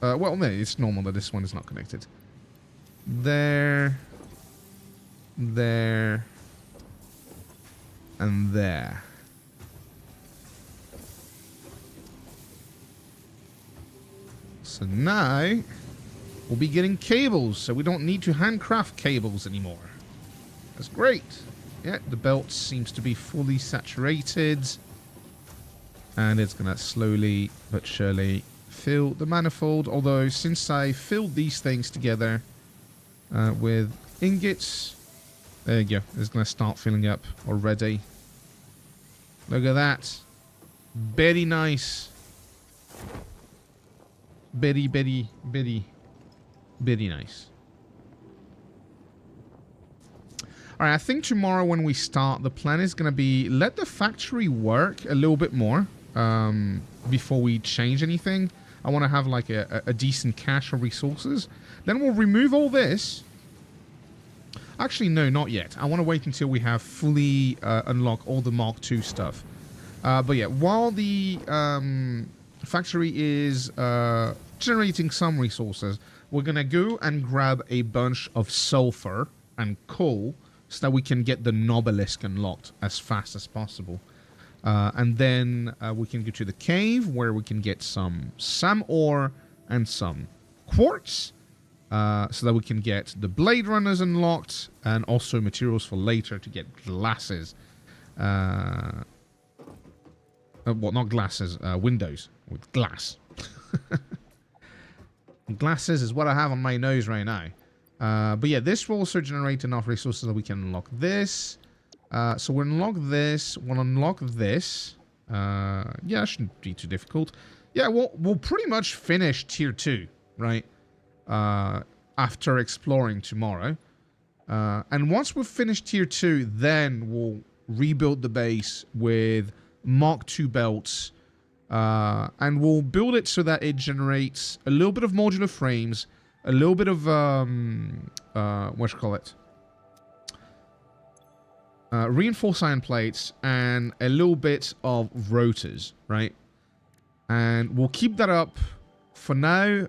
Well, no, it's normal that this one is not connected. There. There. And there. So now, we'll be getting cables, so we don't need to handcraft cables anymore. That's great. Yeah, the belt seems to be fully saturated. And it's going to slowly but surely fill the manifold. Although, since I filled these things together with ingots, there you go. It's going to start filling up already. Look at that. Very nice. Very, very, very, very nice. Alright, I think tomorrow when we start, the plan is going to be let the factory work a little bit more before we change anything. I want to have like a decent cache of resources. Then we'll remove all this. Actually, no, not yet. I want to wait until we have fully unlocked all the Mark II stuff. But yeah, while the factory is generating some resources, we're going to go and grab a bunch of sulfur and coal so that we can get the Nobelisk unlocked as fast as possible. And then we can go to the cave where we can get some ore and some quartz so that we can get the Blade Runners unlocked and also materials for later to get glasses. Well, not glasses, windows with glass. Glasses is what I have on my nose right now. But yeah, this will also generate enough resources that we can unlock this. So we'll unlock this. We'll unlock this. Yeah, it shouldn't be too difficult. Yeah, we'll pretty much finish tier 2, right? After exploring tomorrow. And once we've finished tier 2, then we'll rebuild the base with Mark II belts. And we'll build it so that it generates a little bit of modular frames, a little bit of, what you call it? Reinforced iron plates, and a little bit of rotors, right? And we'll keep that up for now.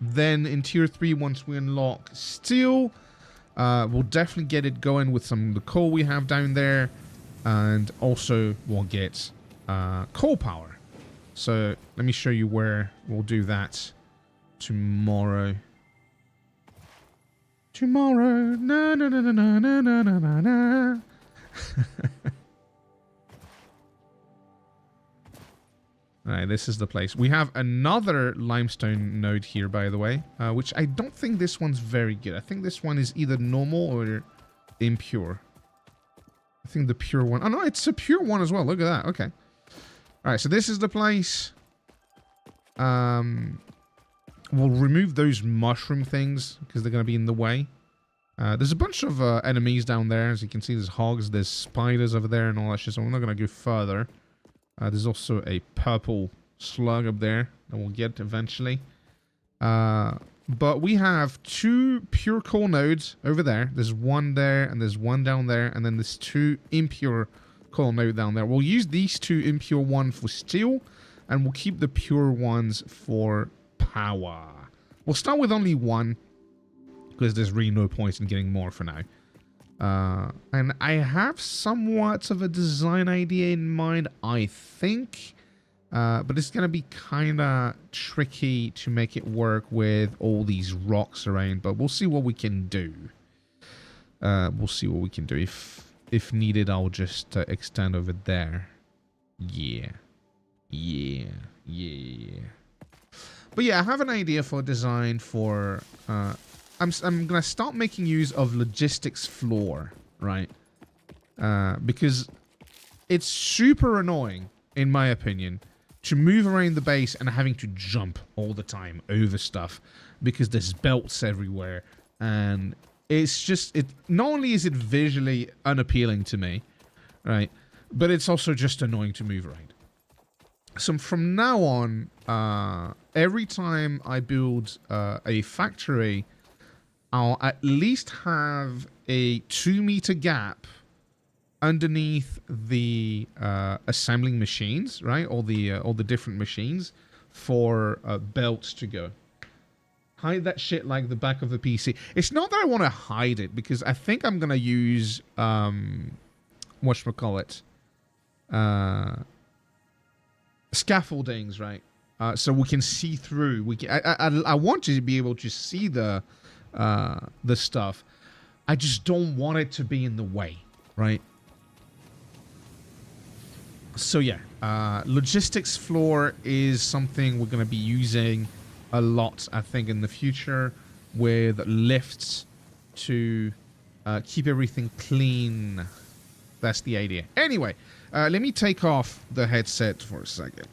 Then in tier 3, once we unlock steel, we'll definitely get it going with some of the coal we have down there. And also we'll get coal power. So let me show you where we'll do that tomorrow. Tomorrow. Na na na na na na na na na. Alright, this is the place. We have another limestone node here, by the way, which I don't think this one's very good. I think this one is either normal or impure. I think the pure one... Oh, no, it's a pure one as well. Look at that. Okay. Alright, so this is the place. We'll remove those mushroom things because they're going to be in the way. There's a bunch of enemies down there. As you can see, there's hogs, there's spiders over there and all that shit. So we're not going to go further. There's also a purple slug up there that we'll get eventually. But we have 2 pure coal nodes over there. There's one there and there's one down there. And then there's 2 impure coal nodes down there. We'll use these 2 impure ones for steel. And we'll keep the pure ones for power. We'll start with only one. because there's really no point in getting more for now. And I have somewhat of a design idea in mind, I think. But it's going to be kind of tricky to make it work with all these rocks around. But we'll see what we can do. We'll see what we can do. If needed, I'll just extend over there. Yeah. But yeah, I have an idea for a design for... I'm going to start making use of logistics floor, right? Because it's super annoying, in my opinion, to move around the base and having to jump all the time over stuff because there's belts everywhere. And it's just... not only is it visually unappealing to me, right? But it's also just annoying to move around. So from now on, every time I build a factory, I'll at least have a 2-meter gap underneath the assembling machines, right? All the different machines for belts to go. Hide that shit like the back of the PC. It's not that I want to hide it, because I think I'm gonna use whatchamacallit, scaffoldings, right? So we can see through. I want you to be able to see the stuff. I just don't want it to be in the way, right? So yeah, logistics floor is something we're going to be using a lot, I think, in the future, with lifts to keep everything clean. That's the idea. Anyway, let me take off the headset for a second.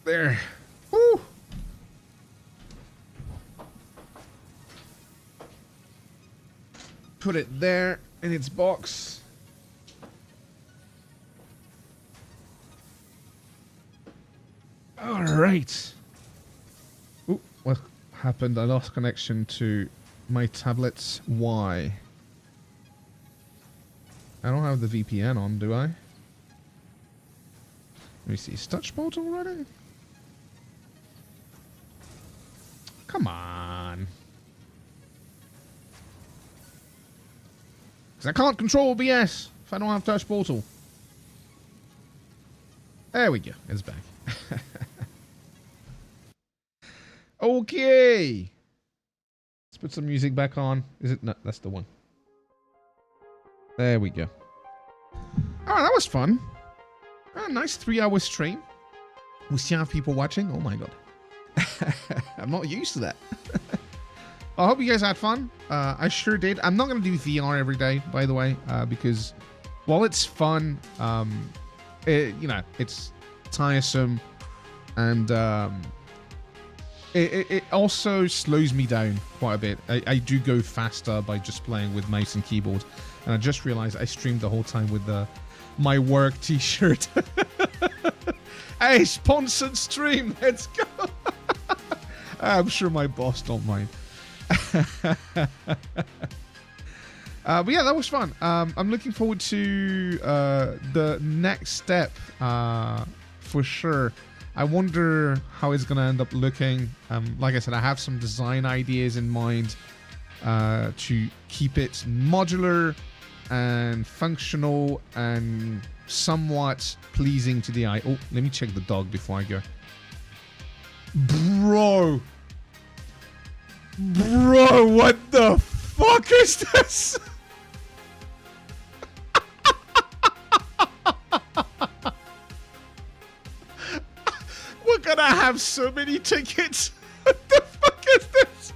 There. Woo! Put it there in its box. All right. Ooh, what happened? I lost connection to my tablets. Why? I don't have the VPN on, do I? Let me see. Is touch bolt already? Come on. Because I can't control OBS if I don't have touch portal. There we go. It's back. Okay. Let's put some music back on. Is it? No, that's the one. There we go. Oh, that was fun. A nice 3-hour stream. We still have people watching. Oh my god. I'm not used to that. I hope you guys had fun. I sure did. I'm not going to do VR every day, by the way, because while it's fun, it's tiresome, and it also slows me down quite a bit. I do go faster by just playing with mouse and keyboard, and I just realized I streamed the whole time with my work t-shirt. Hey, sponsored stream, let's go. I'm sure my boss don't mind. But yeah, that was fun. I'm looking forward to the next step for sure. I wonder how it's gonna end up looking. Like I said, I have some design ideas in mind to keep it modular and functional and somewhat pleasing to the eye. Oh, let me check the dog before I go. Bro, what the fuck is this? We're gonna have so many tickets. What the fuck is this?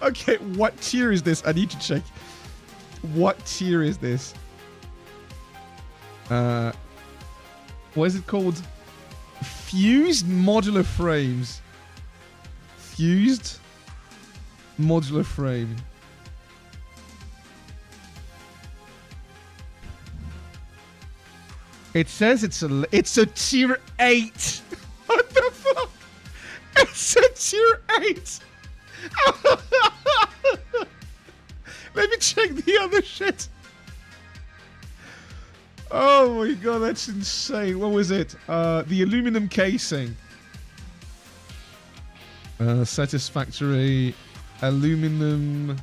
Okay, what tier is this? I need to check. What tier is this? What is it called? Fused modular frames. Fused modular frame. It says it's a tier 8. What the fuck? It's a tier 8. Let me check the other shit. Oh my god, that's insane. What was it? The aluminum casing. Satisfactory aluminum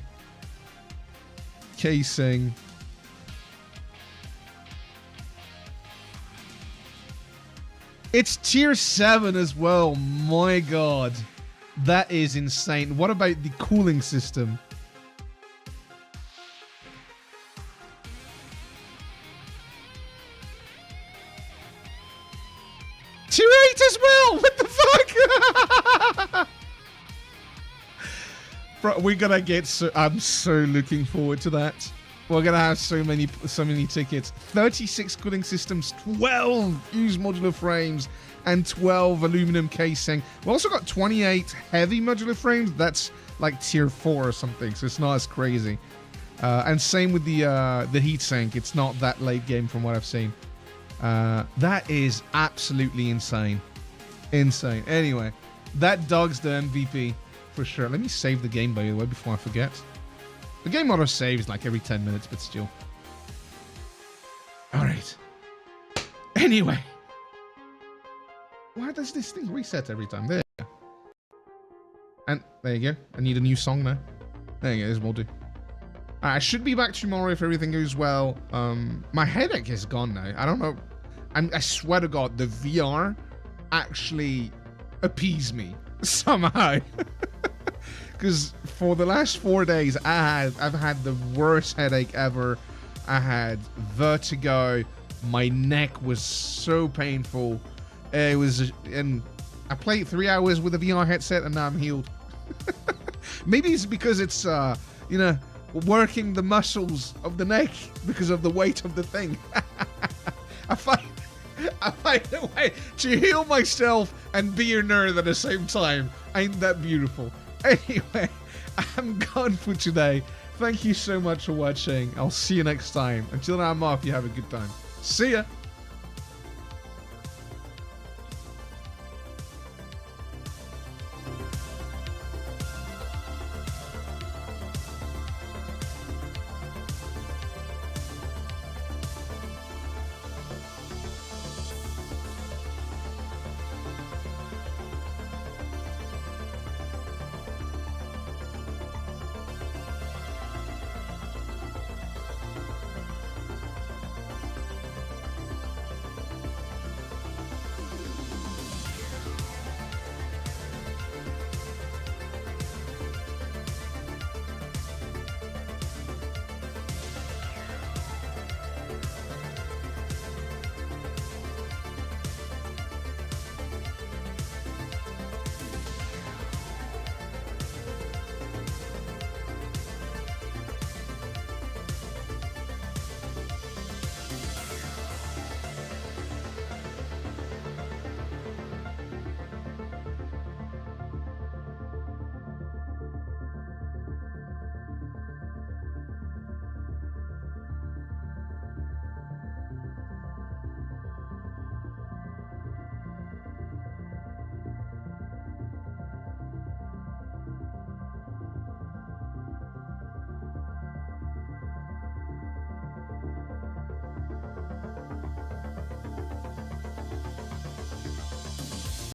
casing. It's tier 7 as well. My god. That is insane. What about the cooling system? Tier 8 as well. What the fuck? Bro, we're gonna get so. I'm so looking forward to that. We're gonna have so many tickets. 36 cooling systems, 12 used modular frames, and 12 aluminum casing. We've also got 28 heavy modular frames. That's like tier 4 or something, so it's not as crazy. And same with the heatsink. It's not that late game from what I've seen. That is absolutely insane. Insane. Anyway, that dog's the MVP for sure. Let me save the game, by the way, before I forget. The game auto saves like every 10 minutes, but still. Alright. Anyway. Why does this thing reset every time? There you go. And there you go. I need a new song now. There you go. This will do. I should be back tomorrow if everything goes well. My headache is gone now. I don't know. I swear to God, the VR actually appeased me somehow. Because for the last 4 days, I've had the worst headache ever. I had vertigo. My neck was so painful. It was, and I played 3 hours with a VR headset, and now I'm healed. Maybe it's because it's, you know, working the muscles of the neck because of the weight of the thing. I find a way to heal myself and be a nerd at the same time. Ain't that beautiful? Anyway, I'm gone for today. Thank you so much for watching. I'll see you next time. Until then, I'm off. You have a good time. See ya.